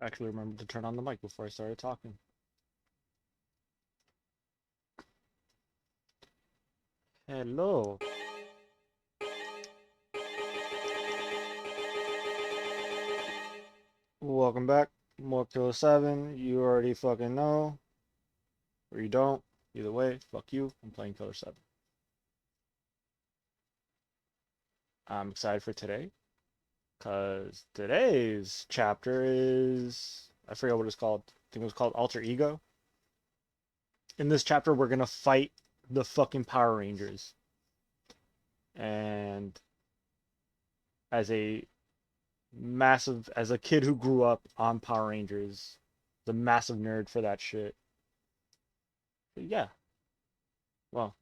I actually remembered to turn on the mic before I started talking. Hello. Welcome back. More Killer 7. You already fucking know. Or you don't. Either way, fuck you. I'm playing Killer 7. I'm excited for today. Because today's chapter is. I forget what it's called. I think it was called Alter Ego. In this chapter, we're gonna fight the fucking Power Rangers. And as a as a kid who grew up on Power Rangers, the massive nerd for that shit. But yeah, well,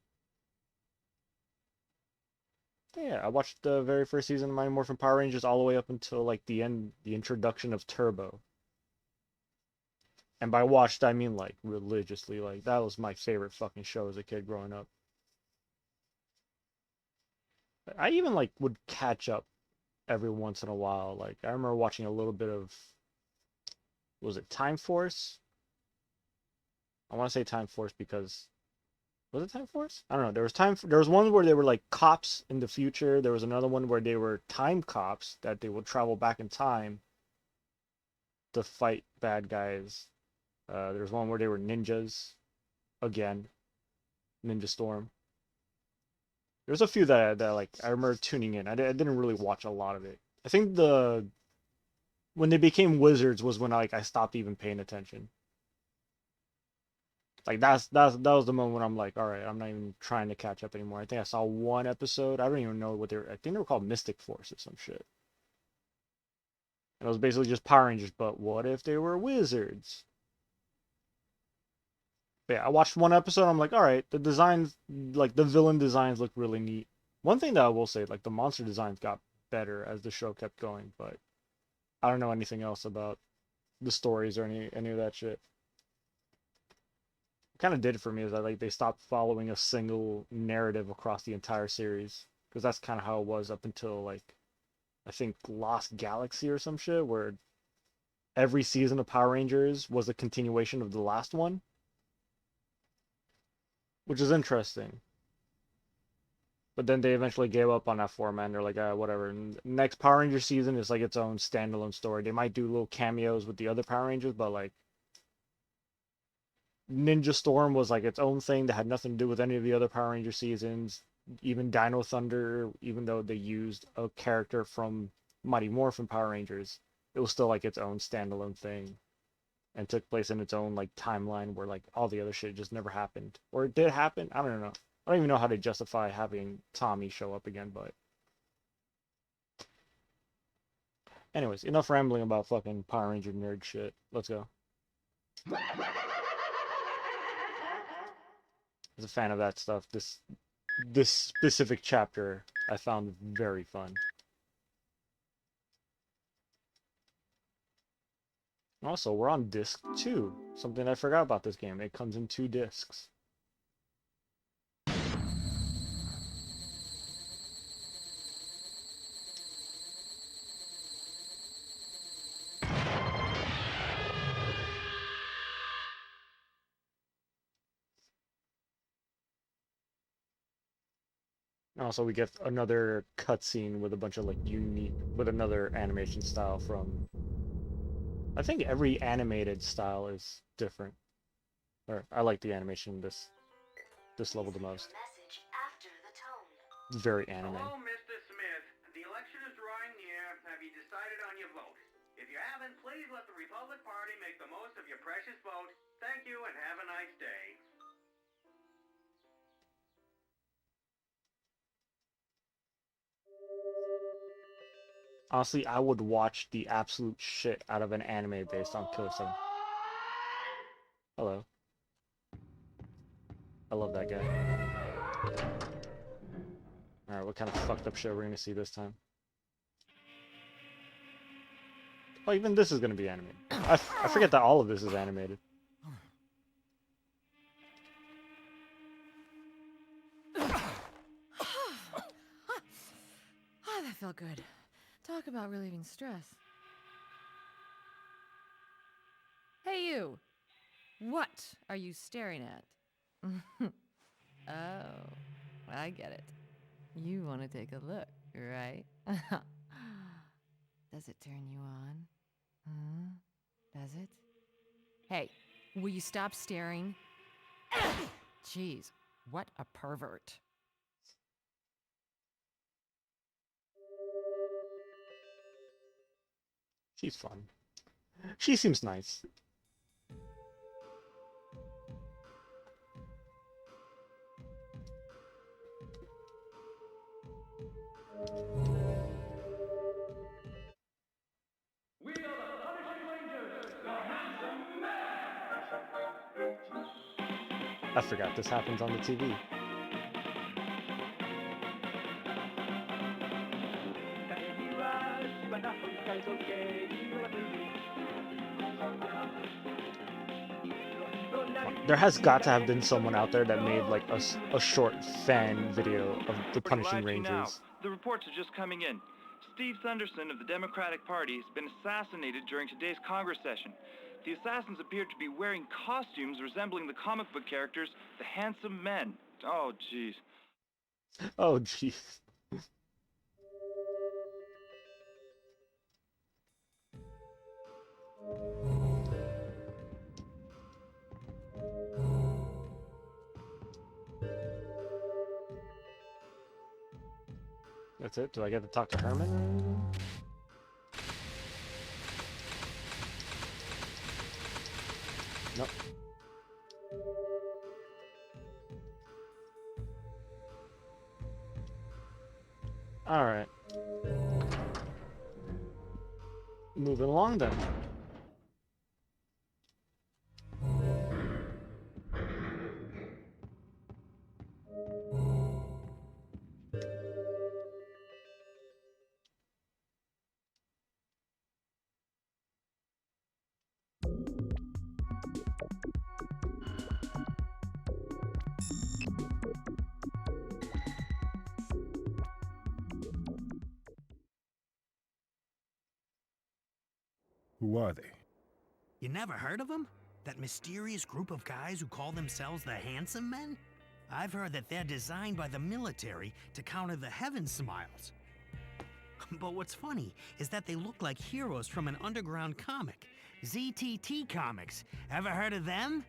yeah, I watched the very first season of Mighty Morphin Power Rangers all the way up until like the end, the introduction of Turbo. And by watched, I mean like religiously. Like that was my favorite fucking show as a kid growing up. I even like would catch up every once in a while. Like I remember watching a little bit of, was it Time Force? I want to say Time Force because was it Time Force? I don't know. There was one where they were like cops in the future. There was another one where they were time cops that they would travel back in time to fight bad guys. There was one where they were ninjas again, Ninja Storm. There's a few that like I remember tuning in. I didn't really watch a lot of it. I think the when they became wizards was when I stopped even paying attention. Like that was the moment when I'm like, all right, I'm not even trying to catch up anymore. I think I saw one episode. I don't even know what they were. I think they were called Mystic Force or some shit. And it was basically just Power Rangers, but what if they were wizards? But yeah, I watched one episode. I'm like, all right, the designs, like the villain designs, look really neat. One thing that I will say, like the monster designs got better as the show kept going, but I don't know anything else about the stories or any of that shit. Kind of did it for me is that like they stopped following a single narrative across the entire series because that's kind of how it was up until like I think Lost Galaxy or some shit where every season of Power Rangers was a continuation of the last one, which is interesting. But then they eventually gave up on that format and they're like, whatever. And next Power Ranger season is like its own standalone story. They might do little cameos with the other Power Rangers, but like Ninja Storm was like its own thing that had nothing to do with any of the other Power Ranger seasons. Even Dino Thunder, even though they used a character from Mighty Morphin Power Rangers, it was still like its own standalone thing and took place in its own like timeline where like all the other shit just never happened. Or it did happen. I don't know. I don't even know how to justify having Tommy show up again, but anyways, enough rambling about fucking Power Ranger nerd shit. Let's go. As a fan of that stuff, this specific chapter I found very fun. Also, we're on disc 2. Something I forgot about this game. It comes in 2 discs. Also, we get another cutscene with a bunch of like unique, with another animation style from. I think every animated style is different. Or I like the animation in this level the most. It's very anime. Hello, Mr. Smith. The election is drawing near. Have you decided on your vote? If you haven't, please let the Republic Party make the most of your precious vote. Thank you and have a nice day. Honestly, I would watch the absolute shit out of an anime based on Killer 7. Hello. I love that guy. Alright, what kind of fucked up shit we're gonna see this time? Oh, even this is gonna be animated. I forget that all of this is animated. Oh, that felt good. Talk about relieving stress. you? What are you staring at? Oh, I get it. You want to take a look, right? Does it turn you on? Does it? Hey, will you stop staring? Jeez, what a pervert. She's fun. She seems nice. We are the Punishing Rangers, the handsome men! I forgot this happens on the TV. There has got to have been someone out there that made like a short fan video of the Pretty Punishing glad you now. Rangers. The reports are just coming in. Steve Thunderson of the Democratic Party has been assassinated during today's Congress session. The assassins appeared to be wearing costumes resembling the comic book characters, the Handsome Men. Oh, jeez. Oh jeez. That's it? Do I get to talk to Herman? Nope. Alright. Moving along then. Who are they? You never heard of them? That mysterious group of guys who call themselves the Handsome Men? I've heard that they're designed by the military to counter the Heaven Smiles. But what's funny is that they look like heroes from an underground comic, ZTT Comics. Ever heard of them?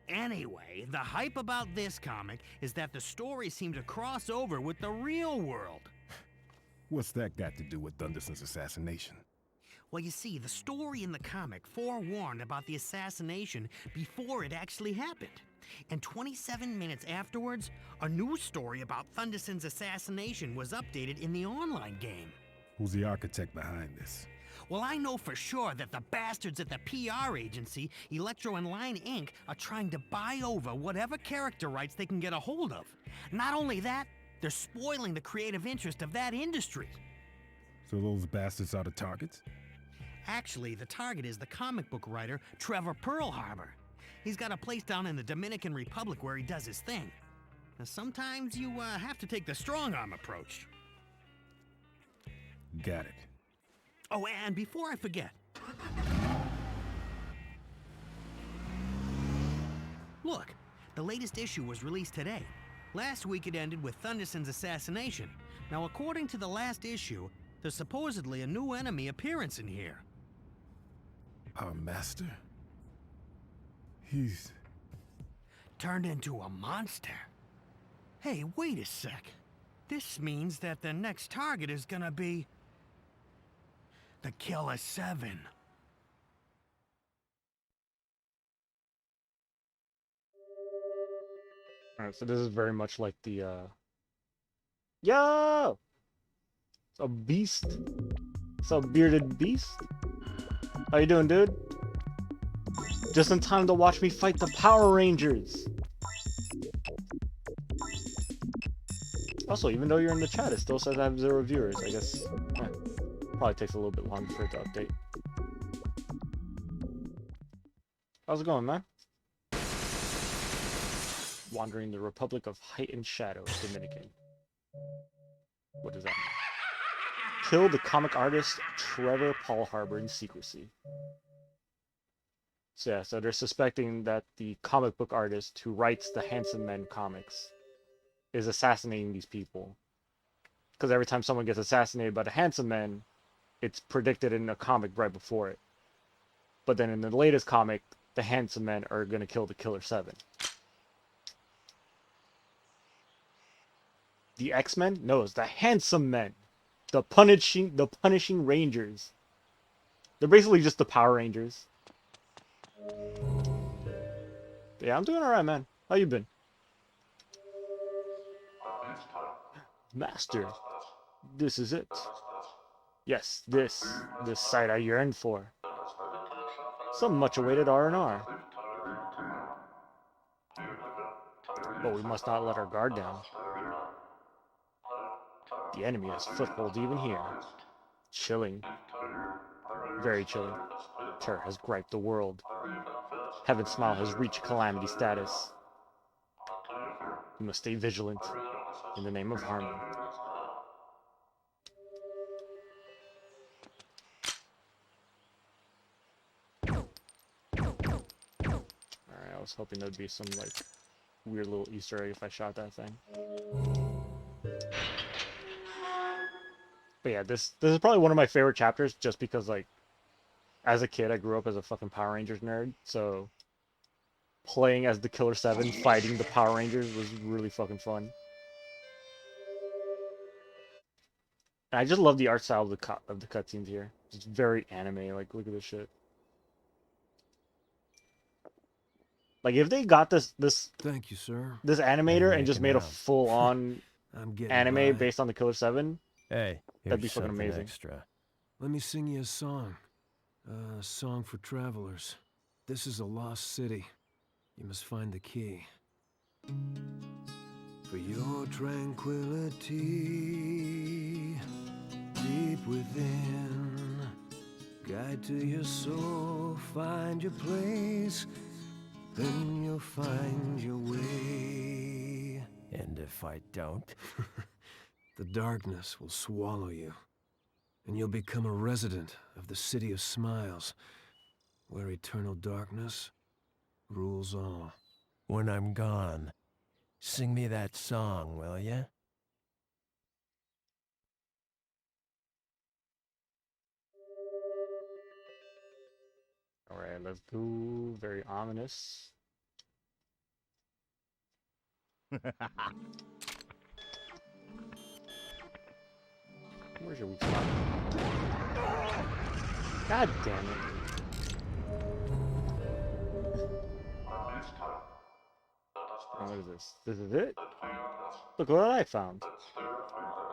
Anyway, the hype about this comic is that the stories seem to cross over with the real world. What's that got to do with Thunderson's assassination? Well, you see, the story in the comic forewarned about the assassination before it actually happened. And 27 minutes afterwards, a news story about Thunderson's assassination was updated in the online game. Who's the architect behind this? Well, I know for sure that the bastards at the PR agency, Electro and Line Inc., are trying to buy over whatever character rights they can get a hold of. Not only that, they're spoiling the creative interest of that industry. So those bastards are the targets? Actually, the target is the comic book writer, Trevor Pearl Harbor. He's got a place down in the Dominican Republic where he does his thing. Now, sometimes you have to take the strong-arm approach. Got it. Oh, and before I forget. Look, the latest issue was released today. Last week it ended with Thunderson's assassination. Now, according to the last issue, there's supposedly a new enemy appearance in here. Our master? He's... Turned into a monster? Hey, wait a sec. This means that the next target is gonna be... the Killer 7. Alright, so this is very much like the, Yo! It's a beast. It's a bearded beast. How you doing, dude? Just in time to watch me fight the Power Rangers. Also, even though you're in the chat, it still says I have 0 viewers. I guess probably takes a little bit longer for it to update. How's it going, man? Wandering the Republic of Height and Shadow, Dominican. What does that mean? Kill the comic artist Trevor Paul Harbor in secrecy. So yeah, so they're suspecting that the comic book artist who writes the Handsome Men comics is assassinating these people. Because every time someone gets assassinated by the Handsome Men, it's predicted in a comic right before it. But then in the latest comic, the Handsome Men are gonna kill the Killer Seven. The X-Men? No, it's the Handsome Men. The punishing Rangers. They're basically just the Power Rangers. But yeah, I'm doing alright, man. How you been? Master, this is it. Yes, this sight I yearned for. Some much-awaited R&R. But we must not let our guard down. The enemy has foothold even here. Chilling. Very chilling. Terror has griped the world. Heaven's smile has reached calamity status. We must stay vigilant in the name of harmony. Alright, I was hoping there'd be some, like, weird little Easter egg if I shot that thing. But yeah, this is probably one of my favorite chapters just because, like, as a kid, I grew up as a fucking Power Rangers nerd, so playing as the Killer Seven, fighting the Power Rangers was really fucking fun. And I just love the art style of the cutscenes here. It's very anime. Like, look at this shit. Like, if they got this Thank you, sir. animator and just made a making out. full-on I'm getting anime by. based on the Killer Seven, Hey, that'd be here's fucking something amazing. extra. Let me sing you a song. A song for travelers. This is a lost city. You must find the key. For your tranquility, deep within, guide to your soul, find your place, then you'll find your way. And if I don't? The darkness will swallow you, and you'll become a resident of the City of Smiles, where eternal darkness rules all. When I'm gone, sing me that song, will ya? Alright, let's go. Very ominous. Where's your weak spot? God damn it. Oh, what is this? This is it? Look what I found.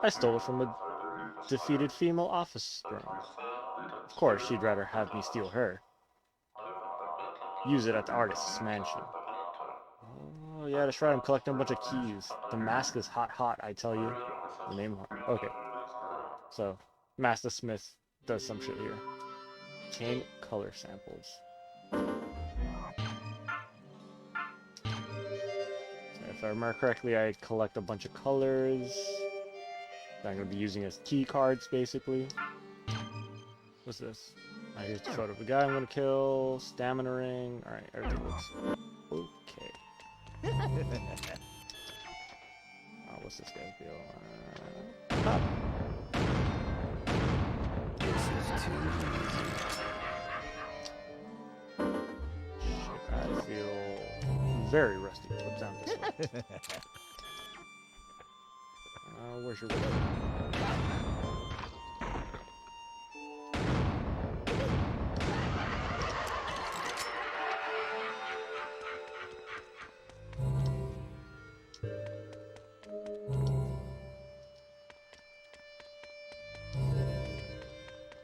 I stole it from a defeated female officer. Of course, she'd rather have me steal her. Use it at the artist's mansion. Oh, yeah, that's right. I'm collecting a bunch of keys. The mask is hot, hot, I tell you. The name. Okay. So, Master Smith does some shit here. Chain color samples. So if I remember correctly, I collect a bunch of colors that I'm going to be using as key cards, basically. What's this? Here's the photo of the guy I'm going to kill. Stamina ring. Alright, everything looks okay. Oh, what's this guy's deal? Pop. This is too Shit, I feel very rusty. Put down this way. Where's your weapon?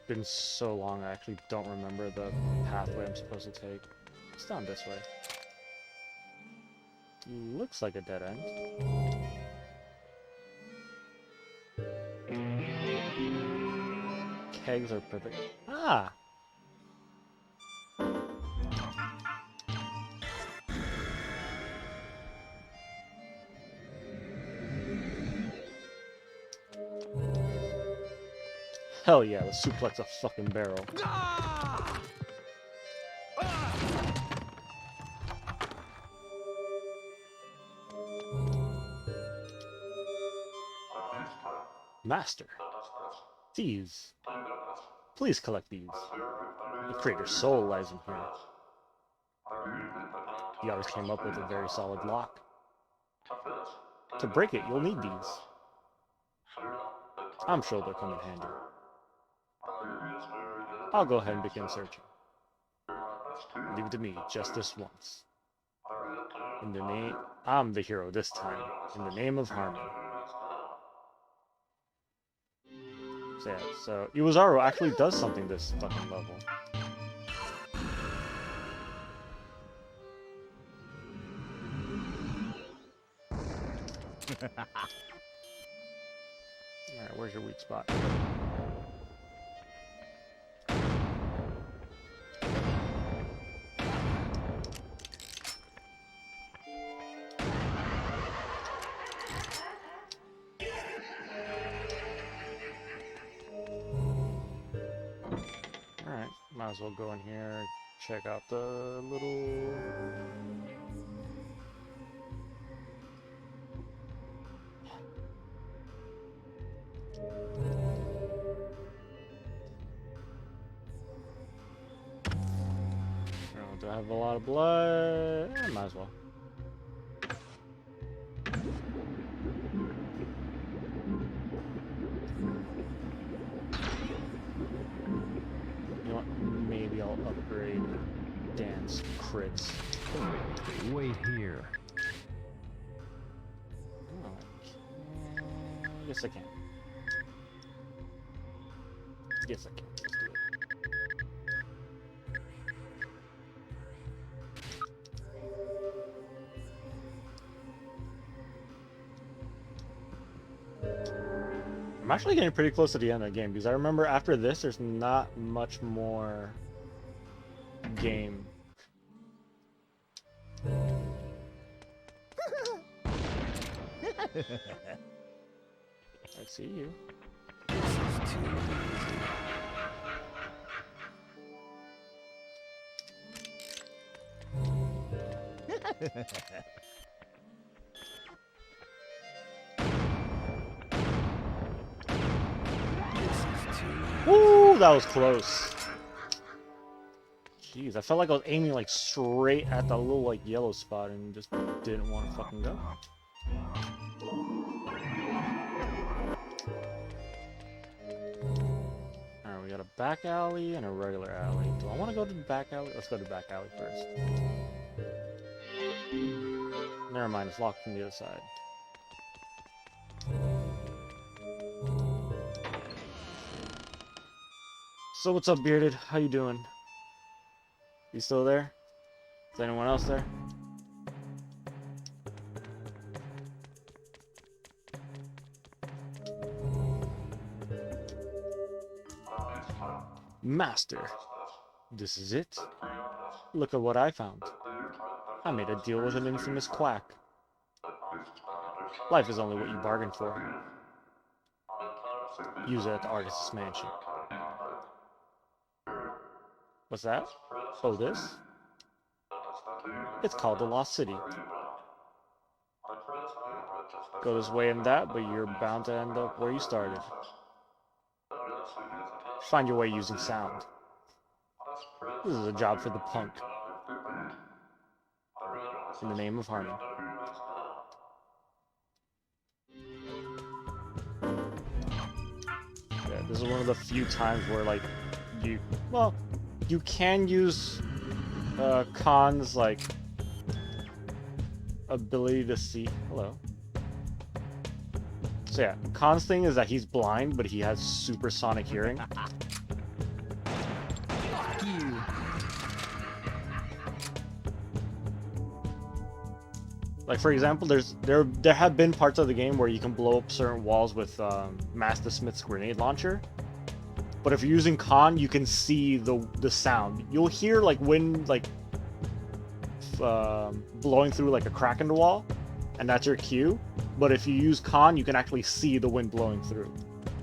Been so long, I actually don't remember the pathway I'm supposed to take. It's down this way. Looks like a dead end. Kegs are perfect. Ah! Hell yeah, let's suplex a fucking barrel. Master. These. Please collect these. The creator's soul lies in here. He always came up with a very solid lock. To break it, you'll need these. I'm sure they'll come in handy. I'll go ahead and begin searching. Leave it to me, just this once. In the name... I'm the hero this time. In the name of Harmon. So yeah, so Iwazaru actually does something this fucking level. Alright, where's your weak spot? Alright, might as well go in here, check out the little... Do I have a lot of blood? Might as well. You know what? Maybe I'll upgrade Dan's crits. Wait here. Oh, yes, I can. Yes, I can. Let's do it. I'm actually getting pretty close to the end of the game because I remember after this there's not much more game. I see you. Woo, that was close. Jeez, I felt like I was aiming like straight at that little like yellow spot and just didn't want to fucking go. Alright, we got a back alley and a regular alley. Do I want to go to the back alley? Let's go to the back alley first. Never mind, it's locked from the other side. So what's up, Bearded? How you doing? You still there? Is anyone else there? Master, this is it. Look at what I found. I made a deal with an infamous quack. Life is only what you bargain for. Use it at the artist's mansion. What's that? Oh, this? It's called the Lost City. Go this way and that, but you're bound to end up where you started. Find your way using sound. This is a job for the punk. In the name of Harmon. Yeah, this is one of the few times where, like, you can use Khan's, like, ability to see. Hello. So yeah, Khan's thing is that he's blind, but he has supersonic hearing. Fuck you. Like, for example, there have been parts of the game where you can blow up certain walls with Master Smith's grenade launcher. But if you're using Khan, you can see the sound. You'll hear like wind like blowing through like a crack in the wall, and that's your cue. But if you use Khan, you can actually see the wind blowing through.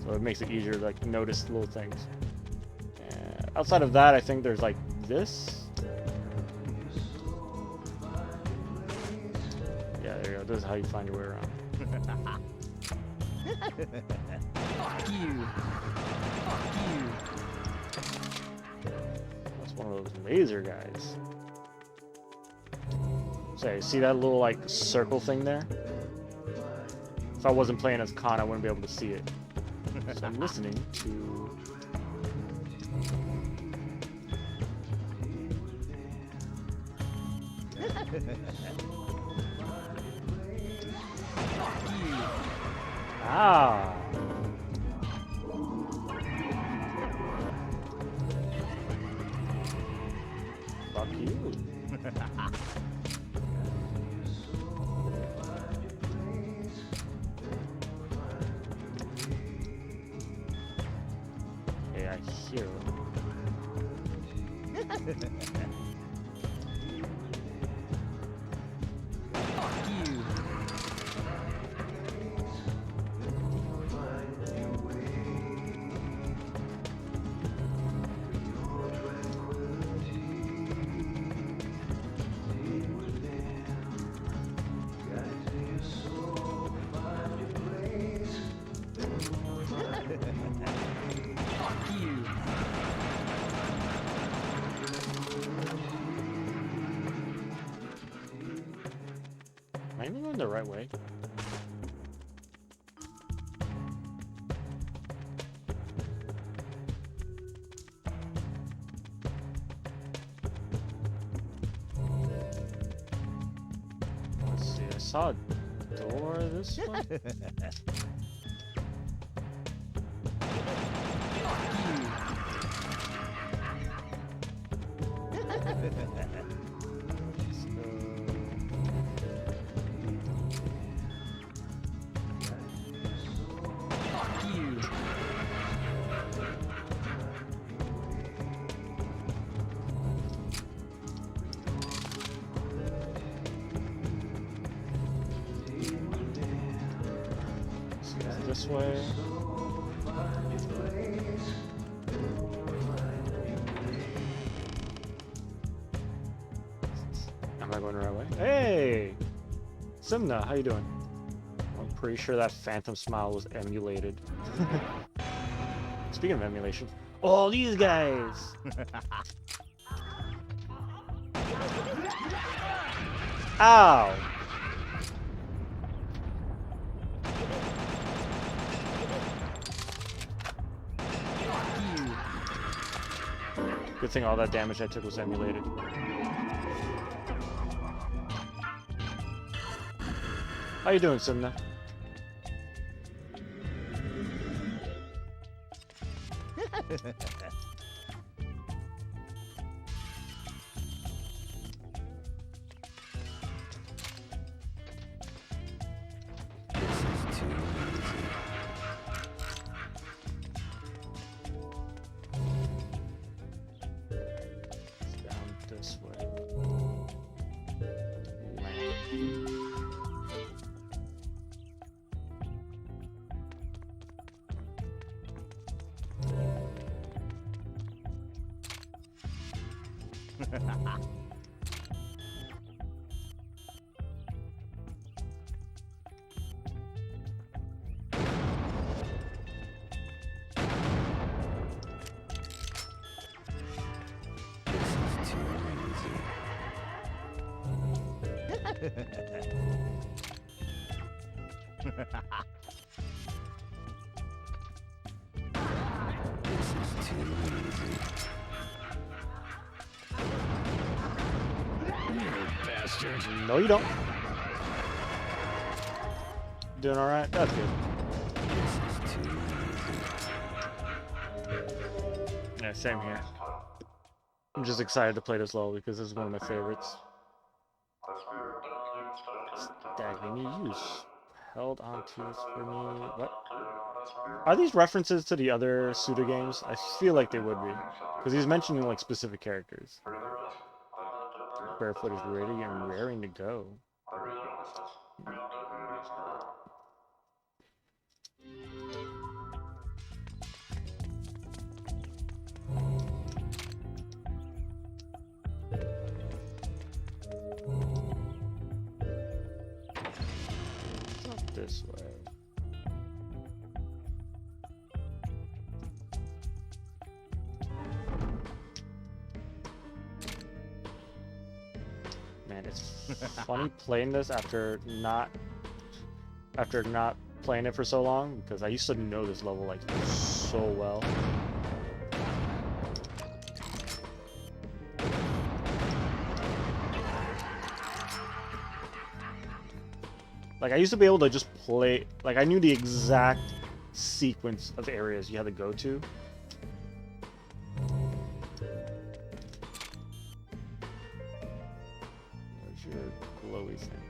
So it makes it easier to like notice little things. Outside of that, I think there's like this. Yeah, there you go. This is how you find your way around. Fuck you. Fuck you. That's one of those laser guys. Say, see that little like circle thing there? If I wasn't playing as Khan, I wouldn't be able to see it. So I'm listening to. Ah. Fuck you. Okay, I hear them. Fuck you. Fuck you. Am I even going the right way? Let's see, I saw a door this way. Fuck you. So this way. Am I going the right way? Hey! Simna, how you doing? I'm pretty sure that phantom smile was emulated. Speaking of emulation, all these guys! Ow! Good thing all that damage I took was emulated. How you doing, Simna? It's down this way. Land. No, you don't. Doing all right? That's good. Yeah, same here. I'm just excited to play this level because this is one of my favorites. Staggering your use. Held onto it for me. What? Are these references to the other Suda games? I feel like they would be. Because he's mentioning like specific characters. Barefoot is ready and raring to go. It's not this way. funny playing this after not playing it for so long, because I used to know this level like so well. Like I used to be able to just play, like I knew the exact sequence of areas you had to go to. Where's your glowy thing?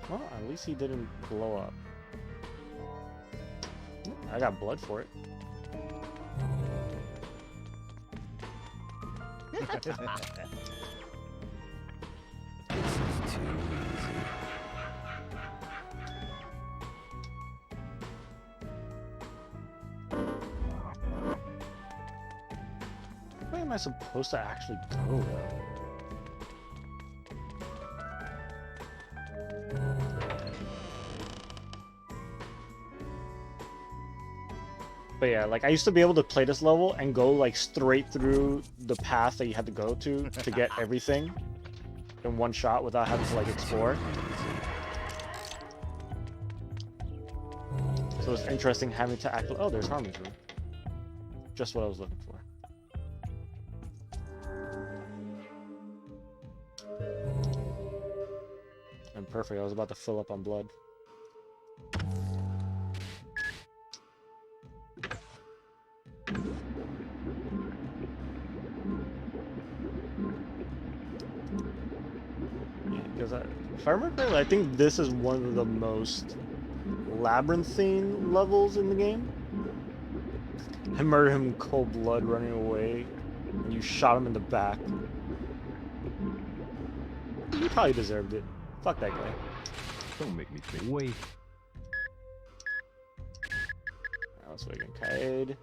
Well, at least he didn't blow up. I got blood for it. This is too easy. Where am I supposed to actually go? But yeah, like I used to be able to play this level and go like straight through the path that you had to go to get everything in one shot without having to like explore. So it's interesting having to act. Oh, there's Harmon's room. Just what I was looking for. And perfect. I was about to fill up on blood. Because if I remember correctly, I think this is one of the most labyrinthine levels in the game. I murdered him in cold blood running away, and you shot him in the back. You probably deserved it. Fuck that guy. Don't make me think. Wait. Let's wait again. Kaid.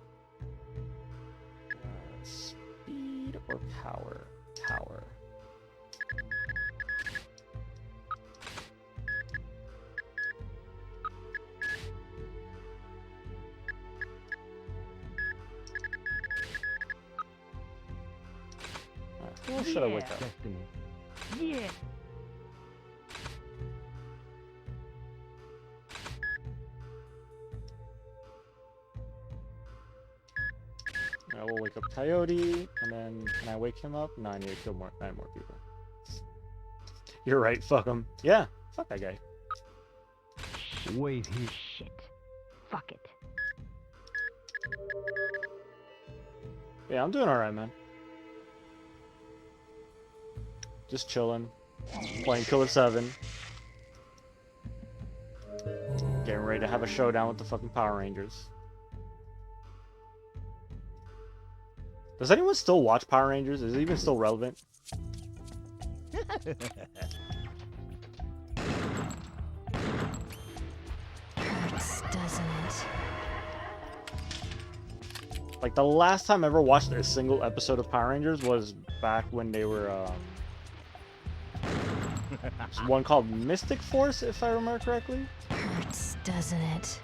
Speed or power? Power. Or should I wake up? Destiny. Yeah. I will wake up Coyote, and then can I wake him up? No, I need to kill 9 more people. You're right, fuck him. Yeah, fuck that guy. Wait here. Shit. Fuck it. Yeah, I'm doing alright, man. Just chilling. Playing Killer 7. Getting ready to have a showdown with the fucking Power Rangers. Does anyone still watch Power Rangers? Is it even still relevant? Hurts, doesn't it? Like, the last time I ever watched a single episode of Power Rangers was back when they were, there's one called Mystic Force, if I remember correctly. Hurts, doesn't it?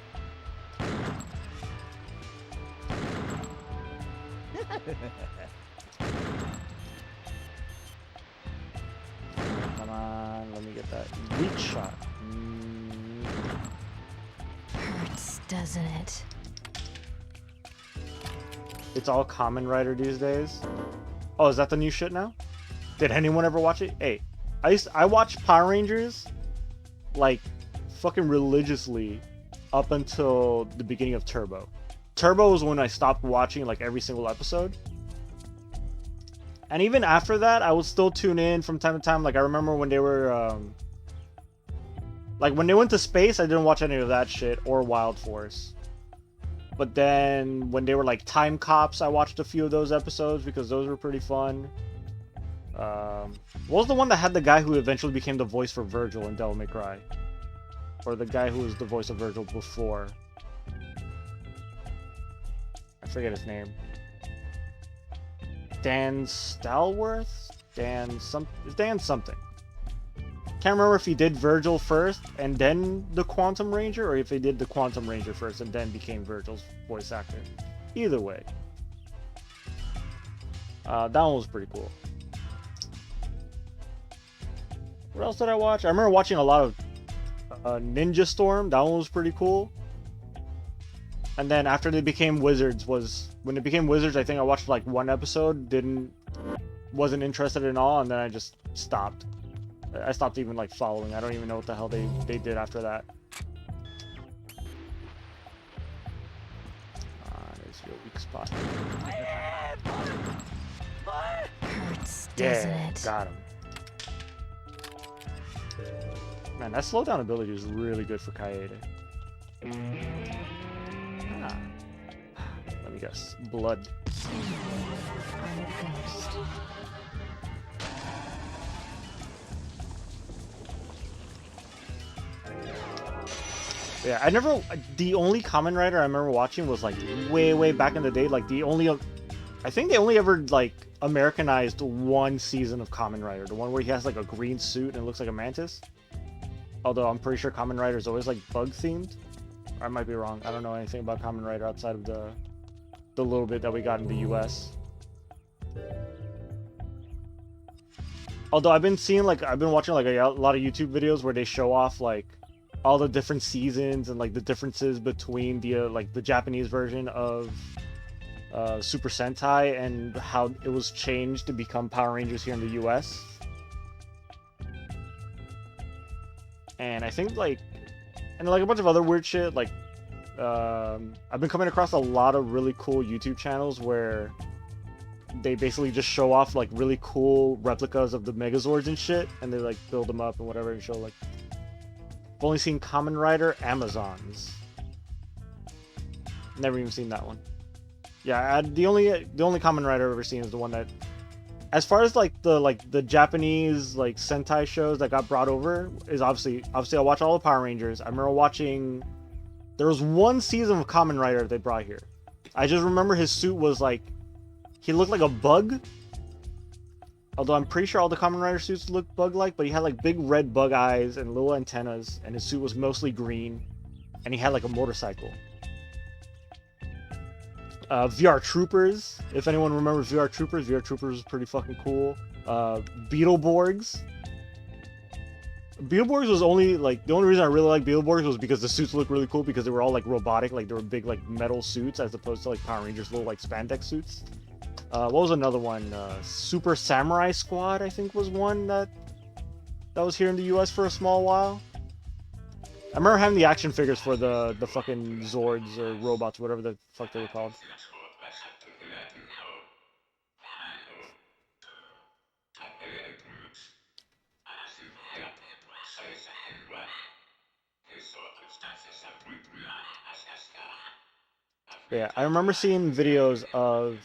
Come on, let me get that weak shot. Hurts, doesn't it? It's all Kamen Rider these days. Oh, is that the new shit now? Did anyone ever watch it? Hey, I watched Power Rangers like fucking religiously up until the beginning of Turbo. Turbo was when I stopped watching like every single episode. And even after that, I would still tune in from time to time. Like I remember when they were like when they went to space, I didn't watch any of that shit or Wild Force. But then when they were like Time Cops, I watched a few of those episodes because those were pretty fun. What was the one that had the guy who eventually became the voice for Virgil in Devil May Cry? Or the guy who was the voice of Virgil before? I forget his name. Dan Stalworth? Dan something. Can't remember if he did Virgil first and then the Quantum Ranger, or if he did the Quantum Ranger first and then became Virgil's voice actor. Either way, That one was pretty cool. What else did I watch? I remember watching a lot of Ninja Storm. That one was pretty cool. And then after they became wizards when they became wizards, I think I watched like one episode, wasn't interested in all, and then I just stopped. I stopped even like following. I don't even know what the hell they did after that. There's your weak spot. Hurts, doesn't Yeah, it? got him. Man, that slowdown ability is really good for Kaede. Ah. Let me guess. Blood. I'm a ghost. Yeah, the only Kamen Rider I remember watching was like way back in the day. Like I think they only ever like Americanized one season of Kamen Rider. The one where he has like a green suit and looks like a mantis. Although I'm pretty sure Kamen Rider is always like bug themed. I might be wrong. I don't know anything about Kamen Rider outside of the little bit that we got in the US. Although I've been watching like a lot of YouTube videos where they show off like all the different seasons and like the differences between the like the Japanese version of Super Sentai and how it was changed to become Power Rangers here in the US. And I think like a bunch of other weird shit like I've been coming across a lot of really cool YouTube channels where they basically just show off like really cool replicas of the Megazords and shit, and they like build them up and whatever and show like. I've only seen Kamen Rider Amazons. Never even seen that one. Yeah, the only Kamen Rider I've ever seen is the one that, as far as like the Japanese like Sentai shows that got brought over, is obviously I watch all the Power Rangers. I remember watching. There was one season of Kamen Rider they brought here. I just remember his suit was like, he looked like a bug. Although I'm pretty sure all the Kamen Rider suits look bug-like, but he had like big red bug eyes and little antennas, and his suit was mostly green, and he had like a motorcycle. VR Troopers, if anyone remembers VR Troopers was pretty fucking cool. Beetleborgs. Beetleborgs was only like, the only reason I really like Beetleborgs was because the suits looked really cool because they were all like robotic, like they were big like metal suits as opposed to like Power Rangers little like spandex suits. What was another one? Super Samurai Squad, I think, was one that was here in the US for a small while. I remember having the action figures for the fucking Zords or robots, whatever the fuck they were called. Yeah, I remember seeing videos of,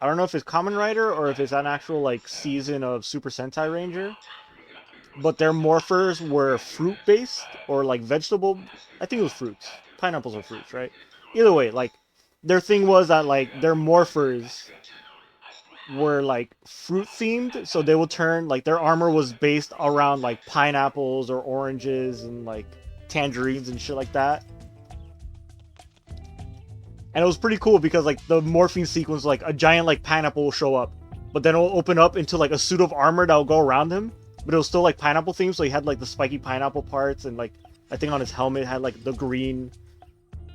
I don't know if it's Kamen Rider or if it's an actual like season of Super Sentai Ranger, but their morphers were fruit based or like vegetable. I think it was fruits. Pineapples are fruits, right? Either way, like their thing was that like their morphers were like fruit themed, so they would turn like their armor was based around like pineapples or oranges and like tangerines and shit like that. And it was pretty cool because like the morphing sequence, like a giant like pineapple will show up, but then it'll open up into like a suit of armor that will go around him, but it was still like pineapple themed. So he had like the spiky pineapple parts, and like I think on his helmet had like the green,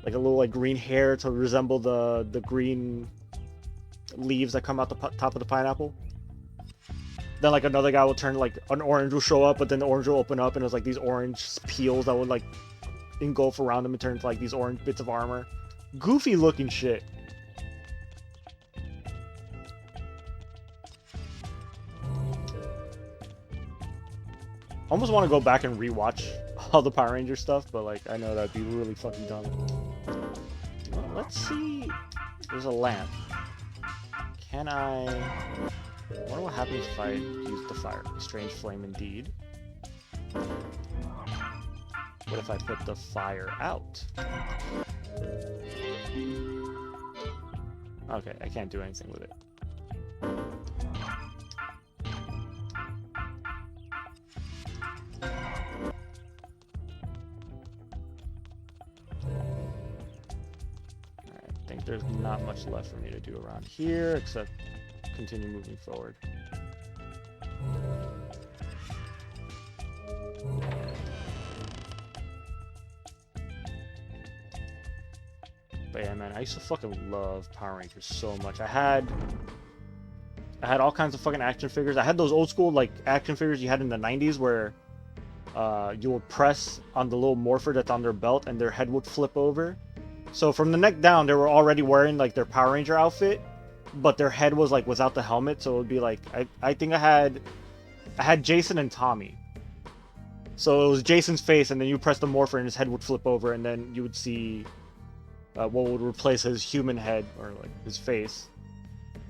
like a little like green hair to resemble the green leaves that come out the top of the pineapple. Then like another guy will turn, like an orange will show up, but then the orange will open up and it was like these orange peels that would like engulf around him and turn into like these orange bits of armor. Goofy looking shit. Almost want to go back and rewatch all the Power Ranger stuff, but like I know that'd be really fucking dumb. Well, let's see. There's a lamp. Can I wonder what happens if I use the fire? Strange flame indeed. What if I put the fire out? Okay, I can't do anything with it. I think there's not much left for me to do around here, except continue moving forward. But yeah, man, I used to fucking love Power Rangers so much. I had all kinds of fucking action figures. I had those old school like action figures you had in the 90s where you would press on the little morpher that's on their belt and their head would flip over. So from the neck down, they were already wearing like their Power Ranger outfit, but their head was like without the helmet. So it would be like I think I had Jason and Tommy. So it was Jason's face, and then you press the morpher and his head would flip over, and then you would see what would replace his human head, or like his face,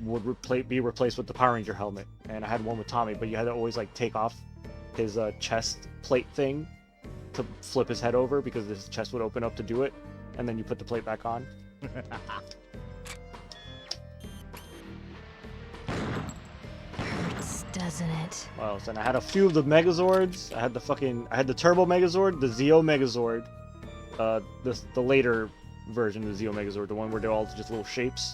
would be replaced with the Power Ranger helmet. And I had one with Tommy, but you had to always like take off his chest plate thing to flip his head over because his chest would open up to do it, and then you put the plate back on. Hurts, doesn't it? Well, then I had a few of the Megazords. I had the Turbo Megazord, the Zeo Megazord, the later version of the Zeo Megazord, the one where they're all just little shapes.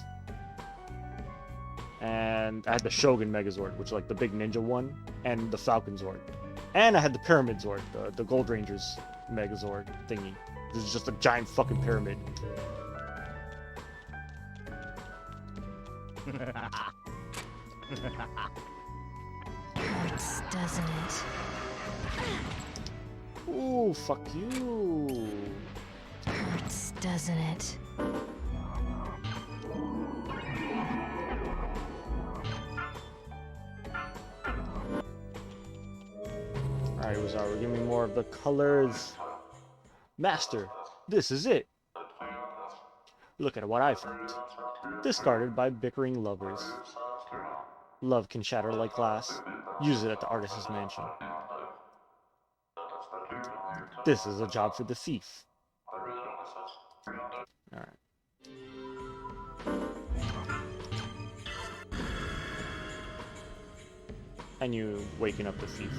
And I had the Shogun Megazord, which is like the big ninja one, and the Falcon Zord. And I had the Pyramid Zord, the Gold Rangers Megazord thingy. This is just a giant fucking pyramid. Hurts, doesn't it? Ooh, fuck you. Hurts, doesn't it? Alright, Wazaru, give me more of the colors. Master, this is it. Look at what I found. Discarded by bickering lovers. Love can shatter like glass. Use it at the artist's mansion. This is a job for the thief. Alright. And you waking up the thief.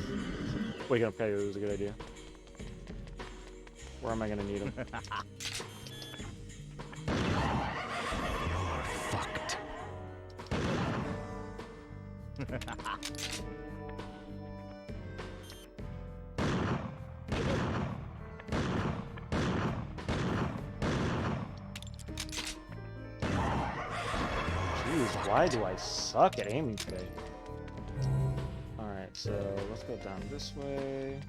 Waking up Coyote is a good idea. Where am I gonna need him? Fucked. Jeez, why do I suck at aiming today? Alright, so let's go down this way.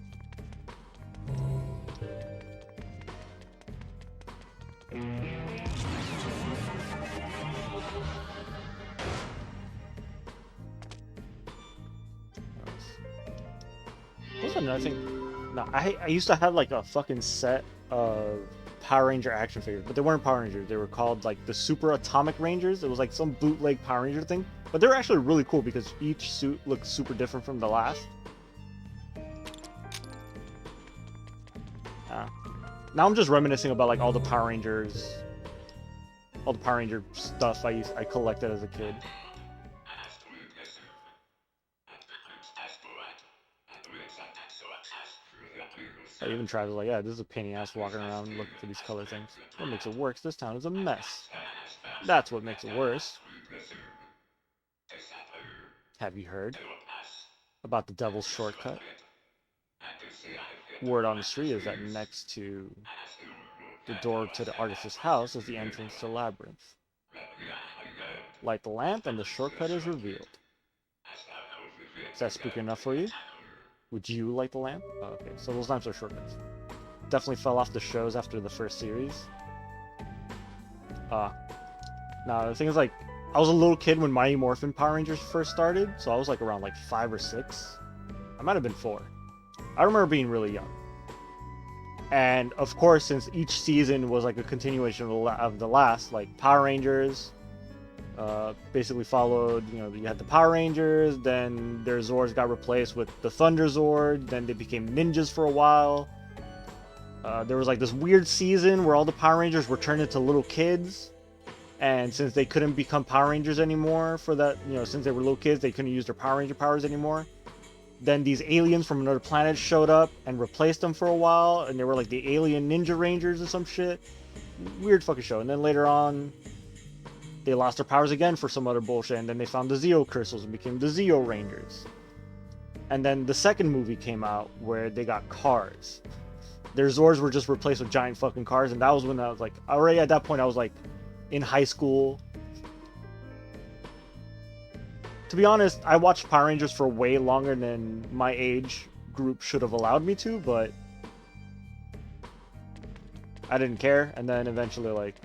What's another thing? No, I used to have like a fucking set of Power Ranger action figures, but they weren't Power Rangers. They were called like the Super Atomic Rangers. It was like some bootleg Power Ranger thing, but they were actually really cool because each suit looked super different from the last. Now I'm just reminiscing about like all the Power Ranger stuff I collected as a kid. I even tried to like, yeah, this is a pain in the ass walking around looking for these color things. What makes it worse? This town is a mess. That's what makes it worse. Have you heard about the Devil's Shortcut? Word on the street is that next to the door to the artist's house is the entrance to Labyrinth. Light the lamp and the shortcut is revealed. Is that spooky enough for you? Would you light the lamp? Oh, okay, so those lamps are shortcuts. Definitely fell off the shows after the first series. Now the thing is, like, I was a little kid when Mighty Morphin Power Rangers first started, so I was like around like 5 or 6. I might have been 4. I remember being really young. And of course, since each season was like a continuation of the last, like Power Rangers basically followed, you know, you had the Power Rangers, then their Zords got replaced with the Thunder Zord, then they became ninjas for a while. There was like this weird season where all the Power Rangers were turned into little kids. And since they couldn't become Power Rangers anymore for that, you know, since they were little kids, they couldn't use their Power Ranger powers anymore. Then these aliens from another planet showed up and replaced them for a while, and they were like the alien Ninja Rangers or some shit. Weird fucking show. And then later on, they lost their powers again for some other bullshit, and then they found the Zeo crystals and became the Zeo Rangers. And then the second movie came out where they got cars. Their Zords were just replaced with giant fucking cars, and that was when I was like, already at that point I was like in high school. To be honest, I watched Power Rangers for way longer than my age group should have allowed me to, but I didn't care. And then eventually, like,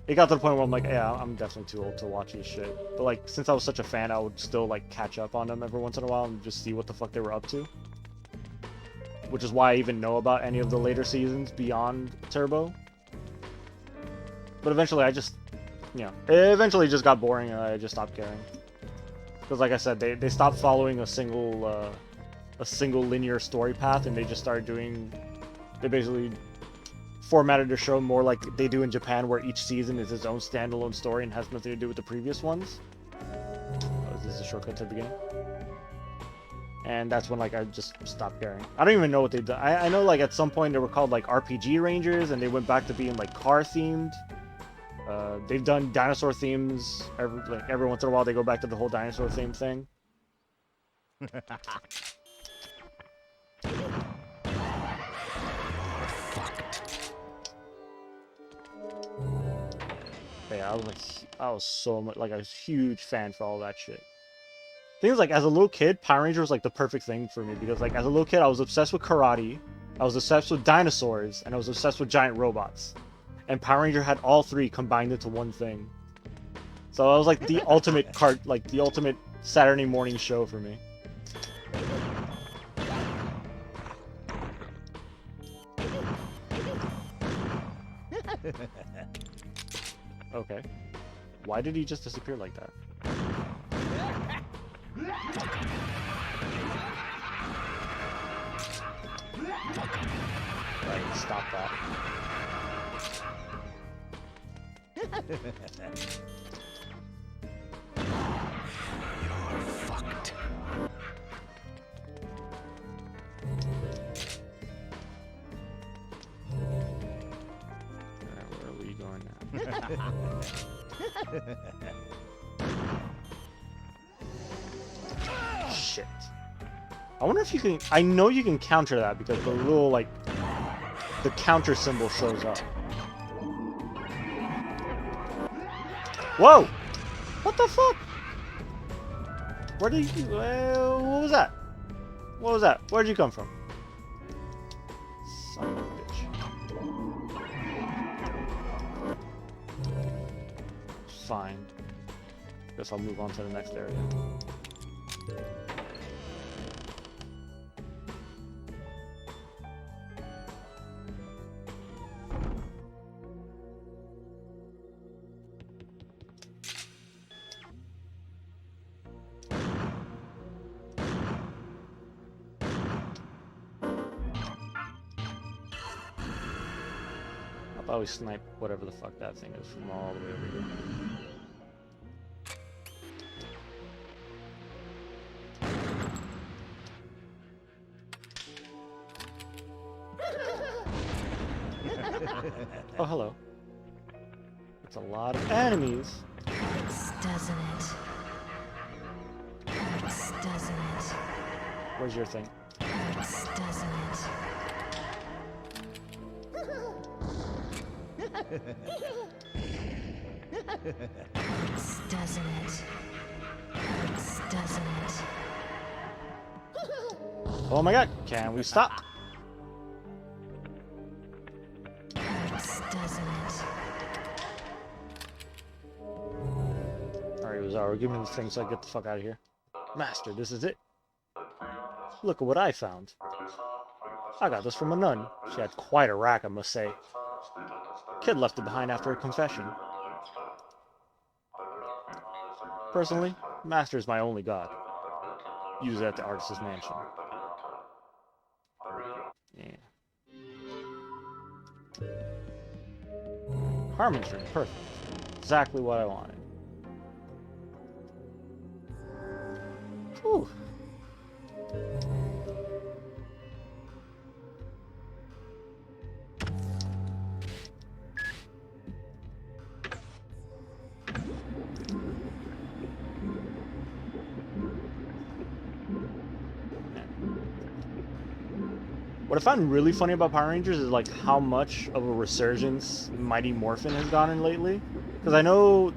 it got to the point where I'm like, yeah, I'm definitely too old to watch this shit. But like, since I was such a fan, I would still like catch up on them every once in a while and just see what the fuck they were up to. Which is why I even know about any of the later seasons beyond Turbo. But eventually I just, you know, it eventually just got boring and I just stopped caring. Because like I said, they stopped following a single linear story path, and they just started doing, they basically formatted the show more like they do in Japan, where each season is its own standalone story and has nothing to do with the previous ones. Oh, is this a shortcut to the beginning? And that's when like I just stopped caring. I don't even know what they've done. I know like at some point they were called like RPG Rangers, and they went back to being like car themed. They've done dinosaur themes every once in a while. They go back to the whole dinosaur theme thing. Yeah, I was so much like a huge fan for all that shit. Thing is, like, as a little kid, Power Ranger was like the perfect thing for me, because like as a little kid I was obsessed with karate, I was obsessed with dinosaurs, and I was obsessed with giant robots. And Power Ranger had all three combined into one thing. So it was like the ultimate the ultimate Saturday morning show for me. Okay. Why did he just disappear like that? Right, stop that. You're fucked. Alright, where are we going now? Shit. I wonder if you can... I know you can counter that, because the little, like... the counter symbol shows up. Whoa! What the fuck? Where did you... what was that? What was that? Where'd you come from? Son of a bitch. Fine. Guess I'll move on to the next area. I'll probably snipe whatever the fuck that thing is from all the way over here. Oh, hello. It's a lot of enemies. Hurts, doesn't it? Hurts, doesn't it? Where's your thing? Hurts, doesn't it? Hurts, doesn't it? Hurts, doesn't it? Oh my god, can we stop? Hurts, doesn't it? Alright, Uzaru, give me the thing so I get the fuck out of here. Master, this is it. Look at what I found. I got this from a nun. She had quite a rack, I must say. Kid left it behind after a confession. Personally, Master is my only god. Use it at the artist's mansion. Yeah. Harmon string, perfect. Exactly what I wanted. Whew. What I found really funny about Power Rangers is like how much of a resurgence Mighty Morphin has gotten lately. Because I know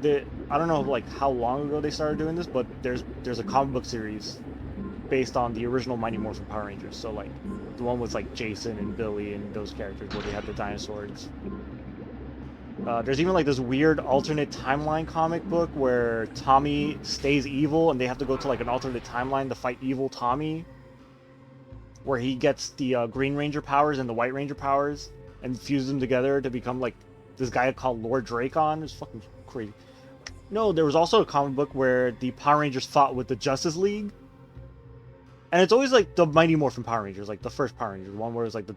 that I don't know like how long ago they started doing this, but there's a comic book series based on the original Mighty Morphin Power Rangers. So like the one with like Jason and Billy and those characters where they had the dinosaurs. There's even like this weird alternate timeline comic book where Tommy stays evil and they have to go to like an alternate timeline to fight evil Tommy, where he gets the Green Ranger powers and the White Ranger powers and fuses them together to become like this guy called Lord Dracon. It's fucking crazy. No, there was also a comic book where the Power Rangers fought with the Justice League, and it's always like the Mighty Morphin Power Rangers, like the first Power Rangers, one where it's like the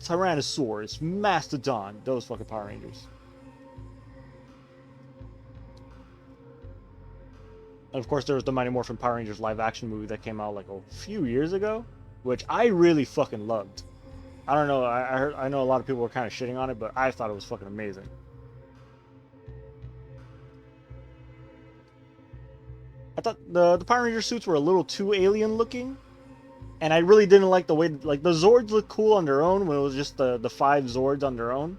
Tyrannosaurus, Mastodon, those fucking Power Rangers. And of course, there was the Mighty Morphin Power Rangers live-action movie that came out like a few years ago, which I really fucking loved. I don't know, I know a lot of people were kind of shitting on it, but I thought it was fucking amazing. I thought the Power Ranger suits were a little too alien-looking, and I really didn't like the way like the Zords looked cool on their own when it was just the 5 Zords on their own.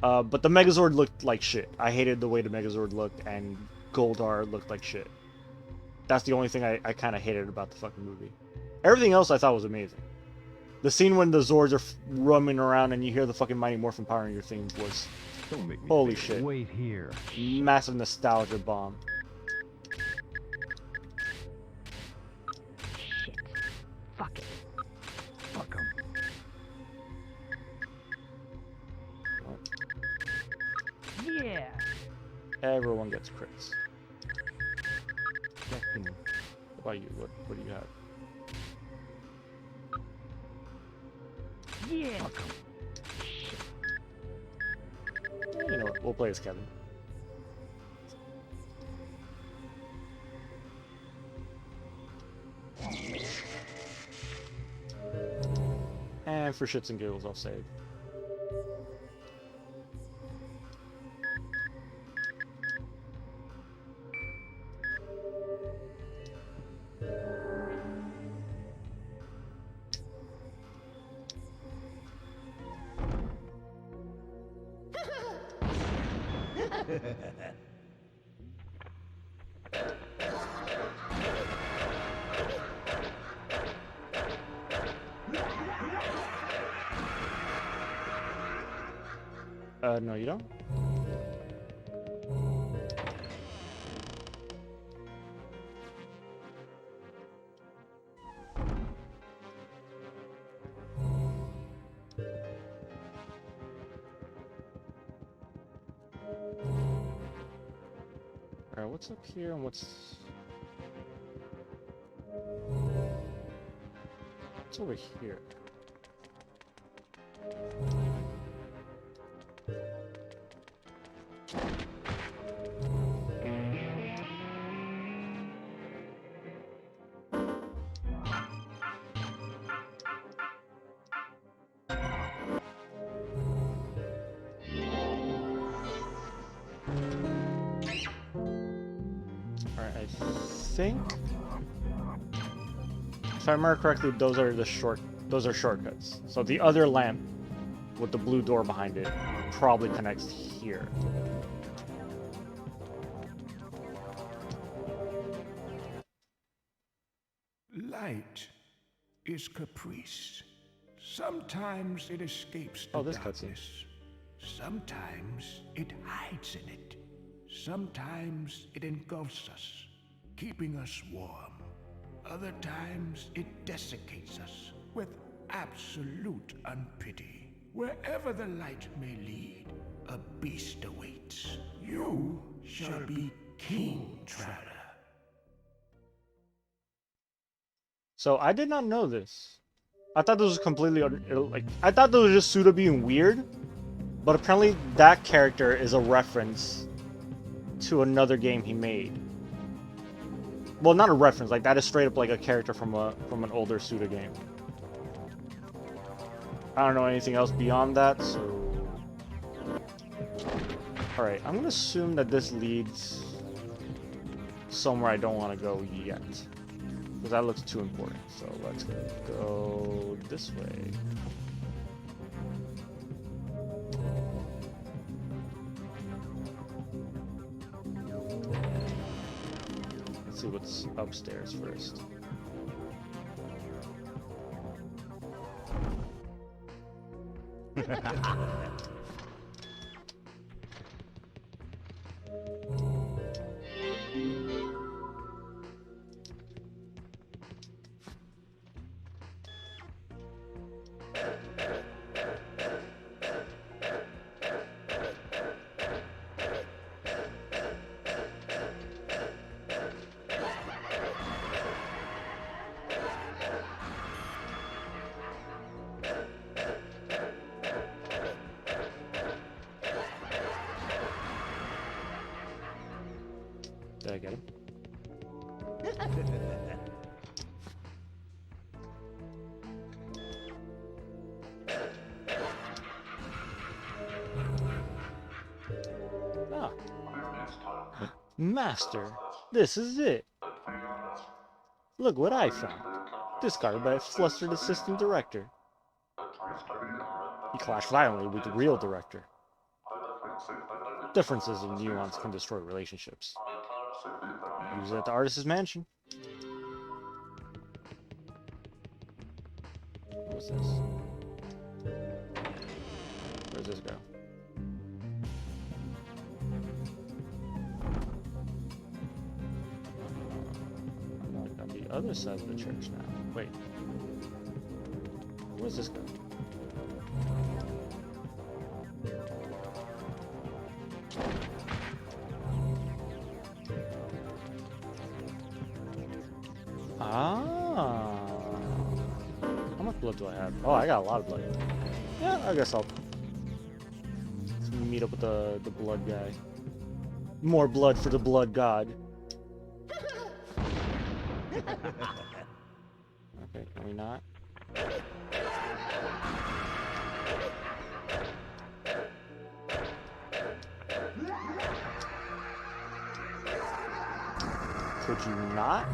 But the Megazord looked like shit. I hated the way the Megazord looked, and Goldar looked like shit. That's the only thing I kind of hated about the fucking movie. Everything else I thought was amazing. The scene when the Zords are roaming around and you hear the fucking Mighty Morphin Power Ranger theme was Don't make me holy think. shit. Wait here. Massive nostalgia bomb. Shit. Fuck it. Fuck 'em. Yeah. Everyone gets crits. Checking. What about you? What do you have? Yeah. Fuck 'em. You know what? We'll play as Kevin. And for shits and giggles, I'll save. No, you don't? Alright, what's up here and what's over here? Alright, I think if I remember correctly, those are shortcuts. So the other lamp with the blue door behind it probably connects here. Light is caprice. Sometimes it escapes the Oh, this cutscene. darkness. Sometimes it hides in it. Sometimes it engulfs us, keeping us warm. Other times it desiccates us with absolute unpity. Wherever the light may lead, a beast awaits. You shall be King Trouter. So I did not know this. I thought this was completely like I thought this was just Suda being weird, but apparently that character is a reference to another game he made. Well, not a reference, like that is straight up like a character from an older Suda game. I don't know anything else beyond that, so alright, I'm gonna assume that this leads somewhere I don't want to go yet. Because that looks too important. So let's go this way. Let's see what's upstairs first. Did I get him? Ah. Master, this is it. Look what I found. Discarded by a flustered assistant director. He clashed violently with the real director. Differences in nuance can destroy relationships. Use it at the artist's mansion. What's this? Where's this go? I'm like on the other side of the church now. Wait. Where's this go? Ah. How much blood do I have? Oh, I got a lot of blood. Yeah, I guess I'll meet up with the blood guy. More blood for the blood god. Okay, can we not? Could you not?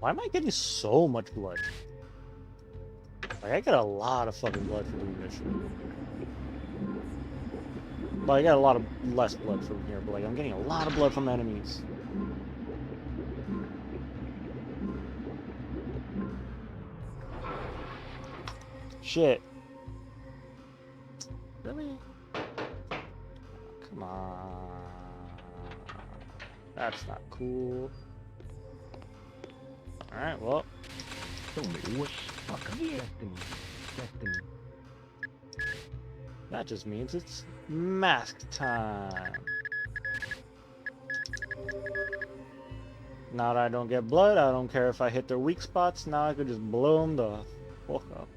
Why am I getting so much blood? Like, I got a lot of fucking blood from the mission. But I got a lot of less blood from here, but like I'm getting a lot of blood from enemies. Shit. Really? Come on. That's not cool. Alright, well. Don't make what fuck up. Destiny. Destiny. That just means it's mask time. Now that I don't get blood, I don't care if I hit their weak spots. Now I could just blow them the fuck up.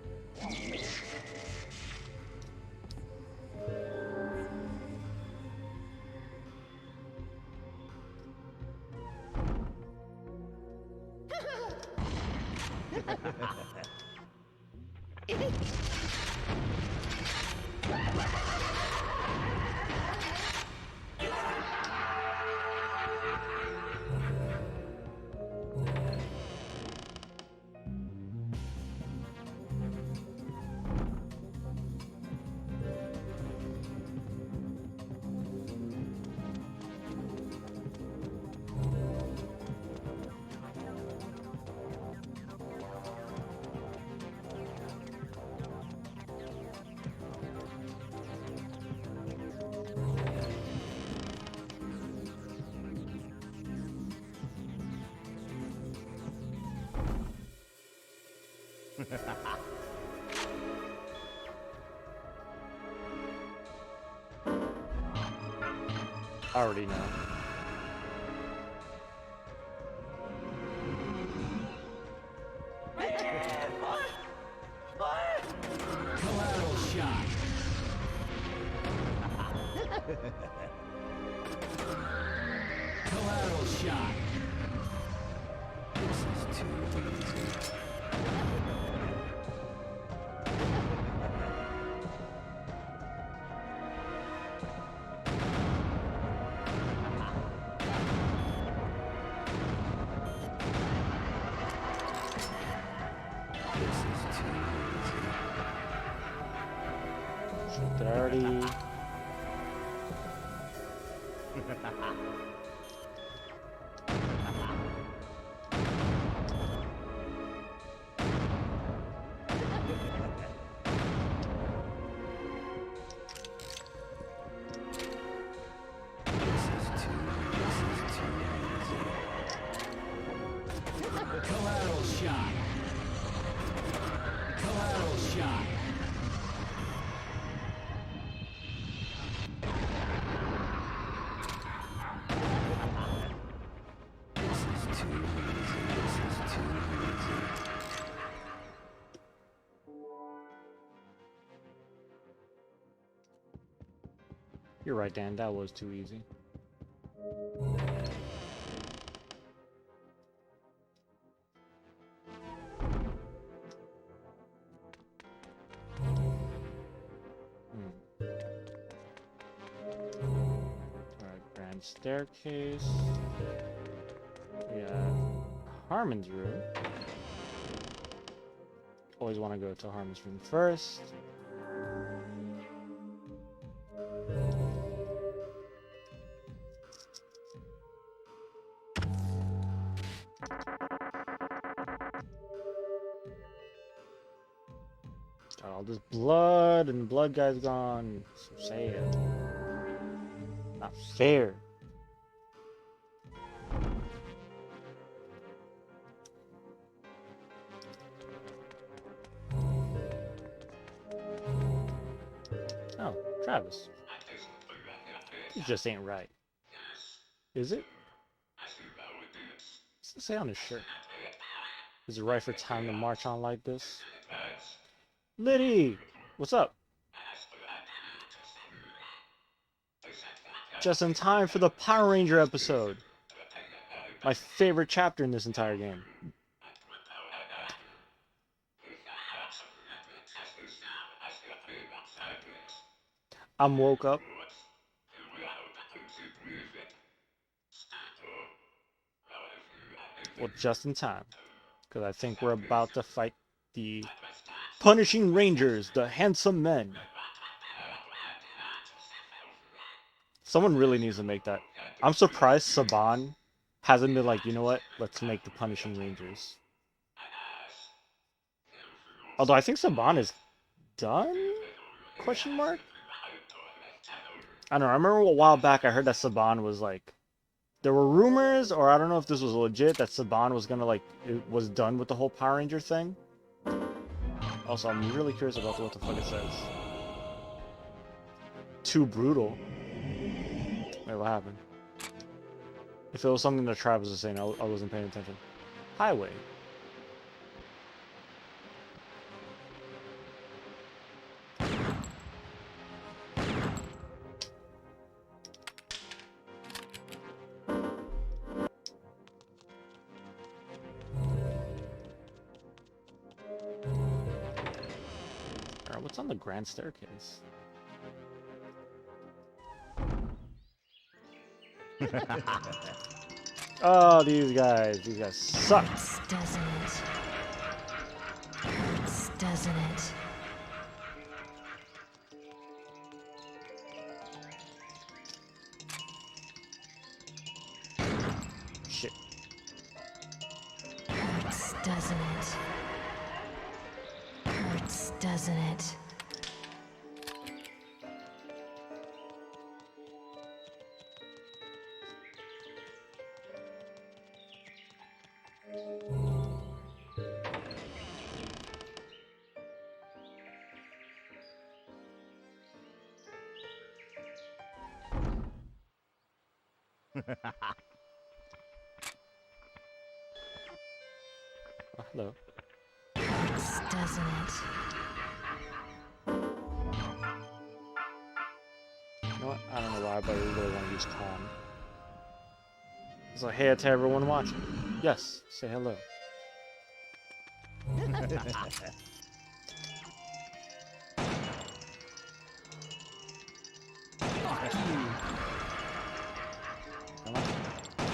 I already know. Collateral shot. Collateral shot. This is too easy. Shit, did I already... Collateral shot. Collateral shot. This is too easy. This is too easy. You're right, Dan. That was too easy. Alright, grand staircase. We have Harmon's room. Always want to go to Harmon's room first. Got all this blood, and the blood guy's gone. So sad. Not fair. Oh, Travis. It just ain't right. Is it? What's it say on his shirt? Is it right for time to march on like this? Liddy! What's up? Just in time for the Power Ranger episode. My favorite chapter in this entire game. I'm woke up. Well, just in time. Because I think we're about to fight the Punishing Rangers, the Handsome Men. Someone really needs to make that. I'm surprised Saban hasn't been like, you know what? Let's make the Punishing Rangers. Although I think Saban is done? Question mark? I don't know. I remember a while back I heard that Saban was like... There were rumors, or I don't know if this was legit, that Saban was gonna like... It was done with the whole Power Ranger thing. Also, I'm really curious about what the fuck it says. Too brutal. Wait, what happened? If it was something that Travis was saying, I wasn't paying attention. Highway. Alright, what's on the grand staircase? Oh, these guys suck. Doesn't it? Hurts, doesn't it? Shit. Hurts, doesn't it? Hurts, doesn't it? Oh, hello. Hurts, doesn't it? You know what? I don't know why, but I really want to use calm. It's like, hey to everyone watching. Yes, say hello. Fuck you. Come on.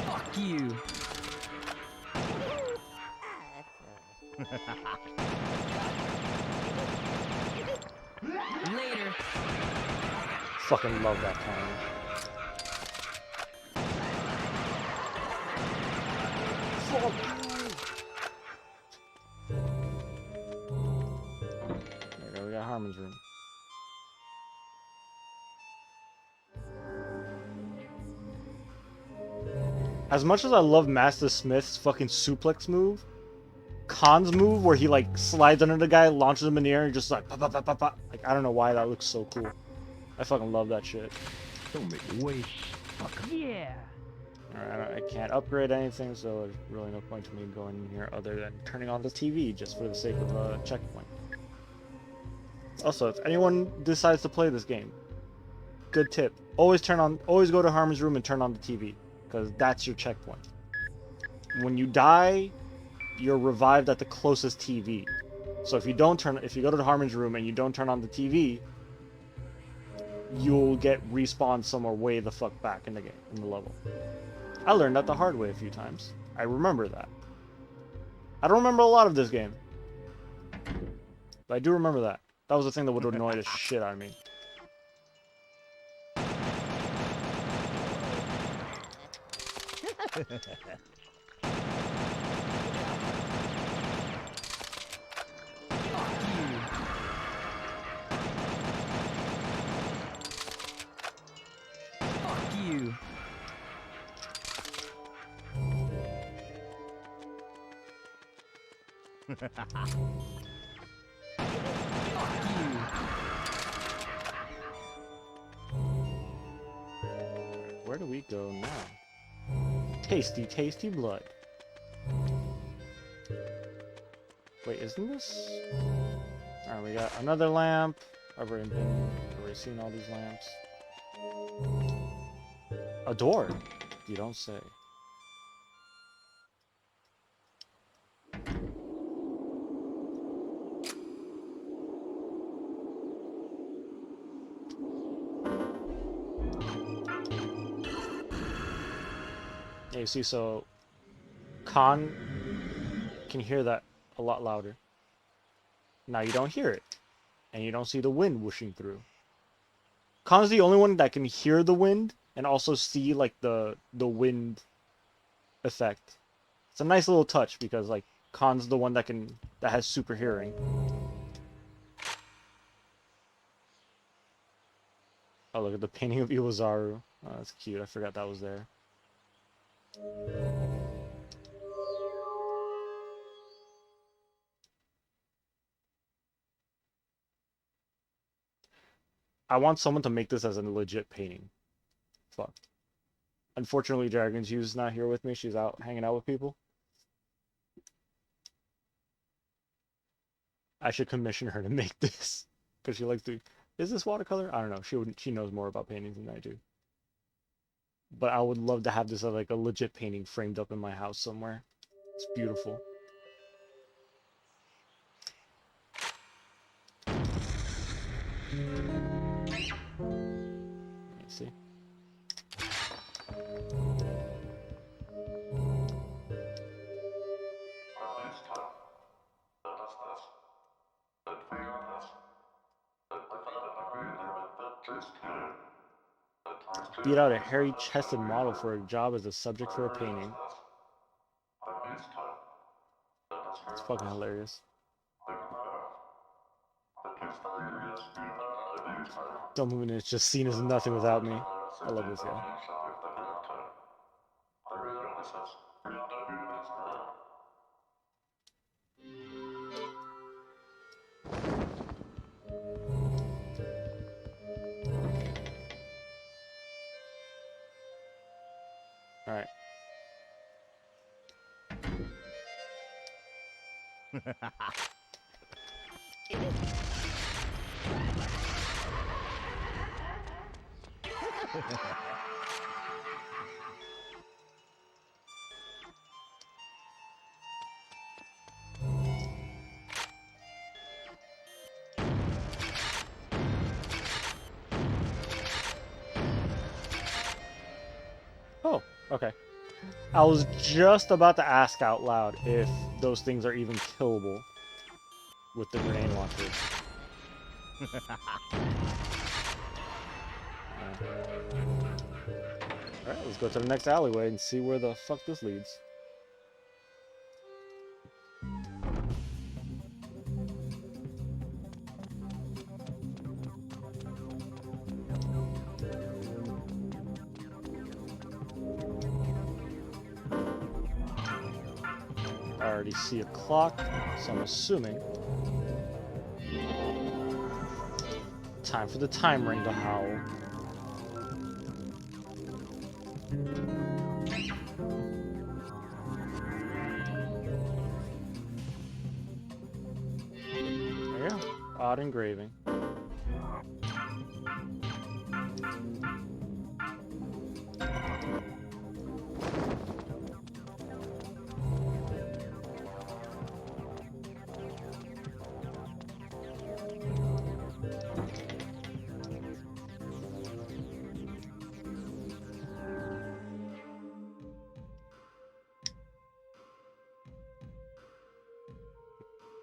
Fuck you. Later. Fucking love that cannon. Fuck you! There we go, we got Harmon's room. As much as I love Master Smith's fucking suplex move, Khan's move where he like slides under the guy, launches him in the air, and just like pa pa pa pa pa. Like I don't know why that looks so cool. I fucking love that shit. Don't make me wait. Fuck yeah. Alright, I can't upgrade anything, so there's really no point to me going in here other than turning on the TV just for the sake of a checkpoint. Also, if anyone decides to play this game, good tip: always go to Harmon's room and turn on the TV, because that's your checkpoint. When you die, you're revived at the closest TV. So if you go to the Harmon's room and you don't turn on the TV, you'll get respawned somewhere way the fuck back in the game, in the level. I learned that the hard way a few times. I remember that. I don't remember a lot of this game, but I do remember that. That was the thing that would annoy the shit out of me. Fuck you. Where do we go now? Tasty, tasty blood. Wait, isn't this? Alright, we got another lamp. I've already seen all these lamps. A door? You don't say. Yeah, you see, so Khan can hear that a lot louder. Now you don't hear it, and you don't see the wind whooshing through. Khan's the only one that can hear the wind and also see like the wind effect. It's a nice little touch because like Khan's the one that has super hearing. Oh, look at the painting of Iwazaru. Oh, that's cute. I forgot that was there. I want someone to make this as a legit painting. Fuck. Unfortunately, Dragon's Hugh's not here with me. She's out hanging out with people. I should commission her to make this because she likes to. Is this watercolor? I don't know. She knows more about paintings than I do. But I would love to have this as like a legit painting framed up in my house somewhere. It's beautiful. Let me see. Beat out a hairy-chested model for a job as a subject for a painting. It's fucking hilarious. Don't move in, it's just seen as nothing without me. I love this guy. Alright. Oh, okay. I was just about to ask out loud if those things are even killable with the grenade launchers. Alright, let's go to the next alleyway and see where the fuck this leads. I already see a clock, so I'm assuming time for the time ring to howl. There you go. Odd engraving.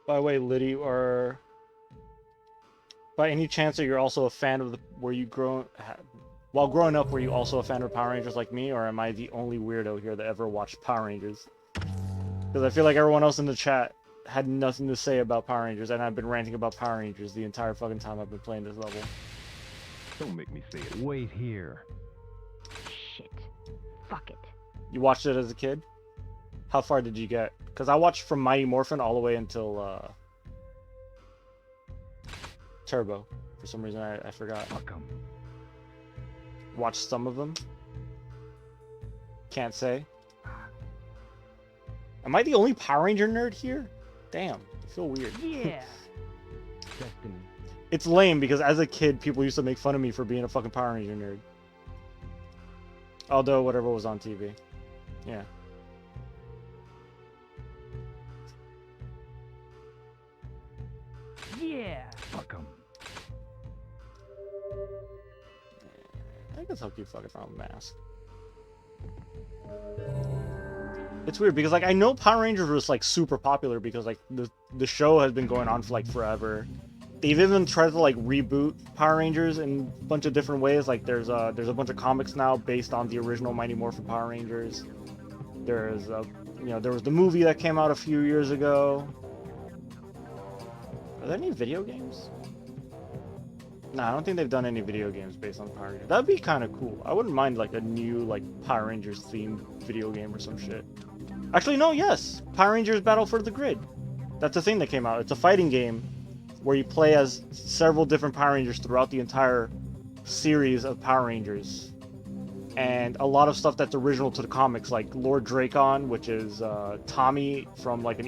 By the way, Liddy, or by any chance that you're also a fan of the while growing up, were you also a fan of Power Rangers like me, or am I the only weirdo here that ever watched Power Rangers? Because I feel like everyone else in the chat had nothing to say about Power Rangers, and I've been ranting about Power Rangers the entire fucking time I've been playing this level. Don't make me say it. Wait here. Shit. Fuck it. You watched it as a kid? How far did you get? Because I watched from Mighty Morphin all the way until Turbo. For some reason, I forgot. Fuck 'em. Watched some of them. Can't say. Am I the only Power Ranger nerd here? Damn, I feel weird. Yeah. Destiny. It's lame because as a kid, people used to make fun of me for being a fucking Power Ranger nerd. Although, whatever was on TV. Yeah. Yeah. Fuck 'em. I guess I'll keep fucking around with Mask. It's weird because like I know Power Rangers was like super popular because like the show has been going on for like forever. They've even tried to like reboot Power Rangers in a bunch of different ways. Like there's a bunch of comics now based on the original Mighty Morphin Power Rangers. There's there was the movie that came out a few years ago. Are there any video games? Nah, I don't think they've done any video games based on Power Rangers. That'd be kind of cool. I wouldn't mind like a new like Power Rangers themed video game or some shit. Actually, no, yes. Power Rangers Battle for the Grid. That's a thing that came out. It's a fighting game where you play as several different Power Rangers throughout the entire series of Power Rangers. And a lot of stuff that's original to the comics, like Lord Dracon, which is Tommy from like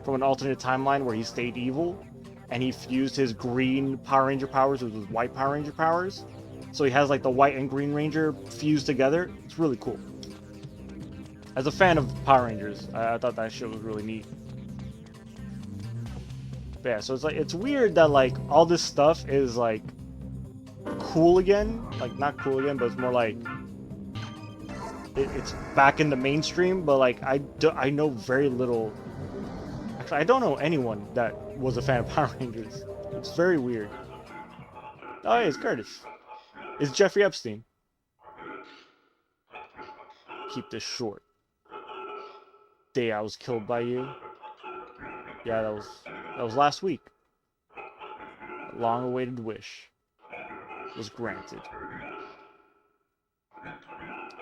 from an alternate timeline where he stayed evil. And he fused his green Power Ranger powers with his white Power Ranger powers. So he has like the white and green Ranger fused together. It's really cool. As a fan of Power Rangers, I thought that shit was really neat. But yeah, so it's like it's weird that like all this stuff is like cool again. Like not cool again, but it's more like it's back in the mainstream. But like I know very little. Actually, I don't know anyone that was a fan of Power Rangers. It's very weird. Oh, hey, it's Curtis. It's Jeffrey Epstein. Keep this short. Day I was killed by you. Yeah, that was last week. A long-awaited wish was granted.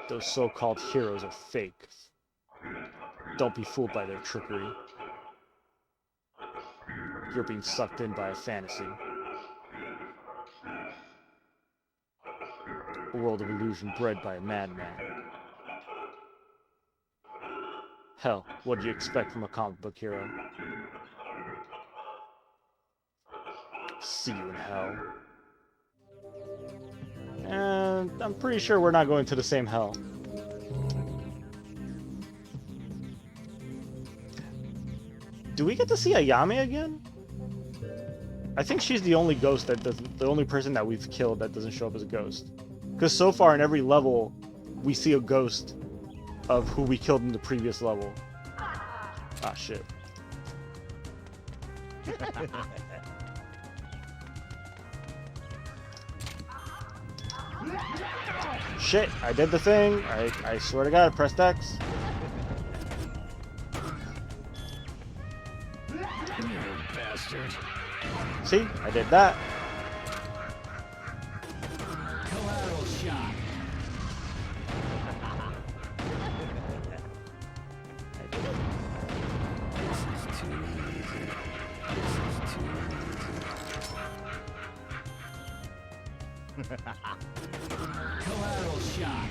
Those so-called heroes are fake. Don't be fooled by their trickery. You're being sucked in by a fantasy. A world of illusion bred by a madman. Hell, what do you expect from a comic book hero? See you in hell. And I'm pretty sure we're not going to the same hell. Do we get to see Ayame again? I think she's the only ghost that doesn't, the only person that we've killed that doesn't show up as a ghost. Because so far in every level, we see a ghost of who we killed in the previous level. Ah, shit. Shit, I did the thing. I swear to God, I pressed X. Bastard. See, I did that. Collateral shot. This is too easy. This is too easy. Collateral shot.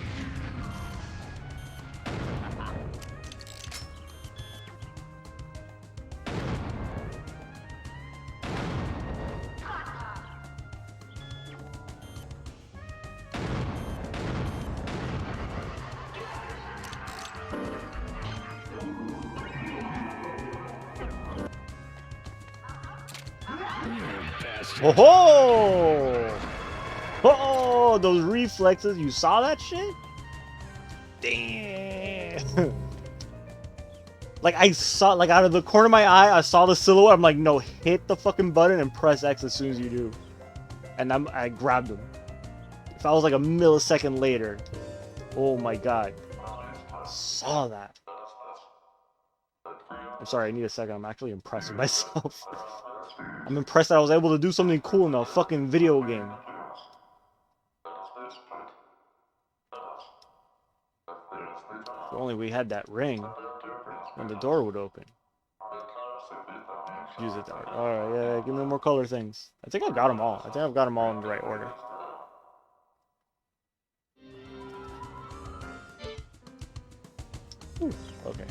Oh ho! Oh, those reflexes! You saw that shit? Damn! Like I saw, like out of the corner of my eye, I saw the silhouette. I'm like, no, hit the fucking button and press X as soon as you do. And I grabbed him. If I was like a millisecond later, oh my god, saw that. I'm sorry, I need a second. I'm actually impressed with myself. I'm impressed that I was able to do something cool in a fucking video game. If only we had that ring when the door would open. Use it that way. Alright, yeah, give me more color things. I think I've got them all. I think I've got them all in the right order. Ooh, okay.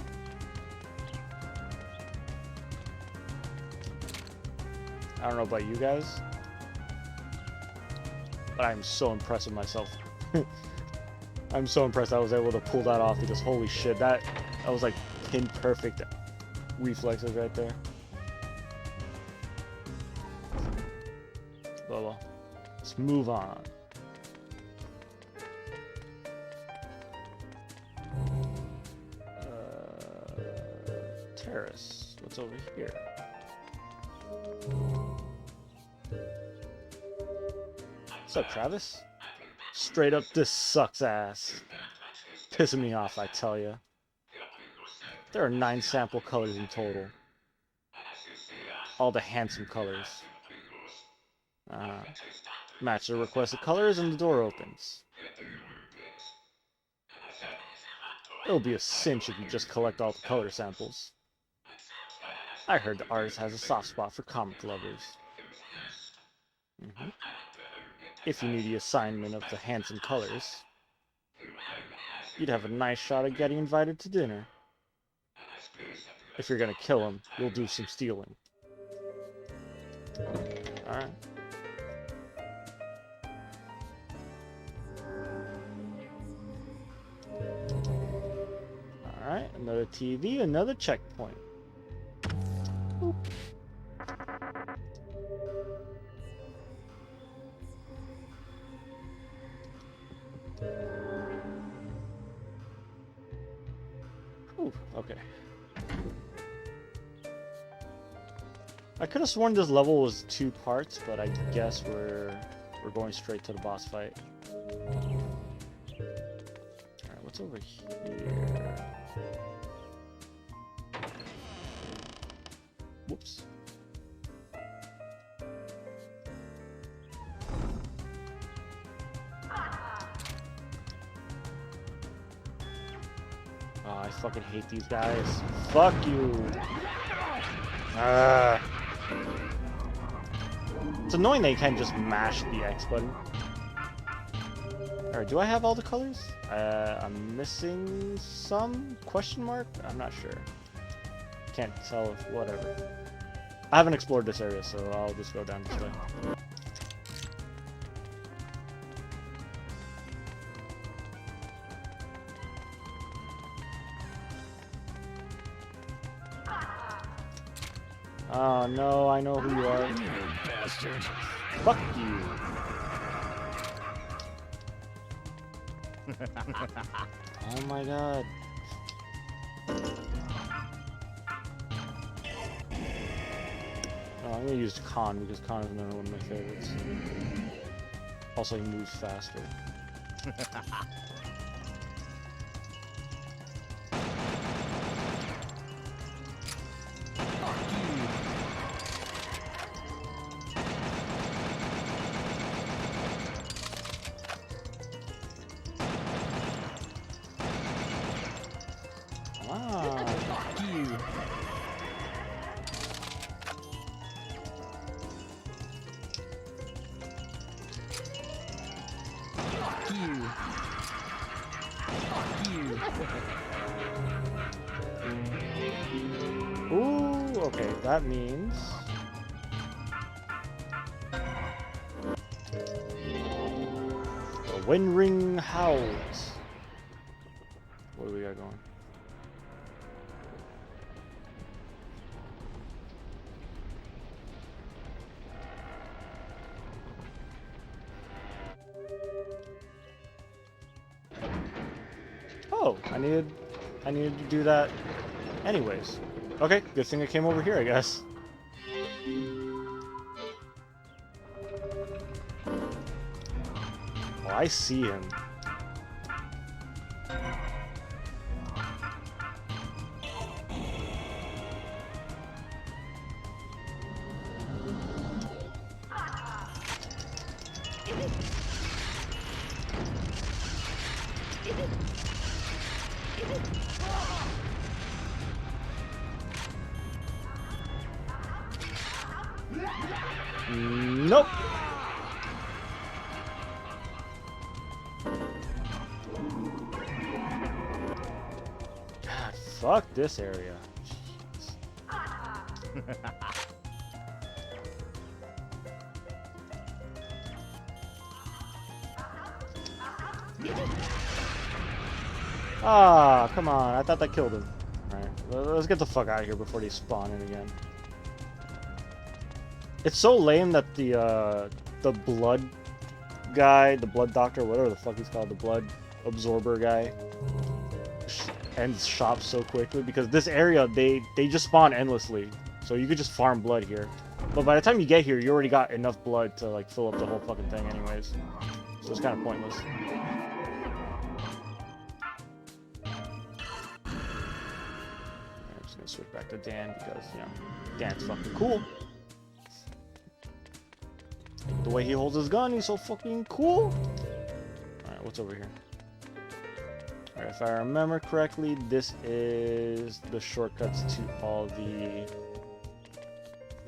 I don't know about you guys, but I'm so impressed with myself. I'm so impressed I was able to pull that off because holy shit, that was like pin perfect reflexes right there. Well, let's move on. Terrace. What's over here? What's up, Travis? Straight up, this sucks ass. Pissing me off, I tell ya. There are 9 sample colors in total. All the handsome colors. Match the requested colors and the door opens. It'll be a cinch if you just collect all the color samples. I heard the artist has a soft spot for comic lovers. If you knew the assignment of the handsome colors, you'd have a nice shot at getting invited to dinner. If you're gonna kill him, you'll do some stealing. Alright. Alright, another TV, another checkpoint. Boop. Ooh, okay. I could have sworn this level was 2 parts, but I guess we're going straight to the boss fight. Alright, what's over here? Whoops. Oh, I fucking hate these guys. Fuck you. It's annoying that you can't just mash the X button. Alright, do I have all the colors? I'm missing some? Question mark? I'm not sure. Can't tell if whatever. I haven't explored this area, so I'll just go down this way. Oh no, I know who you are. You bastard. Fuck you. Oh my god. Oh, I'm gonna use Khan because Khan is another one of my favorites. Also, he moves faster. Wow. Fuck you. Fuck you. Fuck you. Ooh, okay, that means the wind ring howls. What do we got going? Oh, I needed to do that anyways. Okay, good thing I came over here, I guess. Oh, I see him. Nope. God, fuck this area. Ah, come on. I thought that killed him. Alright, let's get the fuck out of here before they spawn in again. It's so lame that the blood guy, the blood doctor, whatever the fuck he's called, the blood absorber guy, ends shop so quickly, because this area, they just spawn endlessly. So you could just farm blood here. But by the time you get here, you already got enough blood to like fill up the whole fucking thing anyways. So it's kind of pointless. I'm just gonna switch back to Dan because, you know, Dan's fucking cool. The way he holds his gun, he's so fucking cool. Alright, what's over here? Alright, if I remember correctly, this is the shortcuts to all the...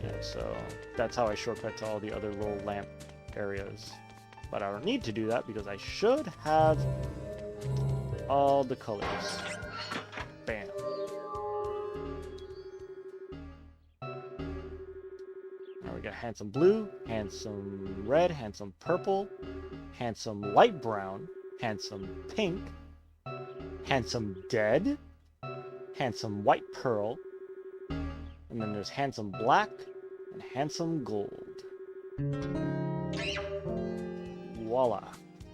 Yeah, so that's how I shortcut to all the other little lamp areas. But I don't need to do that because I should have all the colors. Bam. Now we got handsome blue, handsome red, handsome purple, handsome light brown, handsome pink, handsome dead, handsome white pearl, and then there's handsome black and handsome gold. Voila.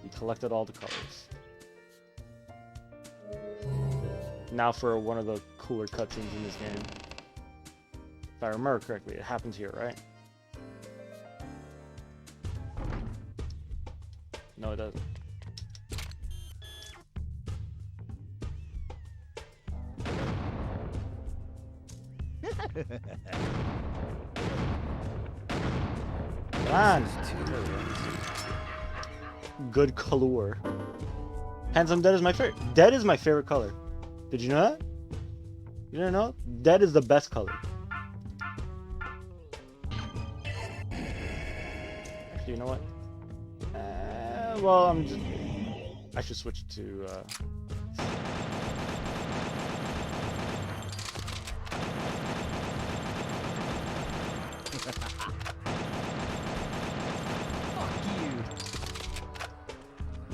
We collected all the colors. Now for one of the cooler cutscenes in this game. If I remember correctly, it happens here, right? No, it doesn't. Come on! Good color. Handsome dead is my favorite. Dead is my favorite color. Did you know that? You didn't know? Dead is the best color. Actually, you know what? Well, I'm just... I should switch to...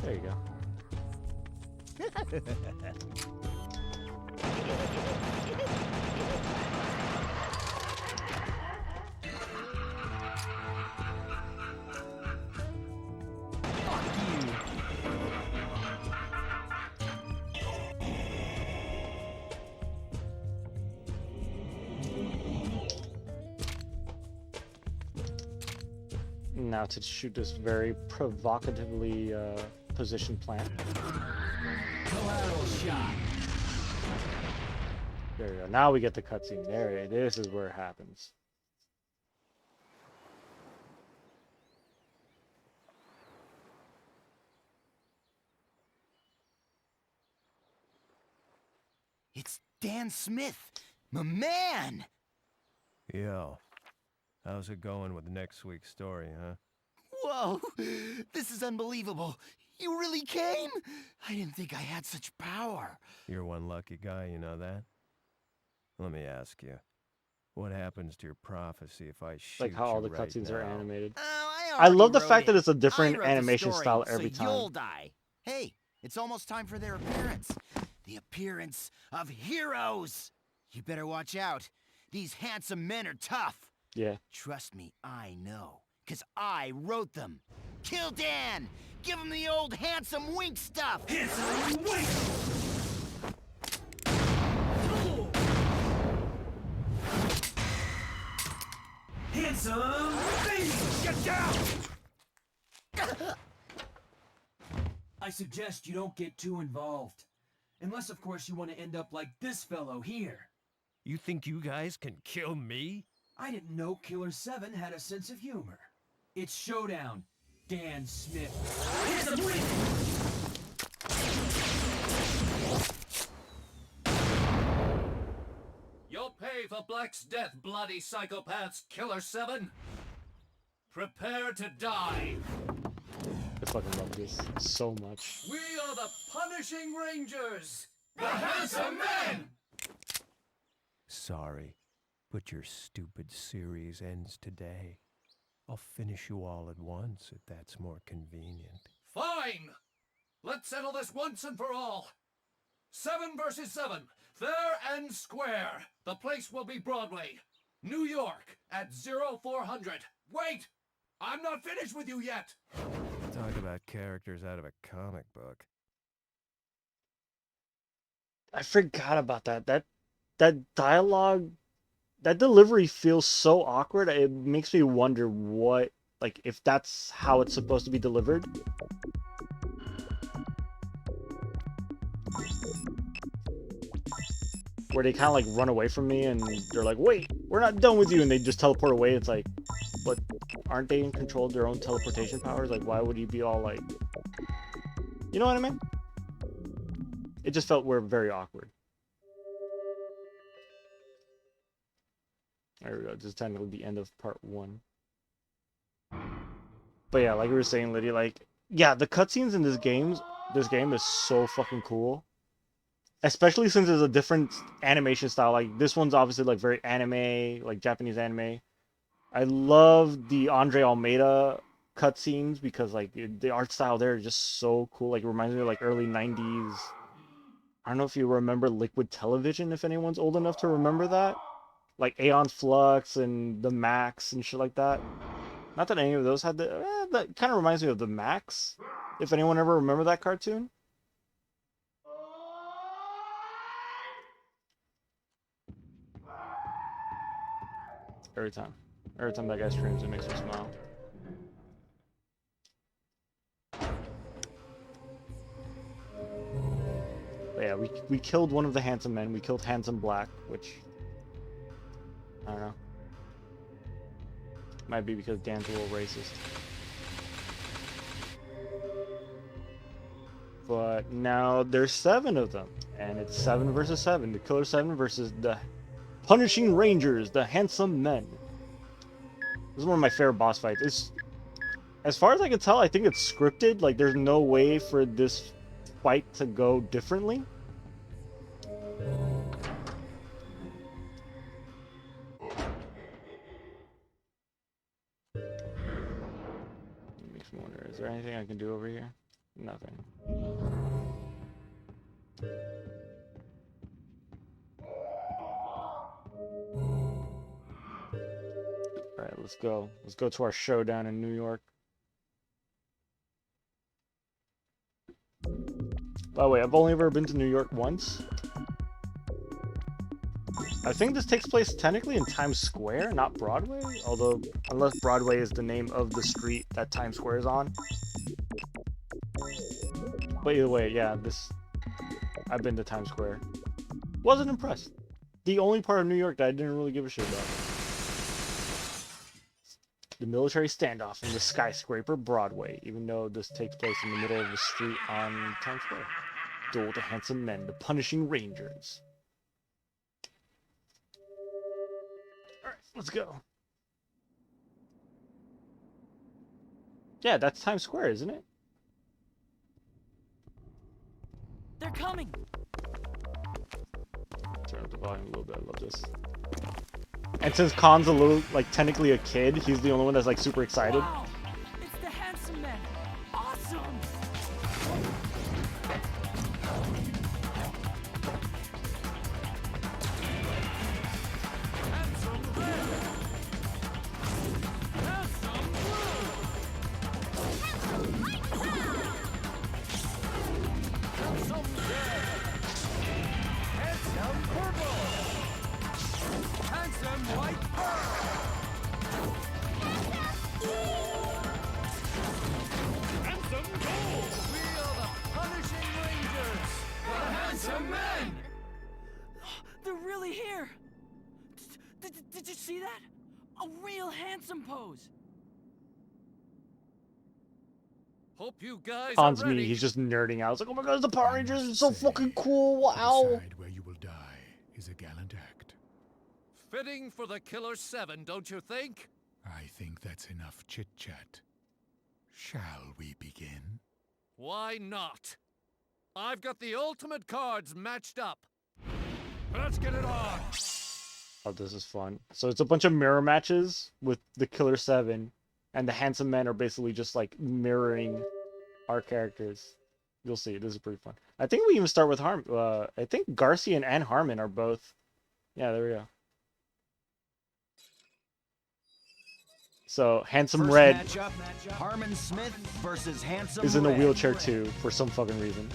There you go. Now to shoot this very provocatively positioned plant. Collateral shot. There we go. Now we get the cutscene. There, this is where it happens. It's Dan Smith, my man! Yo, how's it going with next week's story, huh? Whoa, this is unbelievable. You really came? I didn't think I had such power. You're one lucky guy, you know that? Let me ask you, what happens to your prophecy if I shoot Like how all you the right cutscenes are now? animated. Oh, I love the wrote fact it. that it's a I different wrote the animation story, style every so time. you'll die. Hey, it's almost time for their appearance. The appearance of heroes. You better watch out. These handsome men are tough. Yeah. Trust me, I know. 'Cause I wrote them. Kill Dan! Give him the old handsome wink stuff! Handsome wink! Handsome face! Get down! I suggest you don't get too involved. Unless, of course, you want to end up like this fellow here. You think you guys can kill me? I didn't know Killer 7 had a sense of humor. It's showdown, Dan Smith. Handsome wink! You'll pay for Black's death, bloody psychopaths, Killer 7. Prepare to die. I fucking love this so much. We are the Punishing Rangers, the Handsome Men. Sorry, but your stupid series ends today. I'll finish you all at once if that's more convenient. Fine. Let's settle this once and for all. 7 versus 7, fair and square. The place will be Broadway, New York, at 0400. Wait! I'm not finished with you yet! Talk about characters out of a comic book. I forgot about that. That dialogue, that delivery feels so awkward. It makes me wonder what, like, if that's how it's supposed to be delivered. Where they kind of like run away from me and they're like, wait, we're not done with you. And they just teleport away. It's like, but aren't they in control of their own teleportation powers? Like, why would you be all like, you know what I mean? It just felt very awkward. There we go. This is technically the end of part 1. But yeah, like we were saying, Lydia, like, yeah, the cutscenes in this game is so fucking cool. Especially since there's a different animation style. Like, this one's obviously, like, very anime, like, Japanese anime. I love the Andre Almeida cutscenes because, like, the art style there is just so cool. Like, it reminds me of, like, early 90s. I don't know if you remember Liquid Television, if anyone's old enough to remember that. Like, Aeon Flux and the Max and shit like that. Not that any of those had the... that kind of reminds me of the Max. If anyone ever remember that cartoon. Every time that guy streams, it makes me smile. But yeah, we killed one of the handsome men. We killed Handsome Black, which... I don't know. Might be because Dan's a little racist. But now there's 7 of them. And it's 7 versus 7. The Killer 7 versus the Punishing Rangers, the Handsome Men. This is one of my favorite boss fights. It's, as far as I can tell, I think it's scripted. Like, there's no way for this fight to go differently. It makes me wonder, is there anything I can do over here? Nothing. Alright, let's go. Let's go to our showdown in New York. By the way, I've only ever been to New York once. I think this takes place technically in Times Square, not Broadway. Although, unless Broadway is the name of the street that Times Square is on. But either way, yeah, I've been to Times Square. Wasn't impressed. The only part of New York that I didn't really give a shit about. The military standoff in the skyscraper Broadway, even though this takes place in the middle of the street on Times Square. Duel to handsome men, the punishing rangers. Alright, let's go. Yeah, that's Times Square, isn't it? They're coming. Turn up the volume a little bit. I love this. And since Khan's a little, like, technically a kid, he's the only one that's, like, super excited. Wow, it's the handsome men. Awesome. They're really here. Did you see that? A real handsome pose. Hope you guys Khan's are ready. me, he's just nerding out. It's like, oh my god, the Power Rangers are so fucking cool. Wow. Decide where you will die is a gallant act. Fitting for the Killer 7, don't you think? I think that's enough chit-chat. Shall we begin? Why not? I've got the ultimate cards matched up. Let's get it on. Oh, this is fun. So it's a bunch of mirror matches with the Killer 7, and the handsome men are basically just like mirroring our characters. You'll see. This is pretty fun. I think we even start with I think Garcian and Harmon are both. Yeah, there we go. So handsome First Red matchup, Harmon Smith versus handsome is in a Red. wheelchair too for some fucking reason.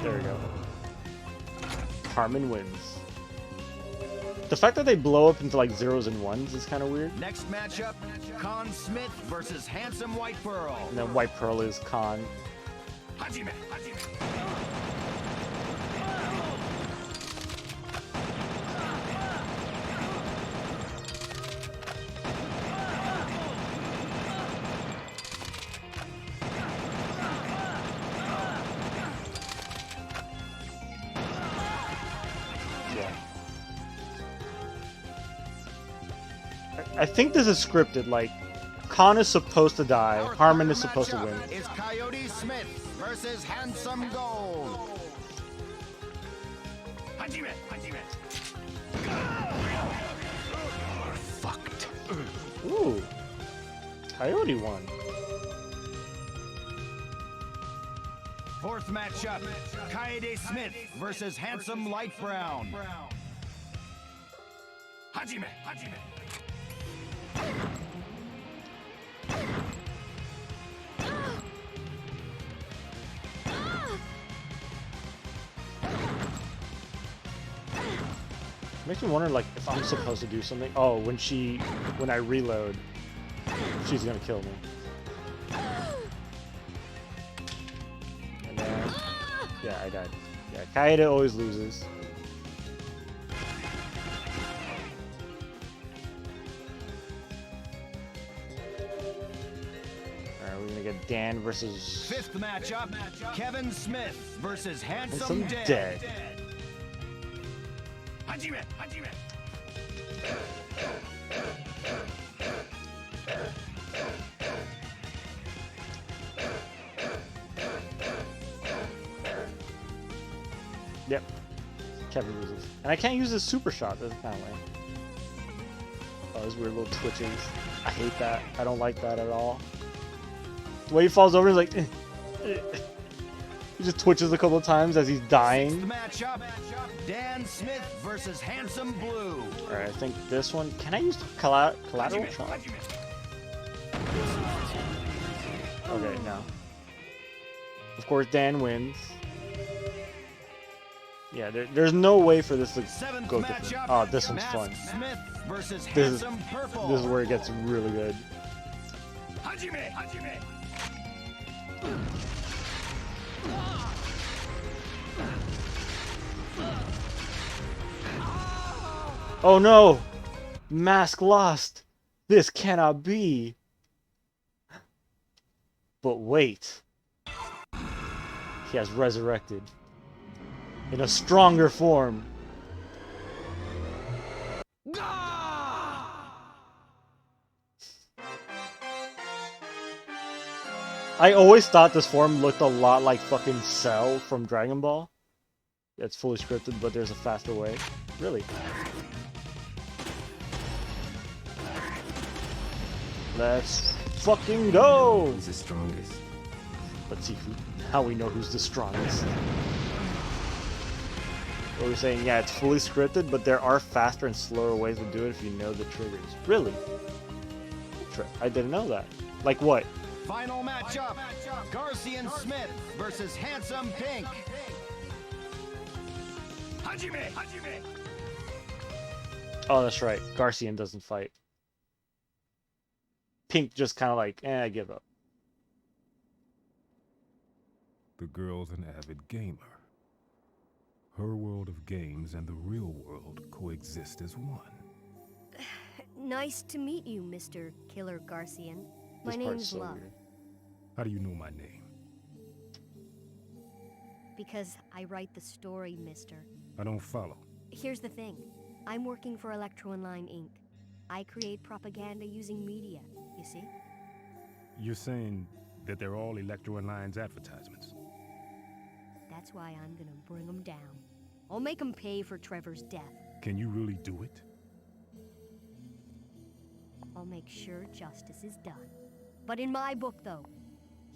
There we go. Harmon wins. The fact that they blow up into like zeros and ones is kind of weird. Next matchup, Khan Smith versus handsome White Pearl. And then White Pearl is Khan. I think this is scripted, like, Khan is supposed to die, Harmon is supposed to win. Is Coyote Smith versus Handsome Gold. Fucked. Ooh. Coyote won. Fourth matchup, Coyote Smith versus Handsome Light Brown. Makes me wonder, like, if I'm supposed to do something. Oh, when I reload, she's gonna kill me. And then, yeah, I died. Yeah, Kaede always loses. Alright, we're gonna get Dan versus... Fifth matchup, Kevin Smith versus Handsome Handsome Dead. Dead. Yep. Kevin loses. And I can't use this super shot. That's kind of lame. Oh, those weird little twitches. I hate that. I don't like that at all. The way he falls over is like... He just twitches a couple of times as he's dying. Sixth matchup, Dan Smith versus Handsome Blue. Alright, I think this one... Can I use collateral shot? Okay, no. Of course, Dan wins. Yeah, there's no way for this to go different. Oh, this one's fun. Smith versus This Handsome Purple. is where it gets really good. Hajime! Hajime! Oh no! Mask lost! This cannot be! But wait. He has resurrected. In a stronger form. I always thought this form looked a lot like fucking Cell from Dragon Ball. It's fully scripted, but there's a faster way. Really. Let's fucking go! Who's the strongest? Let's see how we know who's the strongest. What we're saying, yeah, it's fully scripted, but there are faster and slower ways to do it if you know the triggers. Really? I didn't know that. Like what? Final matchup, Garcian Smith versus Handsome Pink. Hajime! Hajime! Oh, that's right. Garcian doesn't fight. Pink just kind of like, I give up. The girl's an avid gamer. Her world of games and the real world coexist as one. Nice to meet you, Mr. Killer Garcian. My name's Love. How do you know my name? Because I write the story, mister. I don't follow. Here's the thing. I'm working for Electro Online Inc. I create propaganda using media, you see? You're saying that they're all Electro Online's advertisements? That's why I'm gonna bring them down. I'll make them pay for Trevor's death. Can you really do it? I'll make sure justice is done. But in my book, though,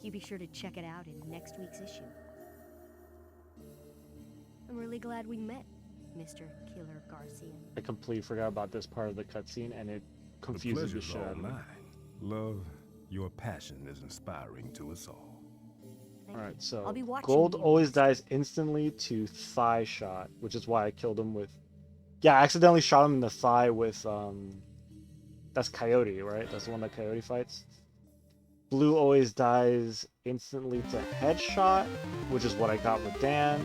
you be sure to check it out in next week's issue. I'm really glad we met, Mr. Killer Garcian. I completely forgot about this part of the cutscene, and it confuses the shit out of me. Love, your passion is inspiring to us all. Alright, so I'll be watching Gold you. always dies instantly to thigh shot, which is why I killed him with... Yeah, I accidentally shot him in the thigh with, that's Coyote, right? That's the one that Coyote fights. Blue always dies instantly to headshot, which is what I got with Dan.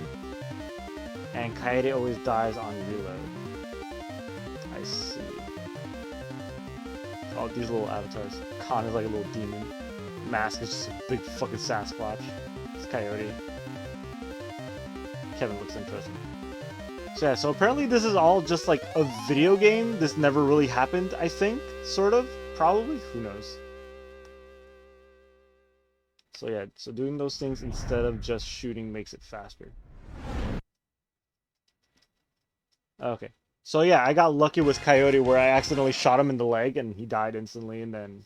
And Coyote always dies on reload. I see. Oh, these little avatars. Khan is like a little demon. Mask is just a big fucking Sasquatch. It's Coyote. Kevin looks interesting. So yeah, so apparently this is all just like a video game. This never really happened, I think. Sort of. Probably. Who knows? So yeah, so doing those things instead of just shooting makes it faster. Okay. So yeah, I got lucky with Coyote where I accidentally shot him in the leg and he died instantly, and then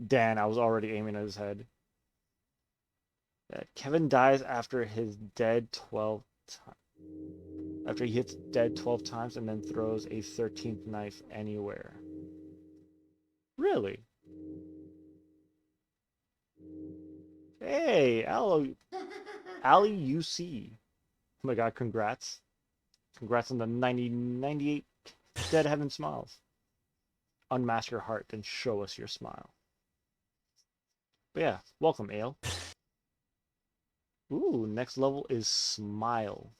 Dan, I was already aiming at his head. Yeah, Kevin dies after his dead 12 times. After he hits dead 12 times and then throws a 13th knife anywhere. Really? Hey, Ali UC. Oh my god, congrats. Congrats on the 98 dead heaven smiles. Unmask your heart and show us your smile. But yeah, welcome, Ale. Ooh, next level is Smile.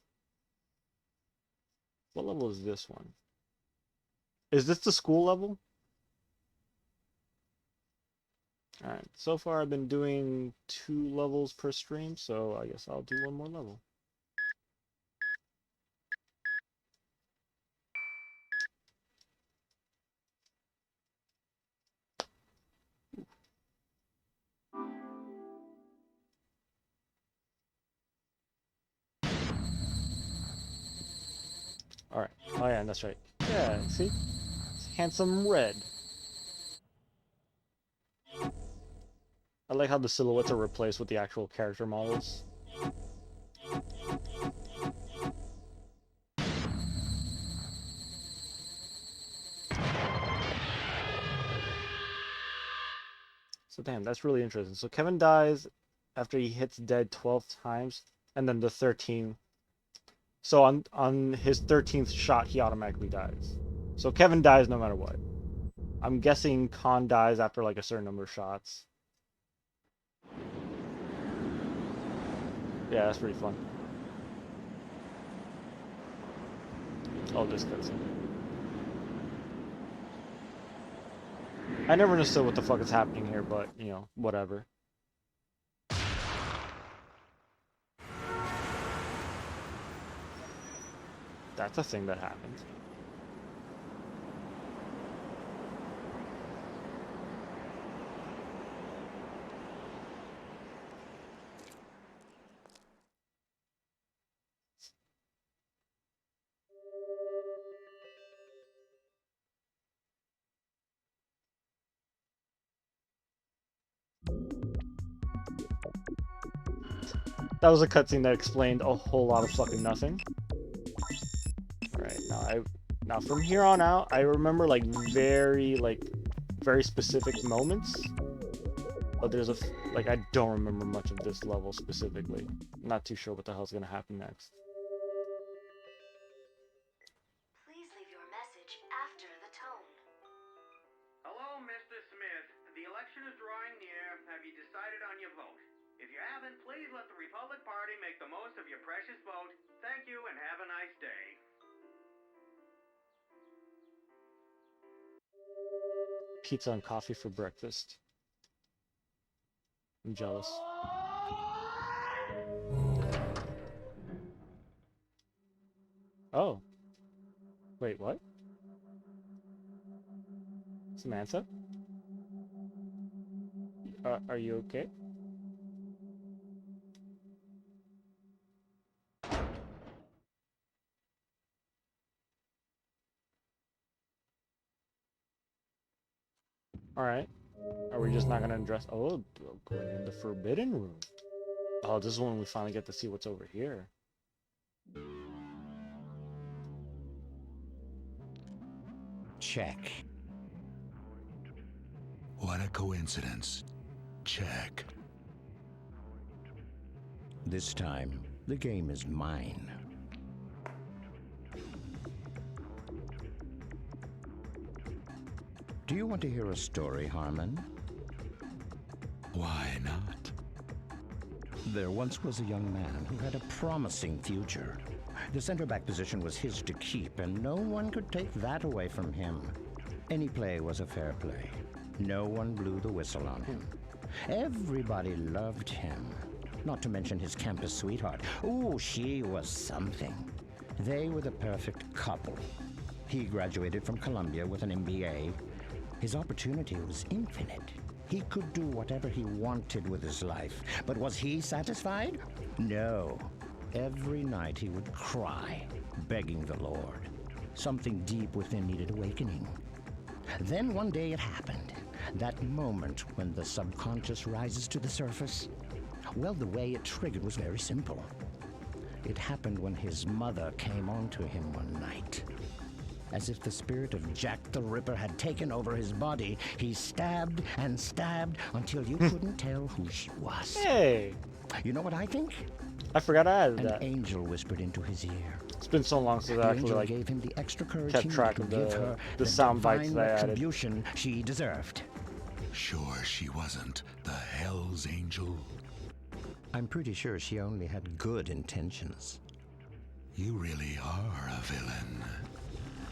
What level is this one? Is this the school level? Alright, so far I've been doing 2 levels per stream, so I guess I'll do 1 more level. Alright. Oh yeah, that's right. Yeah, see? It's handsome red. I like how the silhouettes are replaced with the actual character models. So damn, that's really interesting. So Kevin dies after he hits dead 12 times, and then the 13th. So on his 13th shot, he automatically dies. So Kevin dies no matter what. I'm guessing Khan dies after like a certain number of shots. Yeah, that's pretty fun. Oh, this cutscene. I never understood what the fuck is happening here, but, you know, whatever. That's a thing that happened. That was a cutscene that explained a whole lot of fucking nothing. Alright, now from here on out, I remember like very specific moments. But there's like I don't remember much of this level specifically. I'm not too sure what the hell's gonna happen next. Please leave your message after the tone. Hello, Mr. Smith. The election is drawing near. Have you decided on your vote? If you haven't, please let the Republic Party make the most of your precious vote. Thank you and have a nice day. Pizza and coffee for breakfast. I'm jealous. Oh. Wait, what? Samantha? Are you okay? Alright. Are we just not gonna address... Oh, going in the Forbidden Room. Oh, this is when we finally get to see what's over here. Check. What a coincidence. Check. This time, the game is mine. Do you want to hear a story, Harmon? Why not? There once was a young man who had a promising future. The center back position was his to keep, and no one could take that away from him. Any play was a fair play. No one blew the whistle on him. Everybody loved him. Not to mention his campus sweetheart. Ooh, she was something. They were the perfect couple. He graduated from Columbia with an MBA. His opportunity was infinite. He could do whatever he wanted with his life. But was he satisfied? No. Every night he would cry, begging the Lord. Something deep within needed awakening. Then one day it happened. That moment when the subconscious rises to the surface. Well, the way it triggered was very simple. It happened when his mother came onto him one night. As if the spirit of Jack the Ripper had taken over his body, he stabbed and stabbed until you couldn't tell who she was. Hey! You know what I think? I forgot I added that. An angel whispered into his ear. It's been so long since I actually like gave him the extra courage kept track of the sound bites that I added. Retribution she deserved. Sure she wasn't the Hell's Angel? I'm pretty sure she only had good intentions. You really are a villain.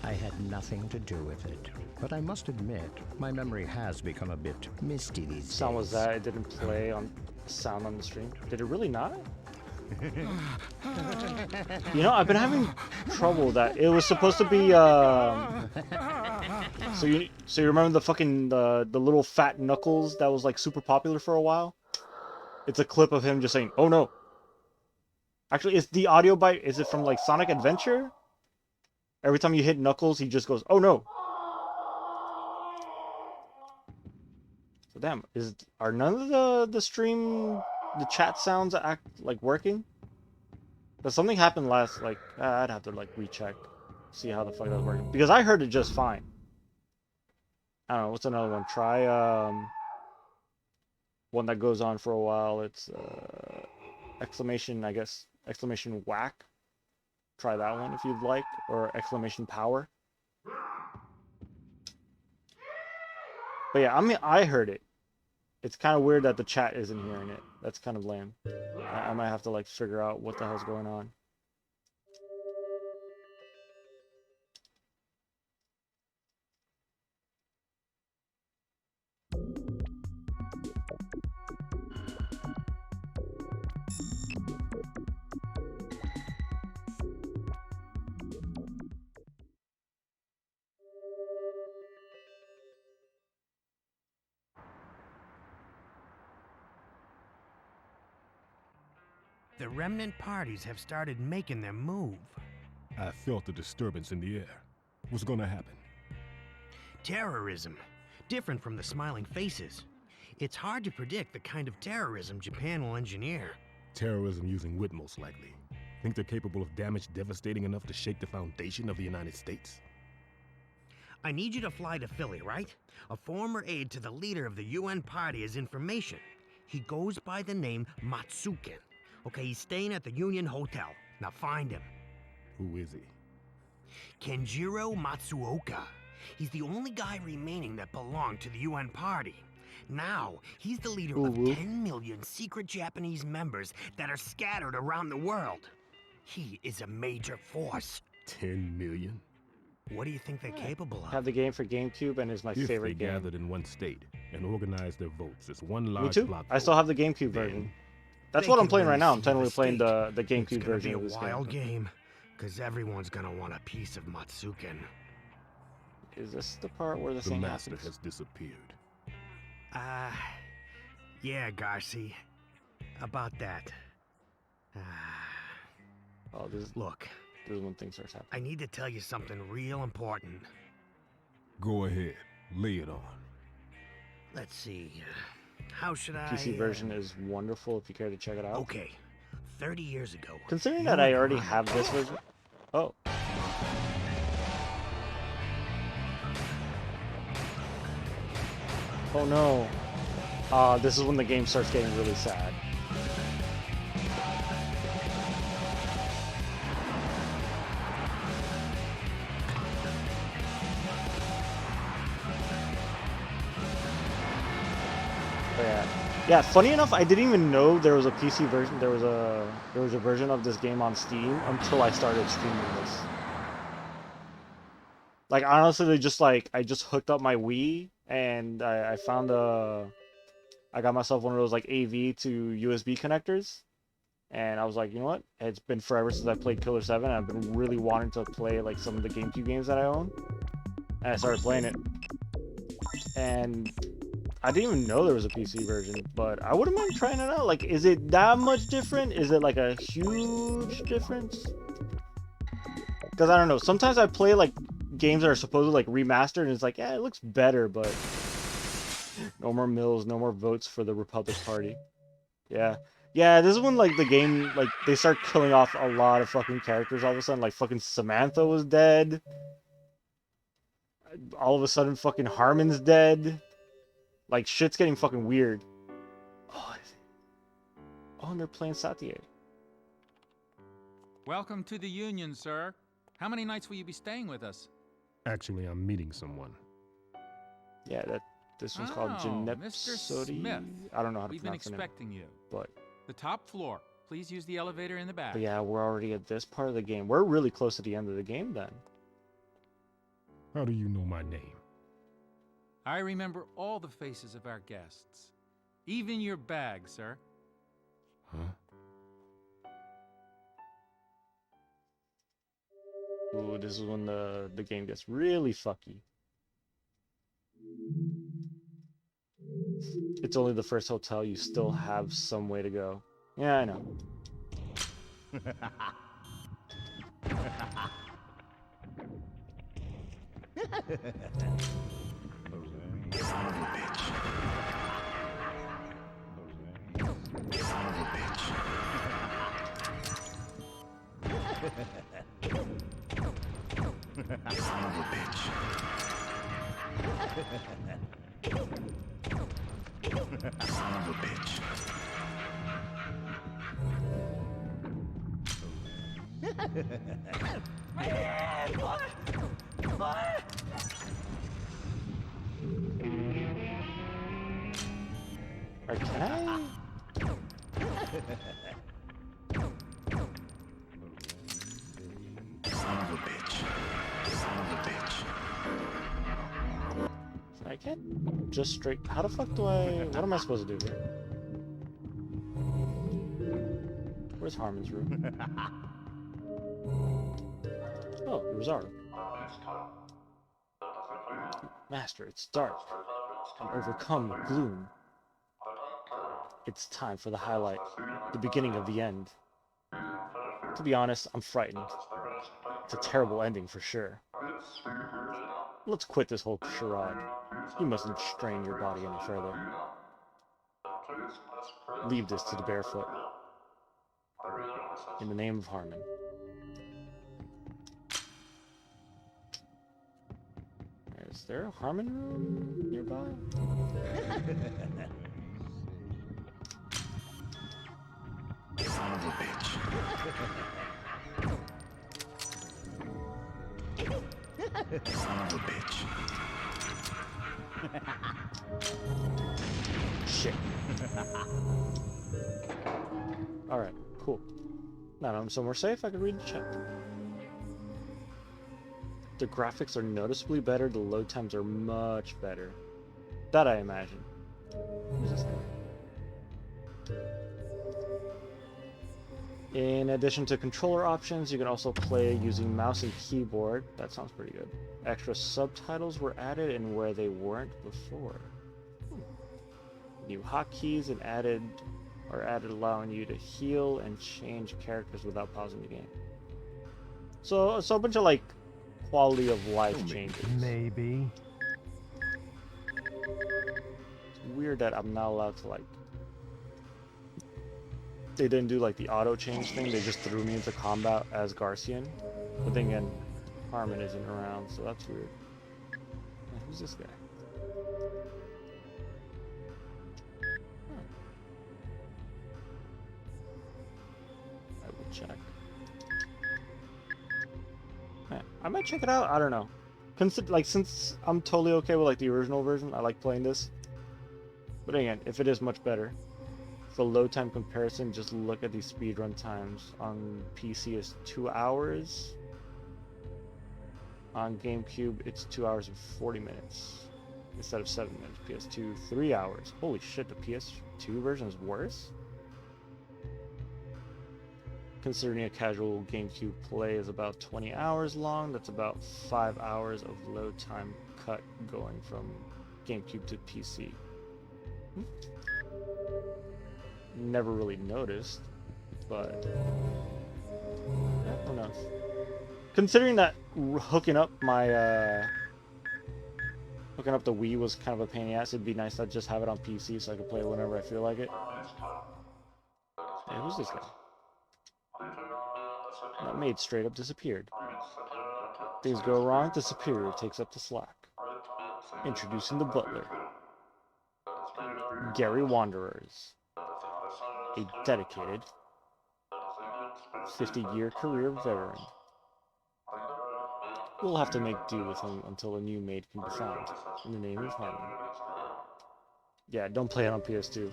I had nothing to do with it. But I must admit, my memory has become a bit misty these days. Sound was that? It didn't play on sound on the stream. Did it really not? You know, I've been having trouble that it was supposed to be so you remember the fucking the little fat Knuckles that was like super popular for a while? It's a clip of him just saying, "Oh no." Actually, is the audio bite, is it from like Sonic Adventure? Every time you hit Knuckles, he just goes, "Oh no." So damn, are none of the stream, the chat sounds like working? But something happened last, like, I'd have to like recheck, see how the fuck that's working. Because I heard it just fine. I don't know, what's another one? Try, one that goes on for a while. It's exclamation, I guess, exclamation whack. Try that one if you'd like, or exclamation power. But yeah, I mean, I heard it. It's kind of weird that the chat isn't hearing it. That's kind of lame. I might have to like figure out what the hell's going on. The remnant parties have started making their move. I felt a disturbance in the air. What's gonna happen? Terrorism. Different from the smiling faces. It's hard to predict the kind of terrorism Japan will engineer. Terrorism using wit, most likely. Think they're capable of damage devastating enough to shake the foundation of the United States? I need you to fly to Philly, right? A former aide to the leader of the UN party has information. He goes by the name Matsuken. Okay, he's staying at the Union Hotel. Now find him. Who is he? Kenjiro Matsuoka. He's the only guy remaining that belonged to the UN party. Now, he's the leader of 10 million secret Japanese members that are scattered around the world. He is a major force. 10 million? What do you think they're capable of? Have the game for GameCube and is my favorite game. If they gathered in one state and organized their votes as one large Me too. block I still have the GameCube version. That's what I'm playing right now. I'm technically playing the GameCube version of this game. It's gonna be a wild game, because everyone's gonna want a piece of Matsuken. Is this the part where the thing master happens? has disappeared. Yeah, Garci. About that. Oh, Look. This is when things start happening. I need to tell you something real important. Go ahead. Lay it on. Let's see. How should I... PC version is wonderful if you care to check it out. Okay. 30 years ago. Considering that I already have this version... Oh. Oh no. This is when the game starts getting really sad. Yeah, funny enough, I didn't even know there was a PC version. There was a version of this game on Steam until I started streaming this. Like honestly, I just hooked up my Wii and I found I got myself one of those like AV to USB connectors, and I was like, you know what? It's been forever since I played Killer 7. I've been really wanting to play like some of the GameCube games that I own, and I started playing it. And I didn't even know there was a PC version, but I wouldn't mind trying it out. Like, is it that much different? Is it like a huge difference? Because I don't know. Sometimes I play like games that are supposedly like remastered, and it's like, yeah, it looks better, but no more mills, no more votes for the Republic Party. Yeah. Yeah, this is when like the game, like they start killing off a lot of fucking characters all of a sudden. Like fucking Samantha was dead. All of a sudden fucking Harmon's dead. Like, shit's getting fucking weird. Oh, is it? Oh, and they're playing Satie. Welcome to the Union, sir. How many nights will you be staying with us? Actually, I'm meeting someone. Yeah, this one's called Mr. Genepsodi. Smith. I don't know how to We've been pronounce the name. expecting you. But the top floor. Please use the elevator in the back. But yeah, we're already at this part of the game. We're really close to the end of the game then. How do you know my name? I remember all the faces of our guests. Even your bag, sir. Huh? Ooh, this is when the game gets really fucky. It's only the first hotel. You still have some way to go. Yeah, I know. Son of a bitch. Or can I? Son of a bitch. Son of a bitch. I can't just straight. How the fuck do I? What am I supposed to do here? Where's Harmon's room? Oh, it was Zara. Master, it's dark. I'm overcome with gloom. It's time for the highlight, the beginning of the end. To be honest, I'm frightened. It's a terrible ending for sure. Let's quit this whole charade. You mustn't strain your body any further. Leave this to the barefoot. In the name of Harmon. Is there a Harmon room nearby? Son of a bitch. Son of a bitch. Shit. Alright, cool. Now that I'm somewhere safe, I can read the chat. The graphics are noticeably better, the load times are much better. That I imagine. Who's this thing? In addition to controller options, you can also play using mouse and keyboard. That sounds pretty good. Extra subtitles were added in where they weren't before. New hotkeys are added, allowing you to heal and change characters without pausing the game. So a bunch of like quality of life changes. Maybe. It's weird that I'm not allowed to like. They didn't do like the auto change thing. They just threw me into combat as Garcian. But then again, Harmon isn't around, so that's weird. Hey, who's this guy? I will check. Man, I might check it out. I don't know. Since I'm totally okay with like the original version, I like playing this. But again, if it is much better, for load time comparison, just look at these speedrun times. On PC is 2 hours. On GameCube, it's 2 hours and 40 minutes instead of 7 minutes. PS2, 3 hours. Holy shit, the PS2 version is worse? Considering a casual GameCube play is about 20 hours long, that's about 5 hours of load time cut going from GameCube to PC. Never really noticed, but yeah, who knows? Considering that hooking up the Wii was kind of a pain in the ass, it'd be nice to just have it on PC so I could play it whenever I feel like it. Hey, who's this guy? That maid straight up disappeared. Things go wrong, the superior takes up the slack. Introducing the butler, Gary Wanderers. A dedicated 50-year career veteran. We'll have to make do with him until a new maid can be found, in the name of Harmon. Yeah, don't play it on PS2.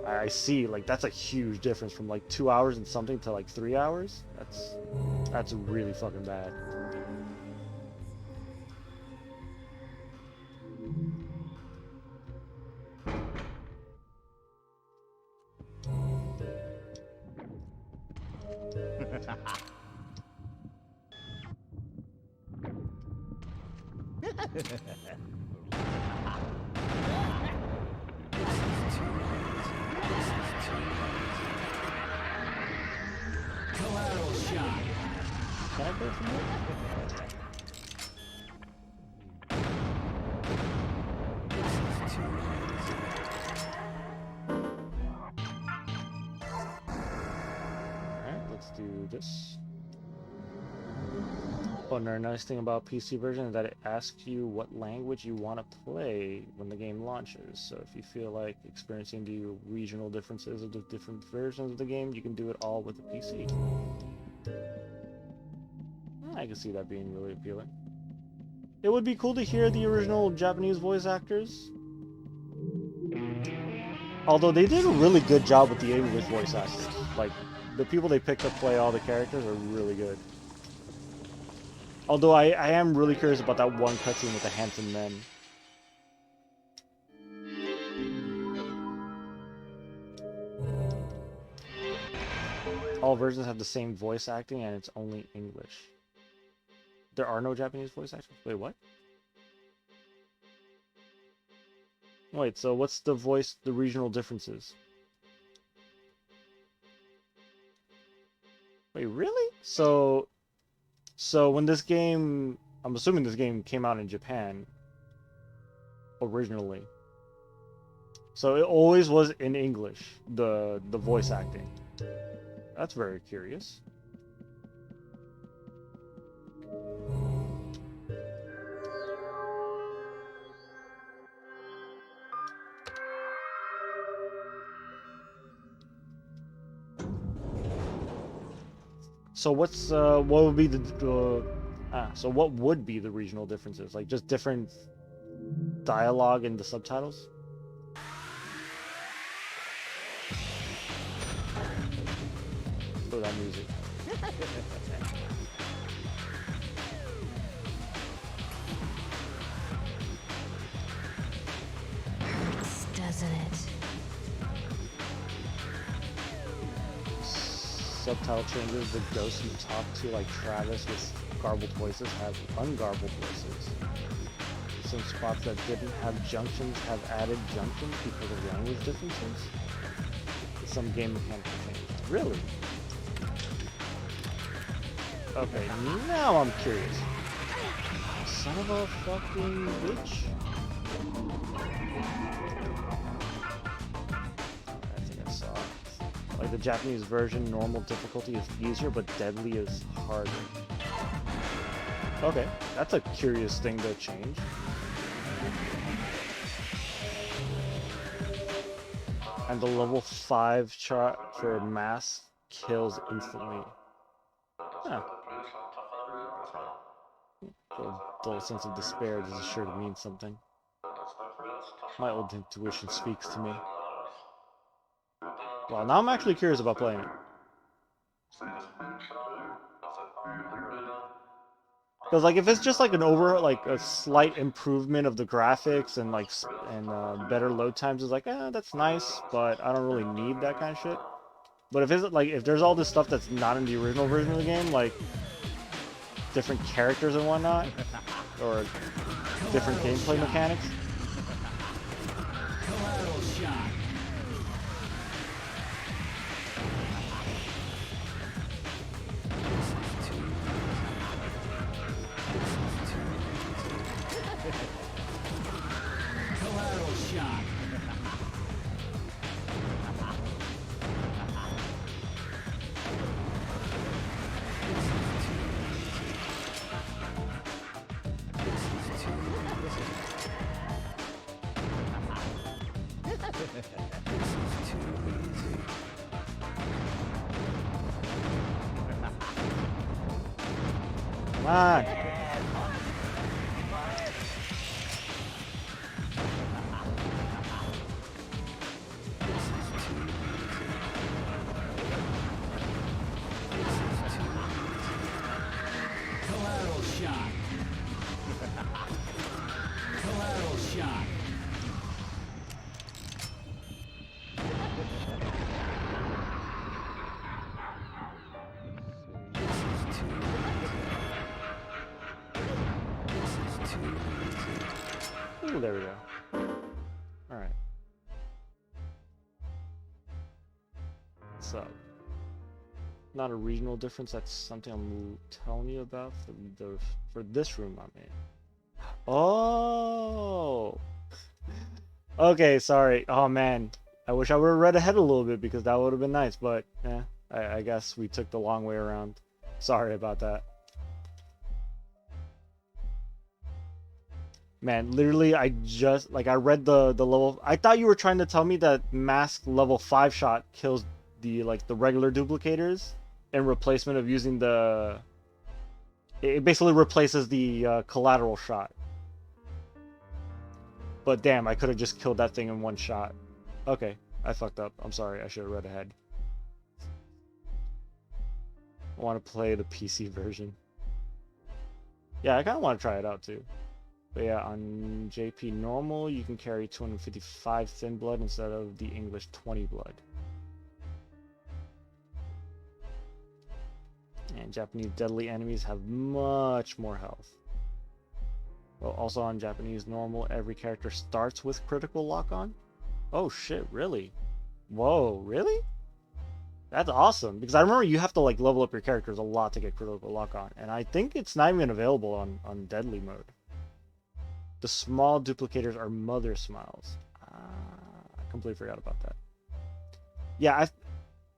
I see, like, that's a huge difference from like 2 hours and something to like 3 hours. That's really fucking bad. Collateral shot. Can I go from here? Alright, let's do this. Oh, another nice thing about PC version is that it asks you what language you want to play when the game launches. So if you feel like experiencing the regional differences of the different versions of the game, you can do it all with the PC. I can see that being really appealing. It would be cool to hear the original Japanese voice actors. Although they did a really good job with the English voice actors. Like, the people they picked to play all the characters are really good. Although I am really curious about that one cutscene with the handsome men. All versions have the same voice acting and it's only English. There are no Japanese voice actors? Wait, what? Wait, so what's the regional differences? Wait, really? So when this game, I'm assuming this game came out in Japan originally. So it always was in English, the voice acting. That's very curious. So what would be so what would be the regional differences? Like just different dialogue in the subtitles? Oh, that music. Hurts, doesn't it? Subtitle changes, the ghosts you talk to, like Travis with garbled voices, have ungarbled voices. Some spots that didn't have junctions have added junctions because of language differences. Some game mechanical changes. Really? Okay, now I'm curious. Son of a fucking bitch. I think I saw it. Like the Japanese version, normal difficulty is easier, but deadly is harder. Okay, that's a curious thing to change. And the level 5 chart for mass kills instantly. Huh. A dull sense of despair, this is sure to mean something. My old intuition speaks to me. Well, now I'm actually curious about playing it. Because like if it's just like a slight improvement of the graphics and like better load times, is like that's nice, but I don't really need that kind of shit. But if there's all this stuff that's not in the original version of the game, like different characters and whatnot, or different gameplay mechanics. Collateral shot. Collateral shot. Come on. Collateral shot. Collateral shot. Ooh, there we go. Alright. So, not a regional difference, that's something I'm telling you about for this room I'm in. Oh! Okay, sorry. Oh man. I wish I would have read ahead a little bit because that would have been nice, but I guess we took the long way around. Sorry about that. Man, literally, I just like I read the level. I thought you were trying to tell me that mask level 5 shot kills the the regular duplicators in replacement of using the. It basically replaces the collateral shot. But damn, I could have just killed that thing in one shot. Okay, I fucked up. I'm sorry. I should have read ahead. I want to play the PC version. Yeah, I kind of want to try it out too. But yeah, on JP normal, you can carry 255 thin blood instead of the English 20 blood. And Japanese deadly enemies have much more health. Well, also on Japanese normal, every character starts with critical lock-on. Oh shit, really? Whoa, really? That's awesome, because I remember you have to like level up your characters a lot to get critical lock-on, and I think it's not even available on deadly mode. The small duplicators are mother smiles. I completely forgot about that. Yeah,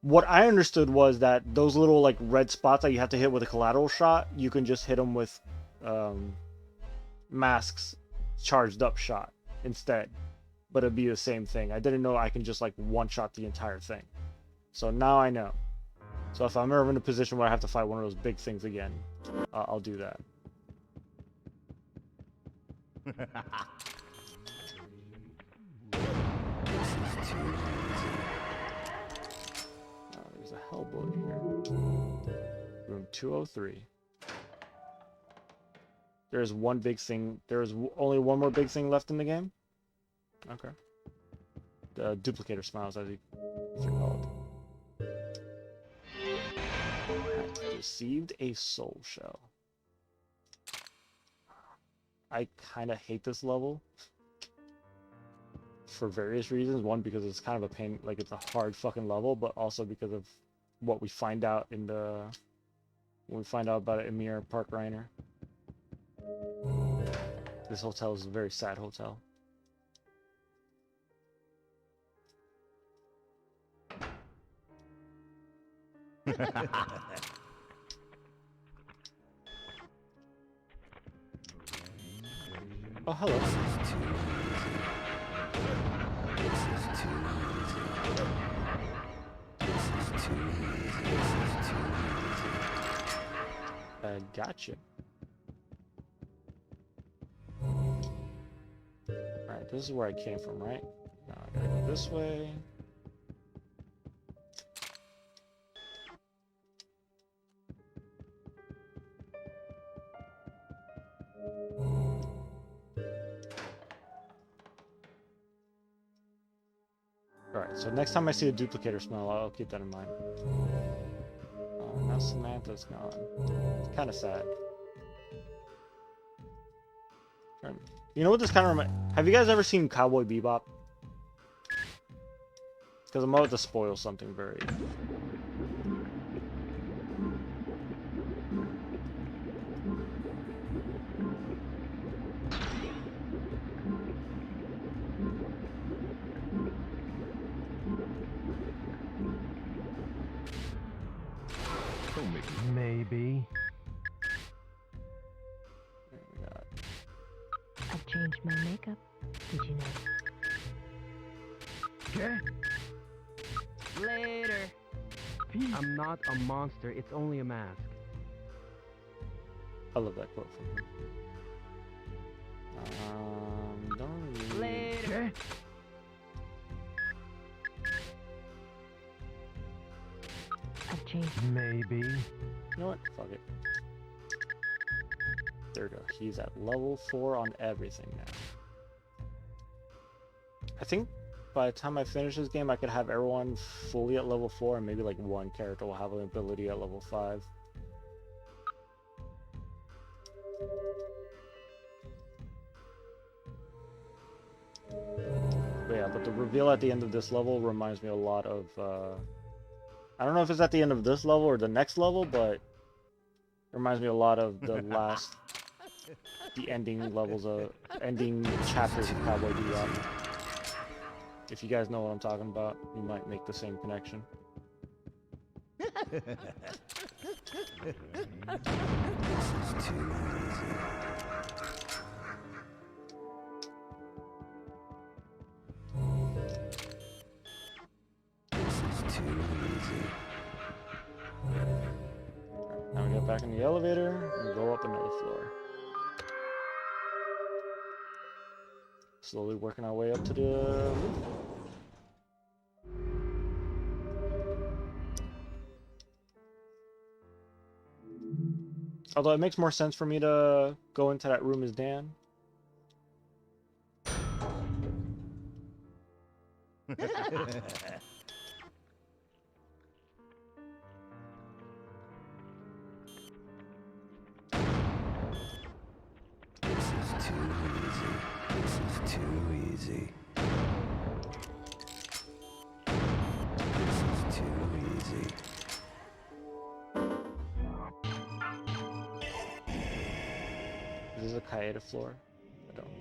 what I understood was that those little like red spots that you have to hit with a collateral shot, you can just hit them with Mask's charged up shot instead, but it'd be the same thing. I didn't know I can just like one shot the entire thing. So now I know. So if I'm ever in a position where I have to fight one of those big things again, I'll do that. There's a hellboat here. Room 203. There's one big thing. There's only one more big thing left in the game? Okay. The duplicator smiles, as they're called. I received a soul shell. I kind of hate this level for various reasons. One, because it's kind of a pain, like it's a hard fucking level, but also because of what we find out in the when we find out about Emir Park Reiner. This hotel is a very sad hotel. Oh, hello. Gotcha. Alright, this is where I came from, right? Now I gotta go this way. Alright, so next time I see a duplicator smell, I'll keep that in mind. Now Samantha's gone. It's kind of sad. You know what this kind of reminds... Have you guys ever seen Cowboy Bebop? Because I'm about to spoil something very... Maybe. I've changed my makeup. Did you know? Okay. Later. I'm not a monster. It's only a mask. I love that quote from him. Don't really... Later. Okay. I've changed. Maybe. You know what? Fuck it. There we go. He's at level 4 on everything now. I think by the time I finish this game, I could have everyone fully at level 4, and maybe like one character will have an ability at level 5. But yeah, but the reveal at the end of this level reminds me a lot of... I don't know if it's at the end of this level or the next level, but it reminds me a lot of the last... the ending levels of... ending chapters of Cowboy Bebop. If you guys know what I'm talking about, you might make the same connection. back in the elevator and go up another floor. Slowly working our way up to the roof. Although it makes more sense for me to go into that room as Dan. This is too easy. This is too easy. This is too easy. Is this a Kaeda floor? I don't.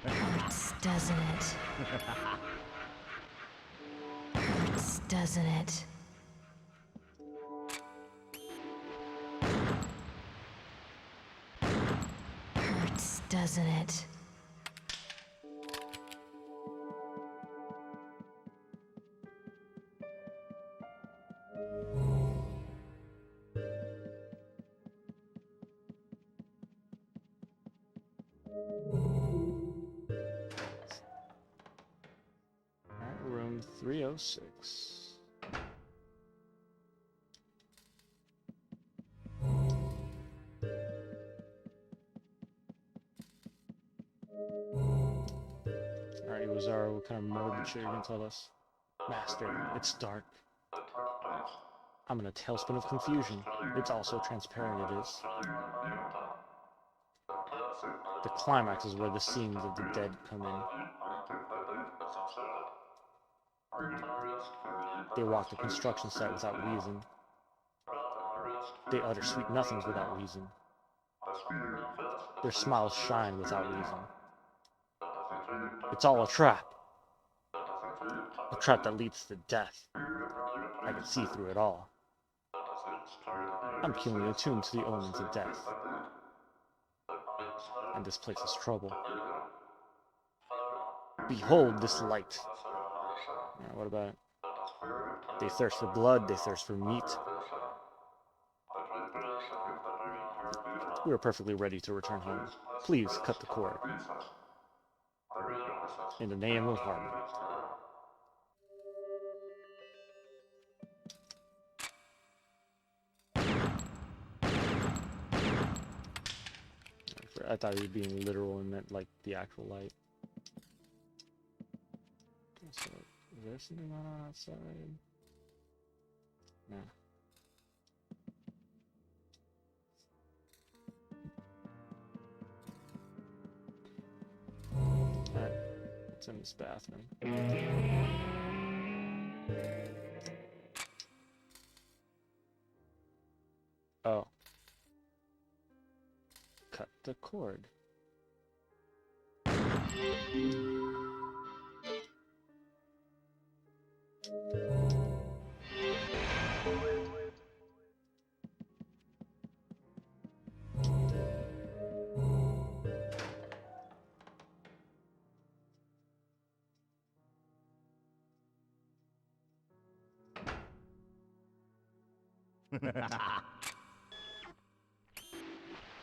Hurts, doesn't it? Hurts, doesn't it? Hurts, doesn't it? Alright, room 306. Alright, Iwazara, what kind of morbid shit are you gonna tell us? Master, it's dark. I'm in a tailspin of confusion. It's also transparent, it is. The climax is where the scenes of the dead come in. They walk the construction site without reason. They utter sweet nothings without reason. Their smiles shine without reason. It's all a trap. A trap that leads to death. I can see through it all. I'm keenly attuned to the omens of death. And this place is trouble. Behold this light. Alright, what about it? They thirst for blood, they thirst for meat. We are perfectly ready to return home. Please cut the cord. In the name of harmony. I thought he was being literal and meant like the actual light. So, is there something on outside? Nah. Alright, what's in this bathroom? Oh. Cut the cord.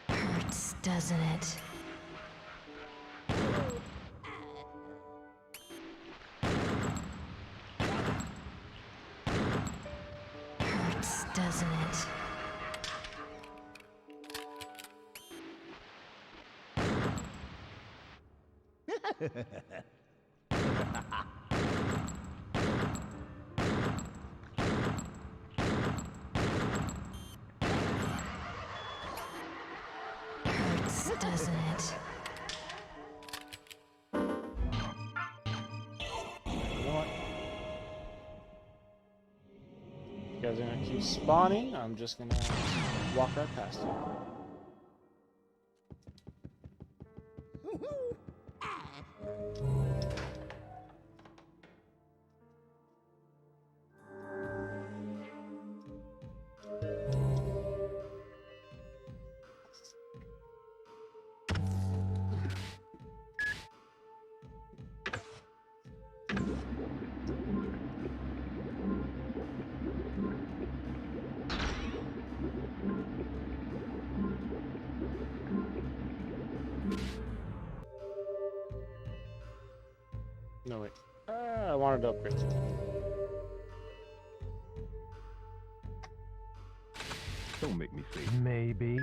Hurts, doesn't it? Hurts, doesn't it? Hurts, doesn't it? You know what? You guys are gonna keep spawning. I'm just gonna walk right past you. No, wait. I wanted to upgrade something. Don't make me say Maybe.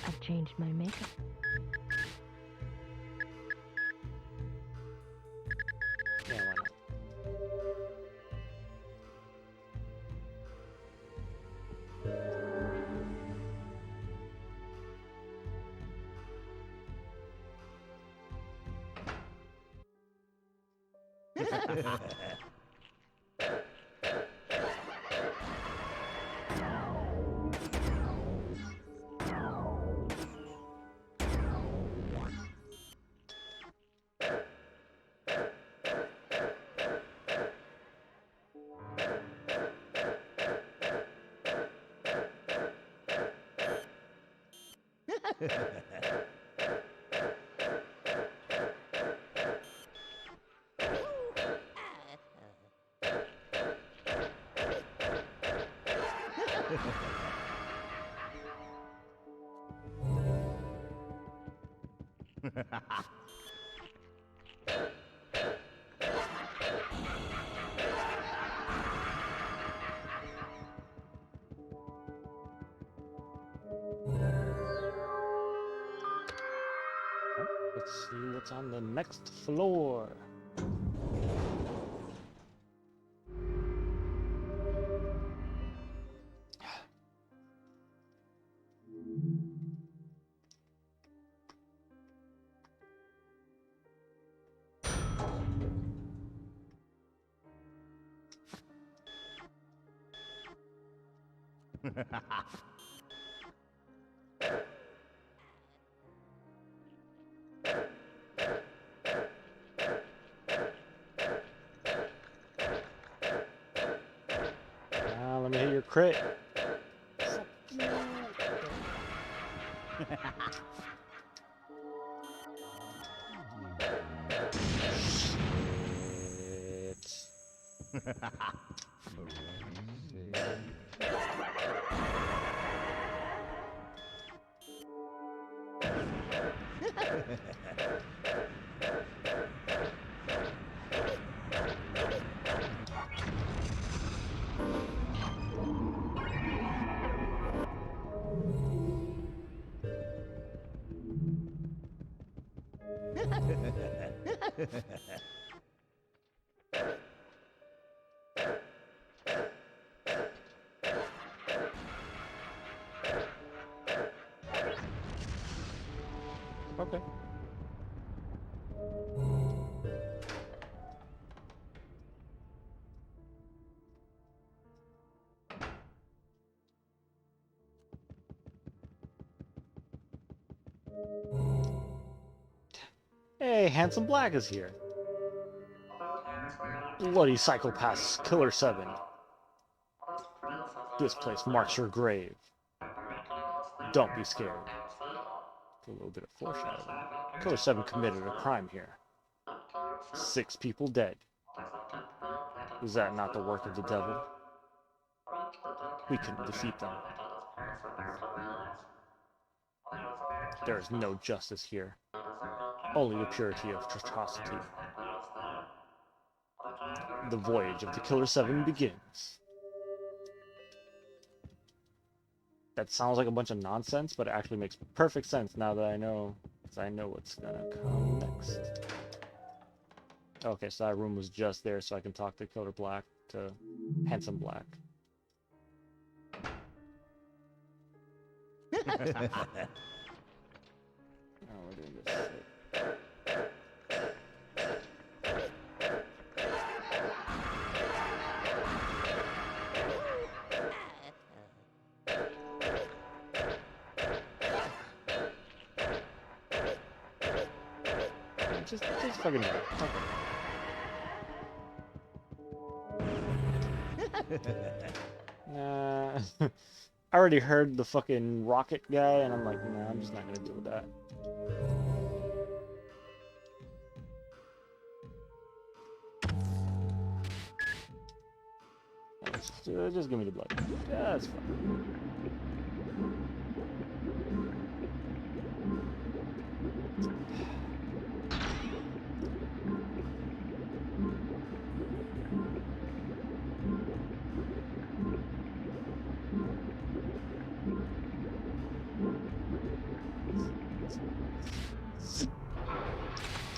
I've changed my makeup. Yeah, why not? Let's see what's on the next floor. Let me hit your crit. Fuck you. Shit. Okay. Hey, Handsome Black is here. Bloody Psychopaths Killer 7. This place marks your grave. Don't be scared. A little bit of foreshadowing. Killer 7 committed a crime here. 6 people dead. Is that not the work of the devil? We couldn't defeat them. There is no justice here. Only the purity of atrocity. The voyage of the Killer 7 begins. That sounds like a bunch of nonsense, but it actually makes perfect sense now that I know, because I know what's gonna come next. Okay, so that room was just there so I can talk to Killer Black, to Handsome Black. Oh, we're doing this shit. Just fucking do it. Okay. Nah. I already heard the fucking rocket guy, and I'm like, nah, I'm just not gonna deal with that. Just give me the blood. Yeah, that's fine.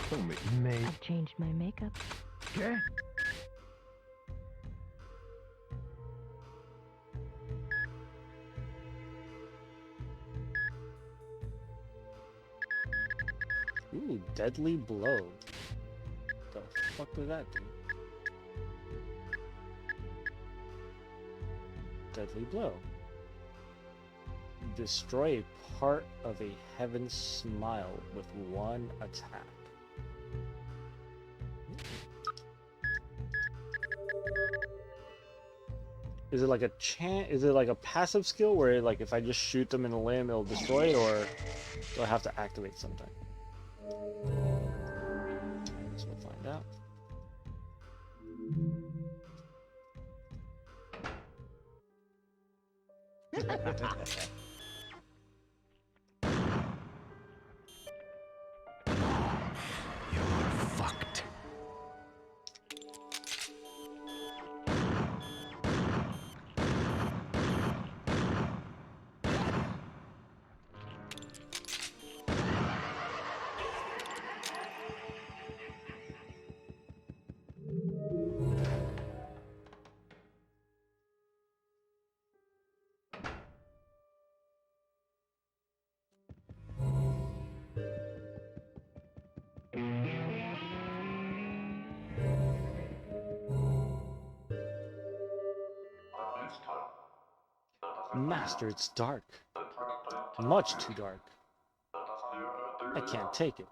Don't make I've changed my makeup. ¿Qué? Ooh, deadly blow. The fuck did that do? Deadly blow. Destroy a part of a heaven's smile with one attack. Is it like a is it like a passive skill where like if I just shoot them in the limb it'll destroy it, or do I have to activate something? So we'll find out. You're fucked. Master, it's dark. Much too dark. I can't take it.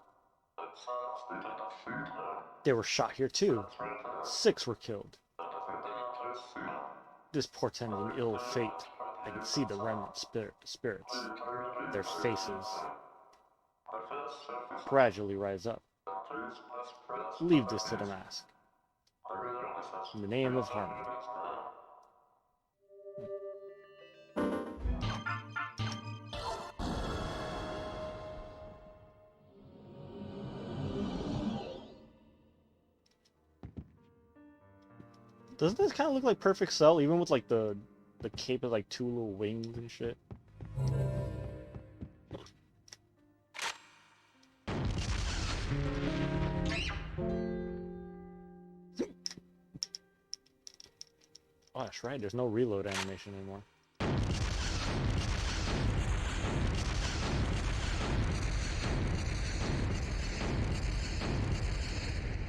They were shot here too. 6 were killed. This portended an ill fate. I can see the remnant spirits. Their faces gradually rise up. Leave this to the mask. In the name of harmony. Doesn't this kind of look like Perfect Cell, even with like the cape with like 2 little wings and shit? Oh, that's right. There's no reload animation anymore.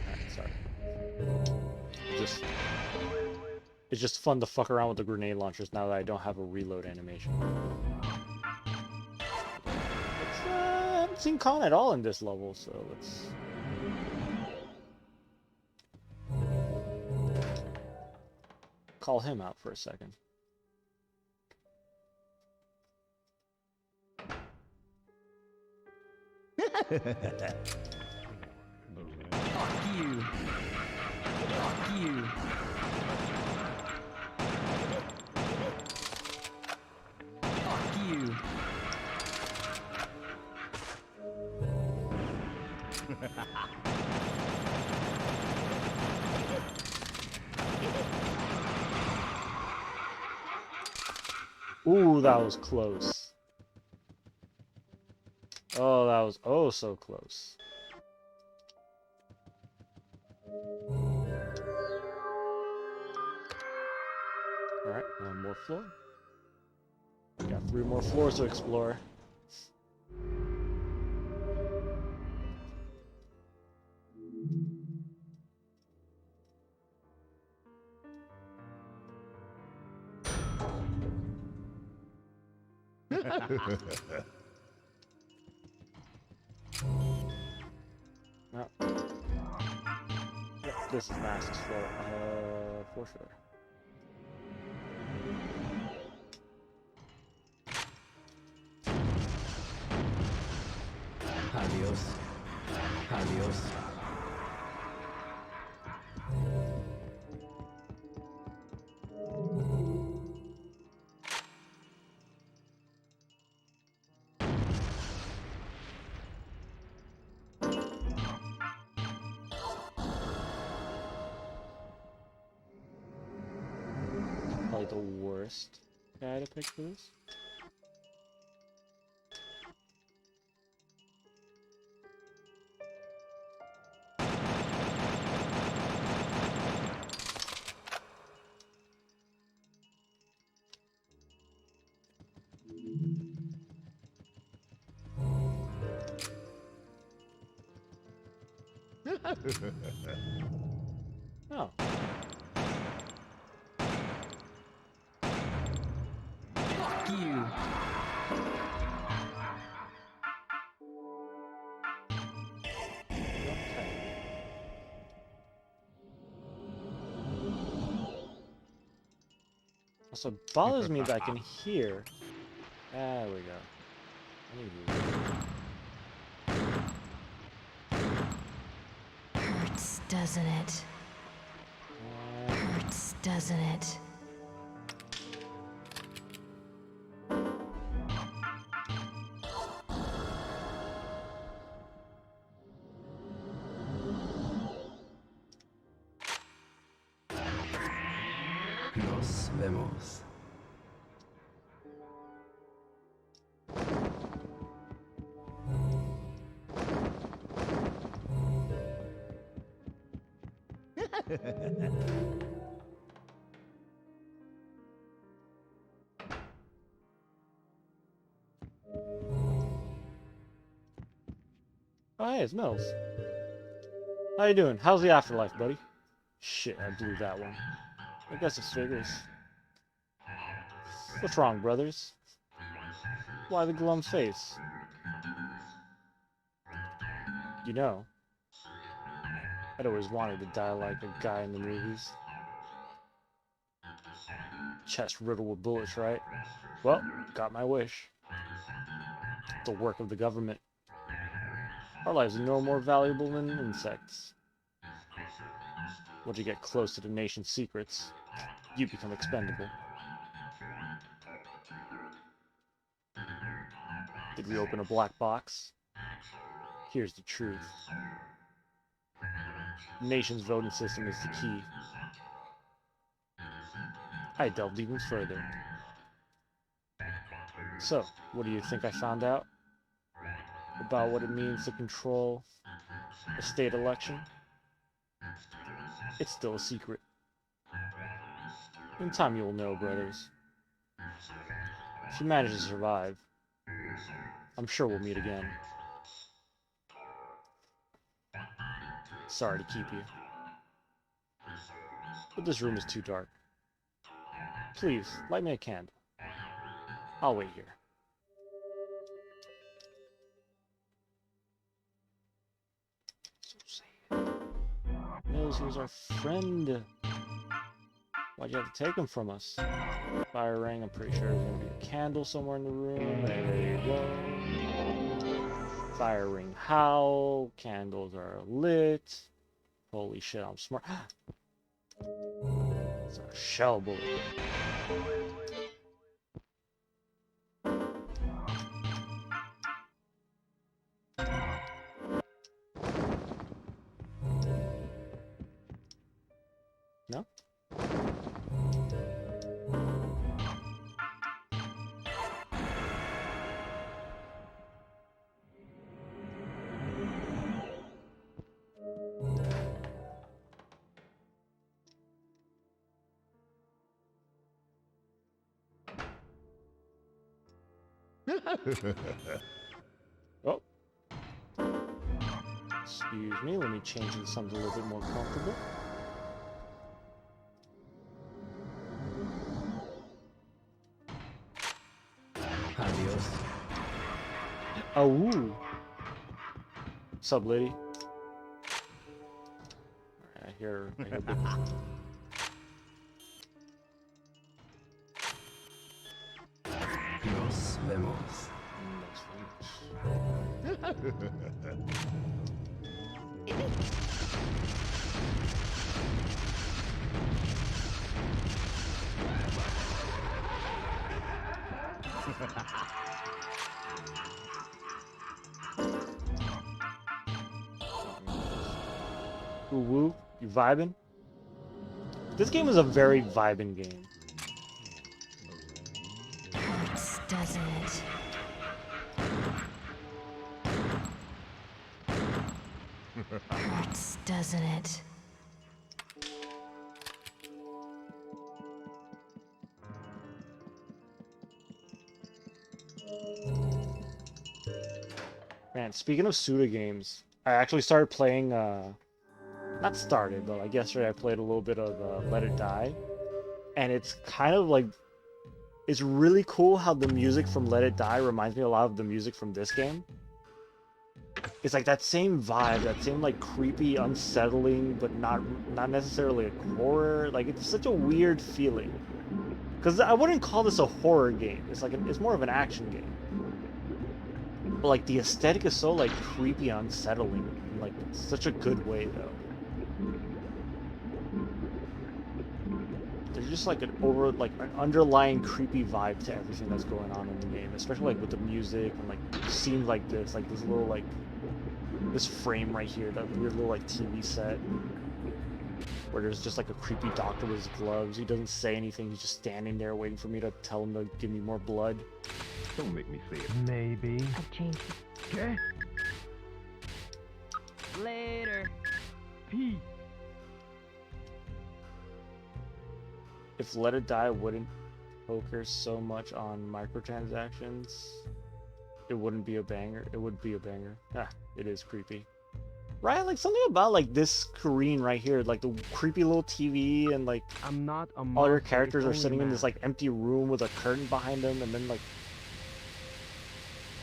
Alright, sorry. It's just fun to fuck around with the grenade launchers now that I don't have a reload animation. I haven't seen Khan at all in this level, so let's... call him out for a second. Fuck you. Fuck you. Fuck you. Ooh, that was close. Oh, that was oh so close. Alright, 1 more floor. We got 3 more floors to explore. No. Yep, this is Mask's floor, for sure. Adios. Adios. Probably the worst guy to pick for this. Oh. Fuck you. So it bothers me that I can hear. There we go. I need you. Hurts, doesn't it? Hurts, doesn't it? Nos vemos. Oh, hey, it's Mills. How you doing? How's the afterlife, buddy? Shit, I blew that one. I guess it figures. What's wrong, brothers? Why the glum face? You know, I'd always wanted to die like a guy in the movies. Chest riddled with bullets, right? Well, got my wish. The work of the government. Our lives are no more valuable than insects. Once you get close to the nation's secrets, you become expendable. Did we open a black box? Here's the truth. The nation's voting system is the key. I delved even further. So, what do you think I found out? About what it means to control a state election? It's still a secret. In time you will know, brothers. If you manage to survive, I'm sure we'll meet again. Sorry to keep you. But this room is too dark. Please, light me a candle. I'll wait here. So sad. Mills, he was our friend. Why'd you have to take him from us? Fire ring, I'm pretty sure there's gonna be a candle somewhere in the room. There you go. Fire ring howl. Candles are lit. Holy shit, I'm smart. It's a shell bullet. No? Oh. Excuse me, let me change it to something a little bit more comfortable. Adios. Oh, woo. What's up, lady? I hear big... Nos vemos. Ooh, woo. You vibing? This game is a very vibing game. Hurts, doesn't it? Hurts, doesn't it? Man, speaking of Suda games, I actually started playing not started, but like yesterday I played a little bit of Let It Die, and it's kind of like, it's really cool how the music from Let It Die reminds me a lot of the music from this game. It's like that same vibe, that same like creepy, unsettling, but not necessarily a horror. Like it's such a weird feeling. Because I wouldn't call this a horror game. It's like it's more of an action game. But like the aesthetic is so like creepy and unsettling in like such a good way though. There's just like an underlying creepy vibe to everything that's going on in the game, especially like with the music and like scenes like this little like this frame right here, that weird little like TV set where there's just like a creepy doctor with his gloves. He doesn't say anything. He's just standing there waiting for me to tell him to give me more blood. Don't make me say it. Maybe. I've changed. Okay. Later. Peace. If Let It Die wouldn't focus so much on microtransactions, it wouldn't be a banger. It would be a banger. Ah, it is creepy. Right? Like something about like this screen right here, like the creepy little TV and like I'm not a all your monster, characters it's are only sitting in math. this like empty room with a curtain behind them, and then like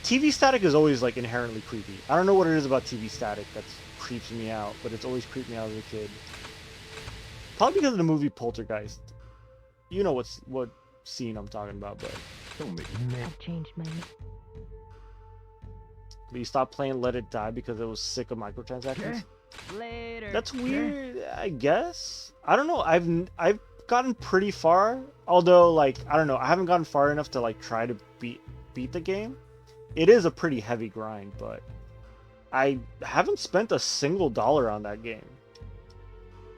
TV static is always like inherently creepy. I don't know what it is about TV static that creeps me out, but it's always creeped me out as a kid. Probably because of the movie Poltergeist. You know what scene I'm talking about, but Don't make me. I've changed my. But you stopped playing Let It Die because it was sick of microtransactions. Later. That's weird, I guess. I don't know. I've gotten pretty far, although like I don't know. I haven't gotten far enough to like try to beat the game. It is a pretty heavy grind, but I haven't spent a single dollar on that game.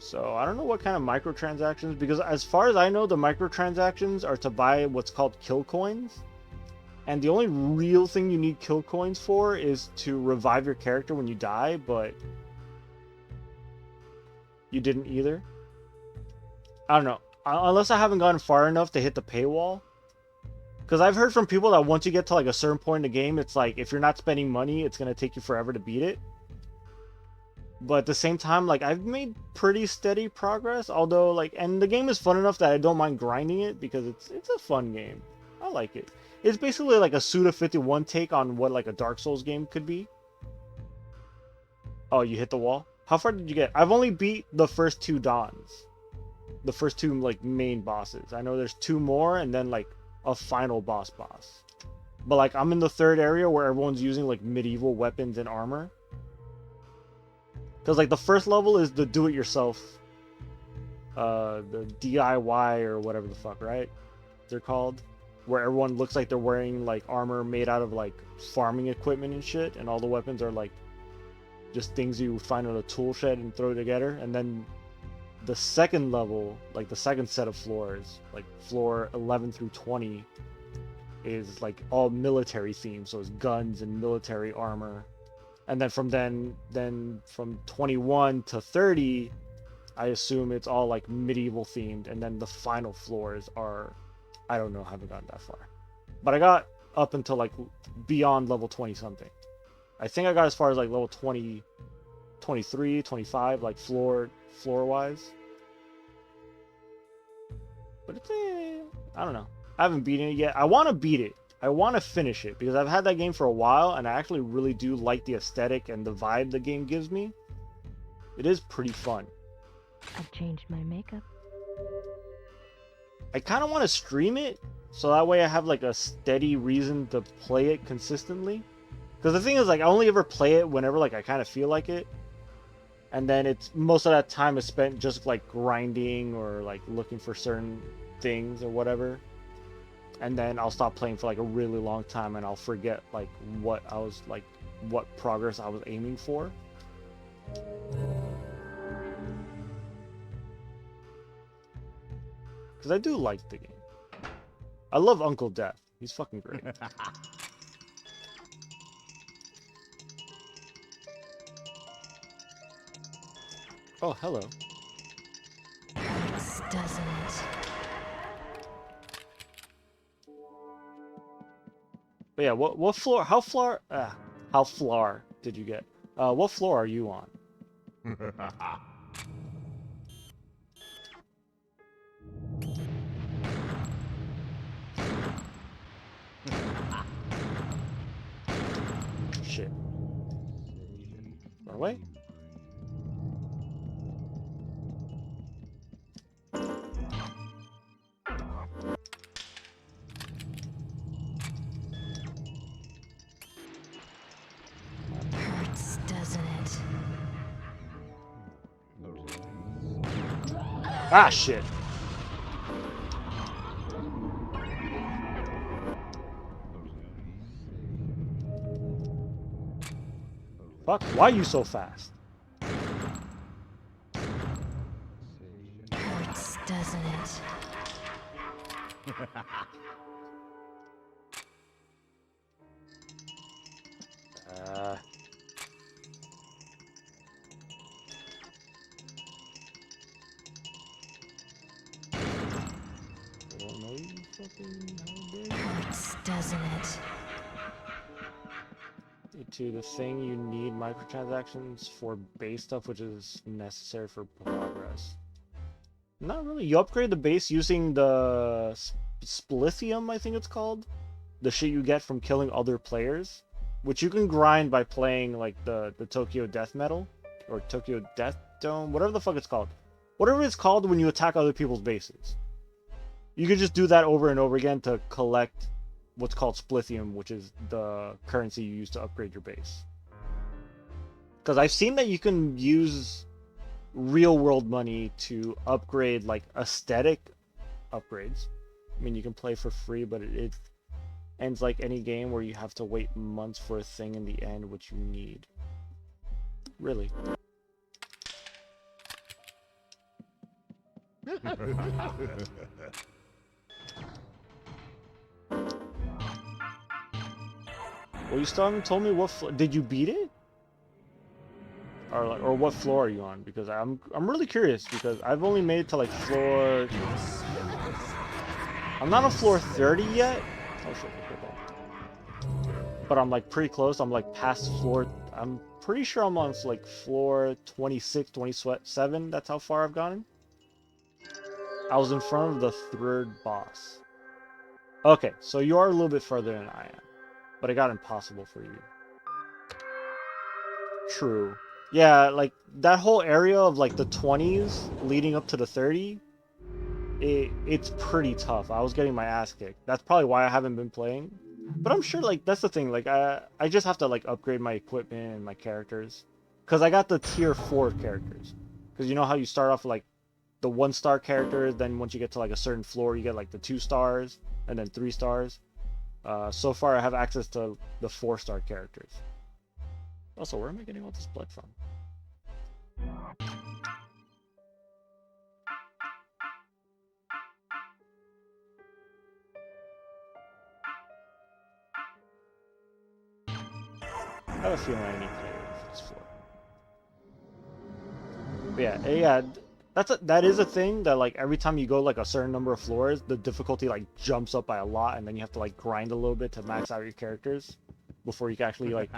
So I don't know what kind of microtransactions, because as far as I know, the microtransactions are to buy what's called kill coins. And the only real thing you need kill coins for is to revive your character when you die, but you didn't either. I don't know. Unless I haven't gotten far enough to hit the paywall. Because I've heard from people that once you get to like a certain point in the game, it's like if you're not spending money, it's going to take you forever to beat it. But at the same time, like I've made pretty steady progress, although like, and the game is fun enough that I don't mind grinding it because it's a fun game. I like it. It's basically like a Suda 51 take on what like a Dark Souls game could be. Oh, you hit the wall? How far did you get? I've only beat the first 2 Dawns. The first 2 like main bosses. I know there's 2 more and then like a final boss. But like I'm in the 3rd area where everyone's using like medieval weapons and armor. Because like the first level is the do-it-yourself, the DIY or whatever the fuck, right? They're called, where everyone looks like they're wearing like armor made out of like farming equipment and shit, and all the weapons are like just things you find in a tool shed and throw together. And then the second level, like the second set of floors, like floor 11 through 20, is like all military themed, so it's guns and military armor. And then from 21 to 30, I assume it's all like medieval themed. And then the final floors are, I don't know, I haven't gotten that far. But I got up until like beyond level 20 something. I think I got as far as like level 20, 23, 25, like floor wise. But it's, I don't know. I haven't beaten it yet. I want to beat it. I want to finish it because I've had that game for a while and I actually really do like the aesthetic and the vibe the game gives me. It is pretty fun. I've changed my makeup. I kind of want to stream it so that way I have like a steady reason to play it consistently. Because the thing is, like, I only ever play it whenever like I kind of feel like it. And then it's most of that time is spent just like grinding or like looking for certain things or whatever. And then I'll stop playing for like a really long time and I'll forget like what progress I was aiming for. Because I do like the game. I love Uncle Death. He's fucking great. Oh, hello. Hurts, doesn't it? But yeah, what floor? How far did you get? What floor are you on? shit. Run away. Hurts, doesn't it? Ah, shit. Fuck, why are you so fast? Hurts, doesn't it? Hurts, doesn't it? To the thing you need microtransactions for base stuff, which is necessary for progress. Not really. You upgrade the base using the splithium, I think it's called. The shit you get from killing other players, which you can grind by playing like the Tokyo Death Metal or Tokyo Death Dome, whatever the fuck it's called. Whatever it's called when you attack other people's bases. You can just do that over and over again to collect what's called splithium, which is the currency you use to upgrade your base. Because I've seen that you can use real world money to upgrade like aesthetic upgrades. I mean, you can play for free, but it ends like any game where you have to wait months for a thing in the end which you need. Really. Well, you still haven't told me what did you beat it? Or what floor are you on? Because I'm really curious because I've only made it to like floor. I'm not on floor 30 yet. Oh shit! But I'm like pretty close. I'm like past floor. I'm pretty sure I'm on like floor 26, 27. That's how far I've gotten. I was in front of the third boss. Okay, so you are a little bit further than I am. But it got impossible for you. True. Yeah, like that whole area of like the 20s leading up to the 30, it's pretty tough. I was getting my ass kicked. That's probably why I haven't been playing. But I'm sure like that's the thing. Like I just have to like upgrade my equipment and my characters. Cause I got the tier 4 characters. Cause you know how you start off with, like the 1-star characters, then once you get to like a certain floor, you get like the 2 stars and then 3 stars. So far, I have access to the 4-star characters. Also, where am I getting all this blood from? I have a feeling I need players for this floor. But yeah, that is a thing that like every time you go like a certain number of floors, the difficulty like jumps up by a lot, and then you have to like grind a little bit to max out your characters before you can actually like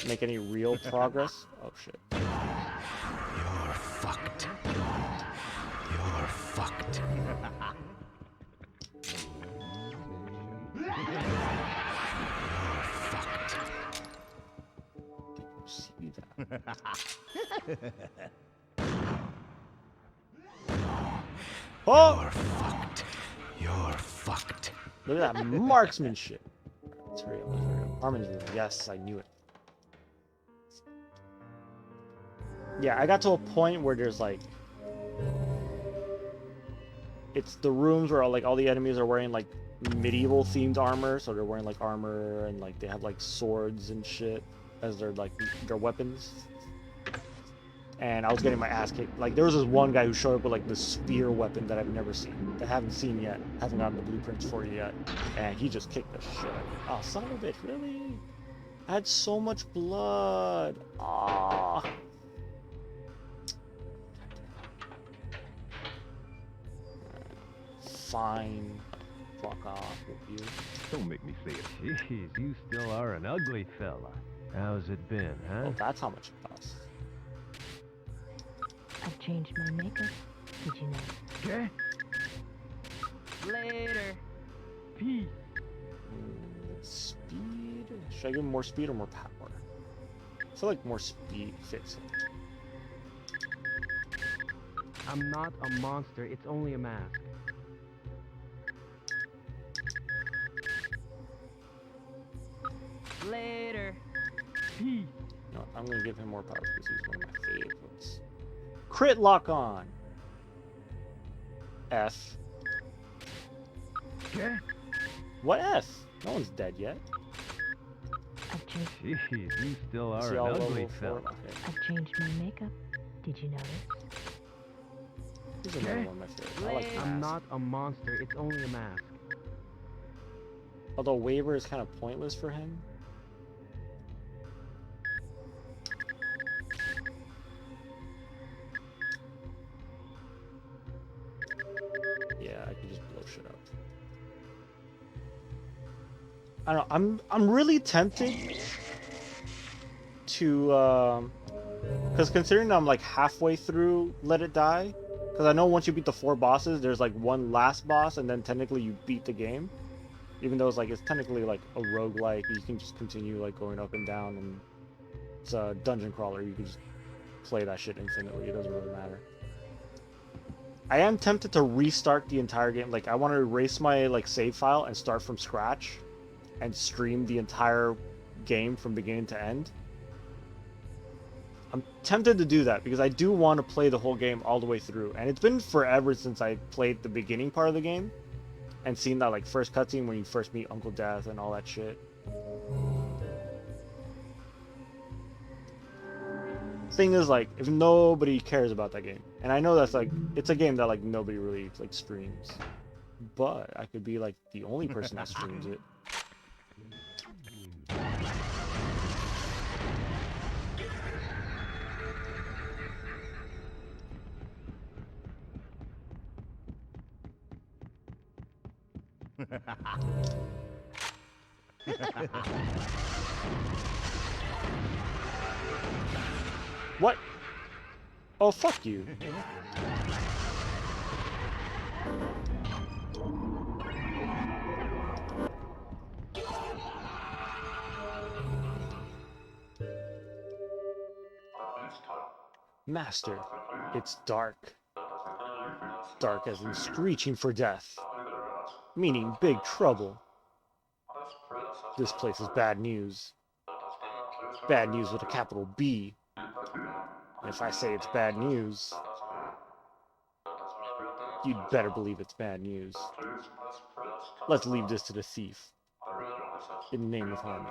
make any real progress. Oh shit. You're fucked. You're fucked. You're fucked. Did you see that? Oh! You're fucked. You're fucked. Look at that marksmanship. Let's hurry up, let's hurry up. Harmon's room. Yes, I knew it. Yeah, I got to a point where there's like... It's the rooms where like all the enemies are wearing like medieval themed armor. So they're wearing like armor and like they have like swords and shit as their like their weapons. And I was getting my ass kicked. Like there was this one guy who showed up with like this spear weapon that I've never seen. That I haven't seen yet. Haven't gotten the blueprints for it yet. And he just kicked the shit out of me. Oh, son of a bitch, really? I had so much blood. Ah. Fine. Fuck off with you. Don't make me say it. Jeez, you still are an ugly fella. How's it been, huh? Oh, that's how much it costs. I've changed my makeup. Did you know? Okay. Later. Peace. Speed. Should I give him more speed or more power? I feel like more speed fits him. I'm not a monster, it's only a mask. Later. Peace. No, I'm gonna give him more power because he's one of my favorites. Crit lock on. F. Okay. What F? No one's dead yet. Jeez, you still Is are he an all ugly level 4? fella. Okay. I've changed my makeup. Did you notice? He's another one of my favorites. I like I'm Mask. not a monster, it's only a mask. Although Waver is kind of pointless for him. Yeah, I can just blow shit up. I don't know. I'm really tempted to because considering I'm like halfway through Let It Die, because I know once you beat the 4 bosses, there's like one last boss, and then technically you beat the game. Even though it's technically like a roguelike, you can just continue like going up and down, and it's a dungeon crawler. You can just play that shit infinitely. It doesn't really matter. I am tempted to restart the entire game. Like I want to erase my like save file and start from scratch, and stream the entire game from beginning to end. I'm tempted to do that because I do want to play the whole game all the way through, and it's been forever since I played the beginning part of the game and seen that like first cutscene when you first meet Uncle Death and all that shit. Thing is, like, if nobody cares about that game, and I know that's like it's a game that like nobody really like streams, but I could be like the only person that streams it. What? Oh, fuck you. Master, it's dark. Dark as in screeching for death. Meaning big trouble. This place is bad news. Bad news with a capital B. And if I say it's bad news, you'd better believe it's bad news. Let's leave this to the thief. In the name of harmony.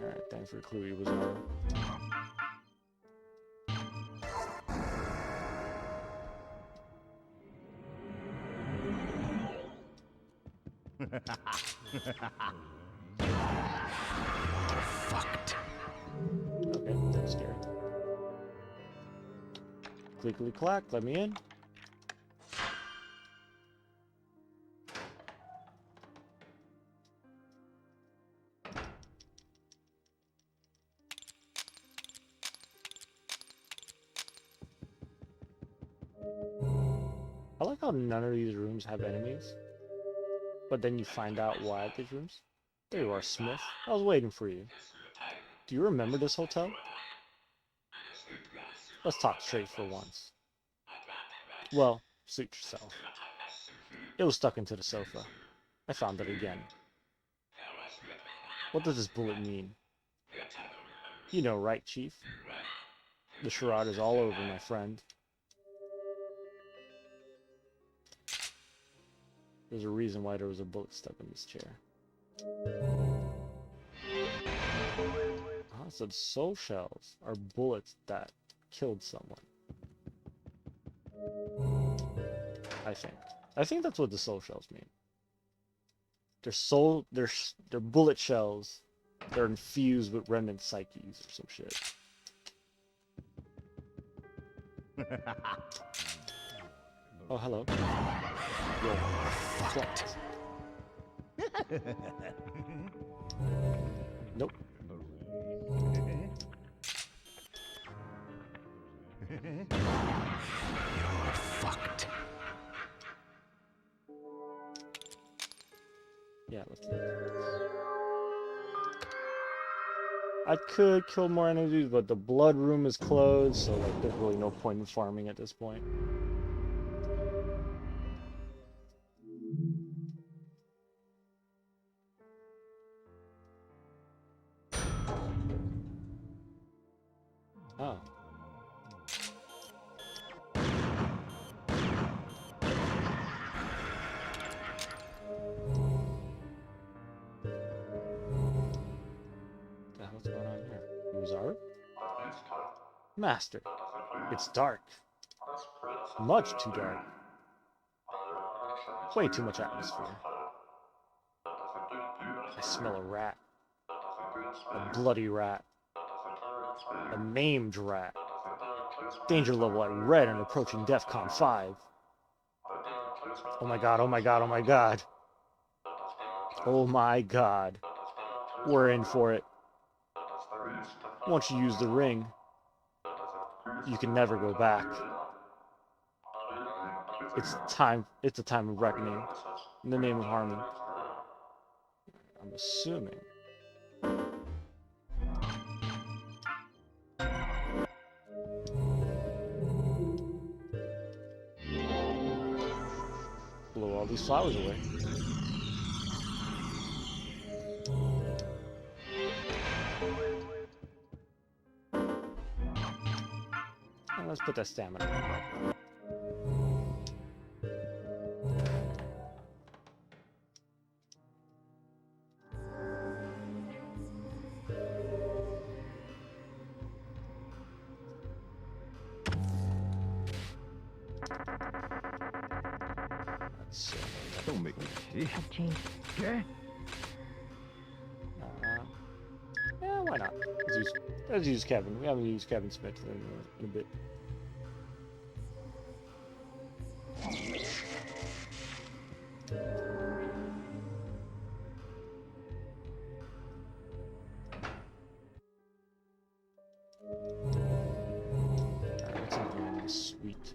Alright, thanks for the clue. He was on. Fucked. Okay, that's scary. Clickety clack, let me in. I like how none of these rooms have enemies. But then you find out why at these rooms. There you are, Smith. I was waiting for you. Do you remember this hotel? Let's talk straight for once. Well, suit yourself. It was stuck into the sofa. I found it again. What does this bullet mean? You know, right, Chief? The charade is all over, my friend. There's a reason why there was a bullet stuck in this chair. Ah, so soul shells are bullets that killed someone. I think that's what the soul shells mean. They're bullet shells. They're infused with remnant psyches or some shit. Oh, hello. You're fucked. Nope. You're fucked. Yeah, let's do this. I could kill more enemies, but the blood room is closed, so like there's really no point in farming at this point. Oh. What's going on here? Who's art? Master. It's dark. Much too dark. Way too much atmosphere. I smell a rat. A bloody rat. A maimed rat. Danger level at red and approaching DEFCON 5. Oh my god, oh my god, oh my god. Oh my god. We're in for it. Once you use the ring, you can never go back. It's a time of reckoning. In the name of harmony. I'm assuming. Blow all these flowers away. And let's put that stamina on. Don't make me see. I've changed. Okay? Yeah, why not? Let's use Kevin. We haven't used Kevin Smith in a bit. Alright, something sweet.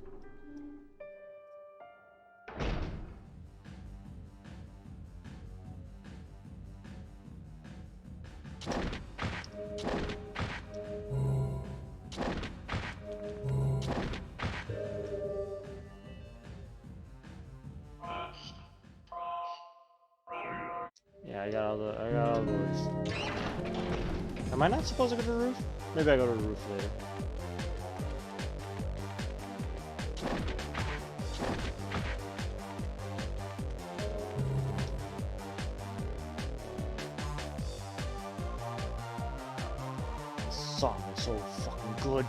Yeah, I got all the words. Am I not supposed to go to the roof? Maybe I go to the roof later. This song is so fucking good.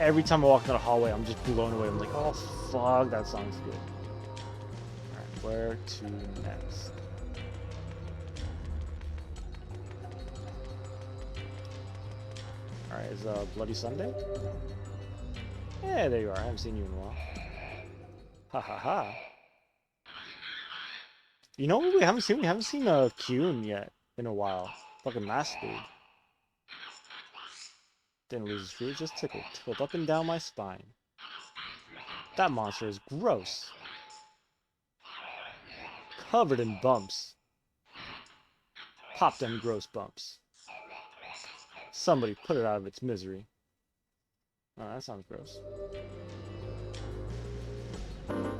Every time I walk into the hallway, I'm just blown away. I'm like, oh fuck, that song's good. Alright, where to next? Alright, is Bloody Sunday? Yeah, there you are. I haven't seen you in a while. Ha ha ha. You know what we haven't seen? We haven't seen Kyun yet in a while. Fucking mask dude. Didn't lose his fear, just tickled. Tickled up and down my spine. That monster is gross. Covered in bumps. Pop them gross bumps. Somebody put it out of its misery. Oh, that sounds gross. Alright,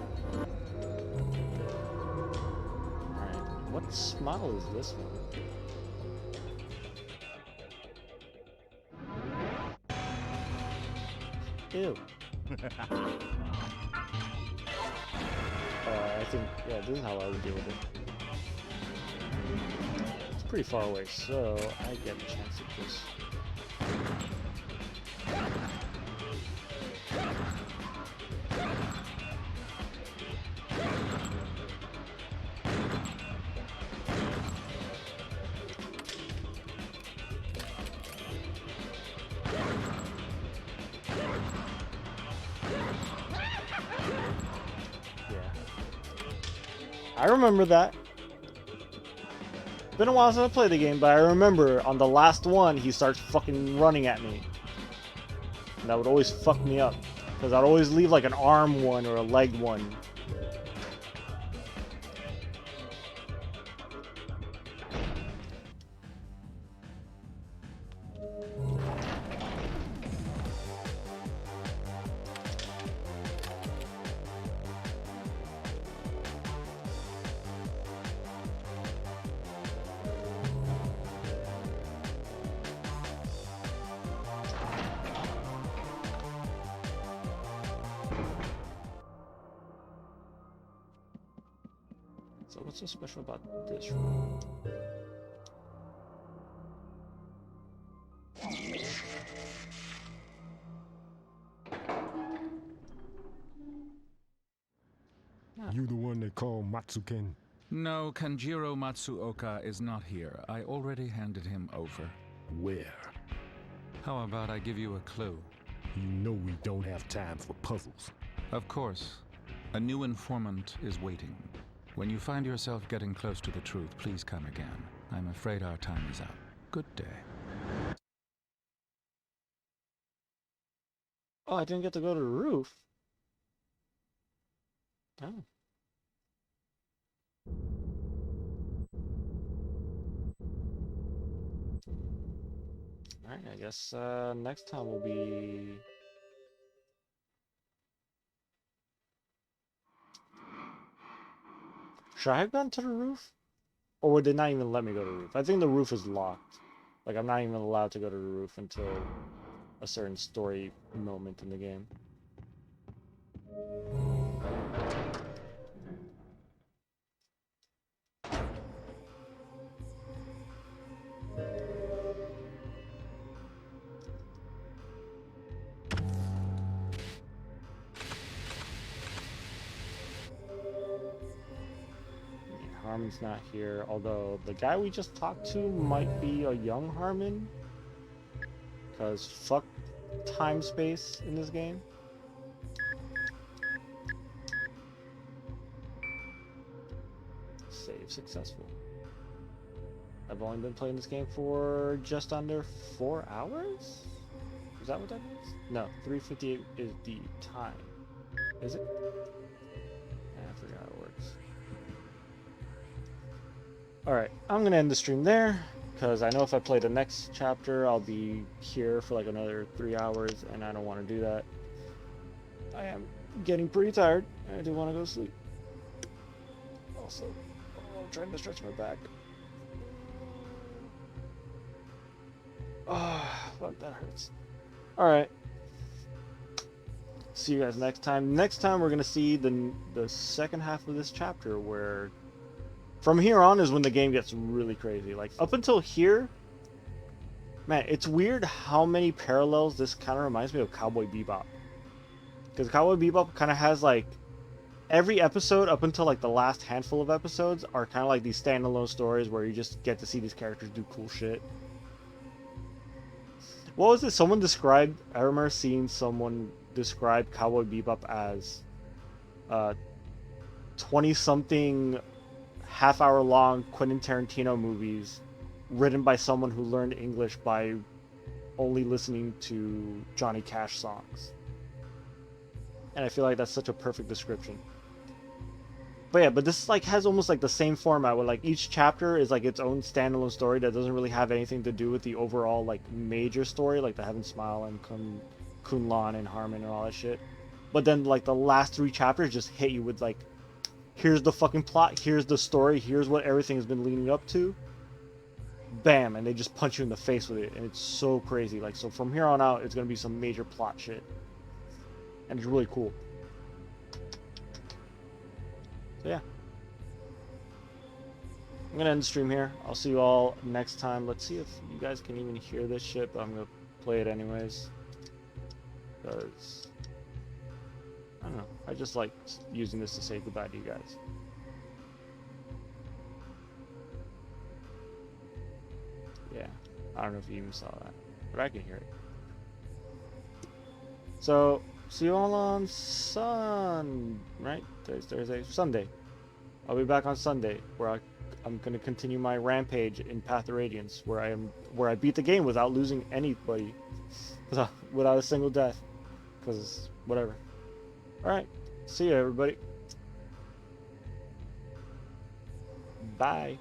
what smile is this one? Ew. I think, yeah, this is how I would deal with it. It's pretty far away, so I get a chance at this. I remember that. Been a while since I played the game, but I remember on the last one, he starts fucking running at me. And that would always fuck me up. Because I'd always leave like an arm one or a leg one. So what's so special about this room? You the one they call Matsuken? No, Kanjiro Matsuoka is not here. I already handed him over. Where? How about I give you a clue? You know we don't have time for puzzles. Of course. A new informant is waiting. When you find yourself getting close to the truth, please come again. I'm afraid our time is up. Good day. Oh, I didn't get to go to the roof. Oh. Alright, I guess next time will be... Should I have gone to the roof? Or would they not even let me go to the roof? I think the roof is locked. Like, I'm not even allowed to go to the roof until a certain story moment in the game. Harmon's not here, although the guy we just talked to might be a young Harmon. Because fuck time space in this game. Save successful. I've only been playing this game for just under 4 hours? Is that what that is? No, 3:58 is the time. Is it? I forgot how it works. Alright, I'm gonna end the stream there, because I know if I play the next chapter, I'll be here for like another 3 hours, and I don't want to do that. I am getting pretty tired, and I do want to go to sleep. Also, I'm trying to stretch my back. Oh, fuck, that hurts. Alright. See you guys next time. Next time we're gonna see the second half of this chapter, where from here on is when the game gets really crazy. Like, up until here, man, it's weird how many parallels this kind of reminds me of Cowboy Bebop. Because Cowboy Bebop kind of has, like, every episode up until, like, the last handful of episodes are kind of like these standalone stories where you just get to see these characters do cool shit. What was it? Someone described, I remember seeing someone describe Cowboy Bebop as 20-something half-hour-long Quentin Tarantino movies written by someone who learned English by only listening to Johnny Cash songs. And I feel like that's such a perfect description. But yeah, but this like has almost like the same format where like each chapter is like its own standalone story that doesn't really have anything to do with the overall like major story, like the Heaven Smile and Kunlun and Harmon and all that shit. But then like the last 3 chapters just hit you with like, here's the fucking plot, here's the story, here's what everything has been leading up to. Bam, and they just punch you in the face with it, and it's so crazy. Like, so from here on out, it's gonna be some major plot shit. And it's really cool. So yeah. I'm gonna end the stream here. I'll see you all next time. Let's see if you guys can even hear this shit, but I'm gonna play it anyways. Because I don't know. I just like using this to say goodbye to you guys. Yeah. I don't know if you even saw that, but I can hear it. So, see you all on Thursday, Sunday. I'll be back on Sunday, where I'm gonna continue my rampage in Path of Radiance, where I beat the game without losing anybody, without a single death, because whatever. All right. See you, everybody. Bye.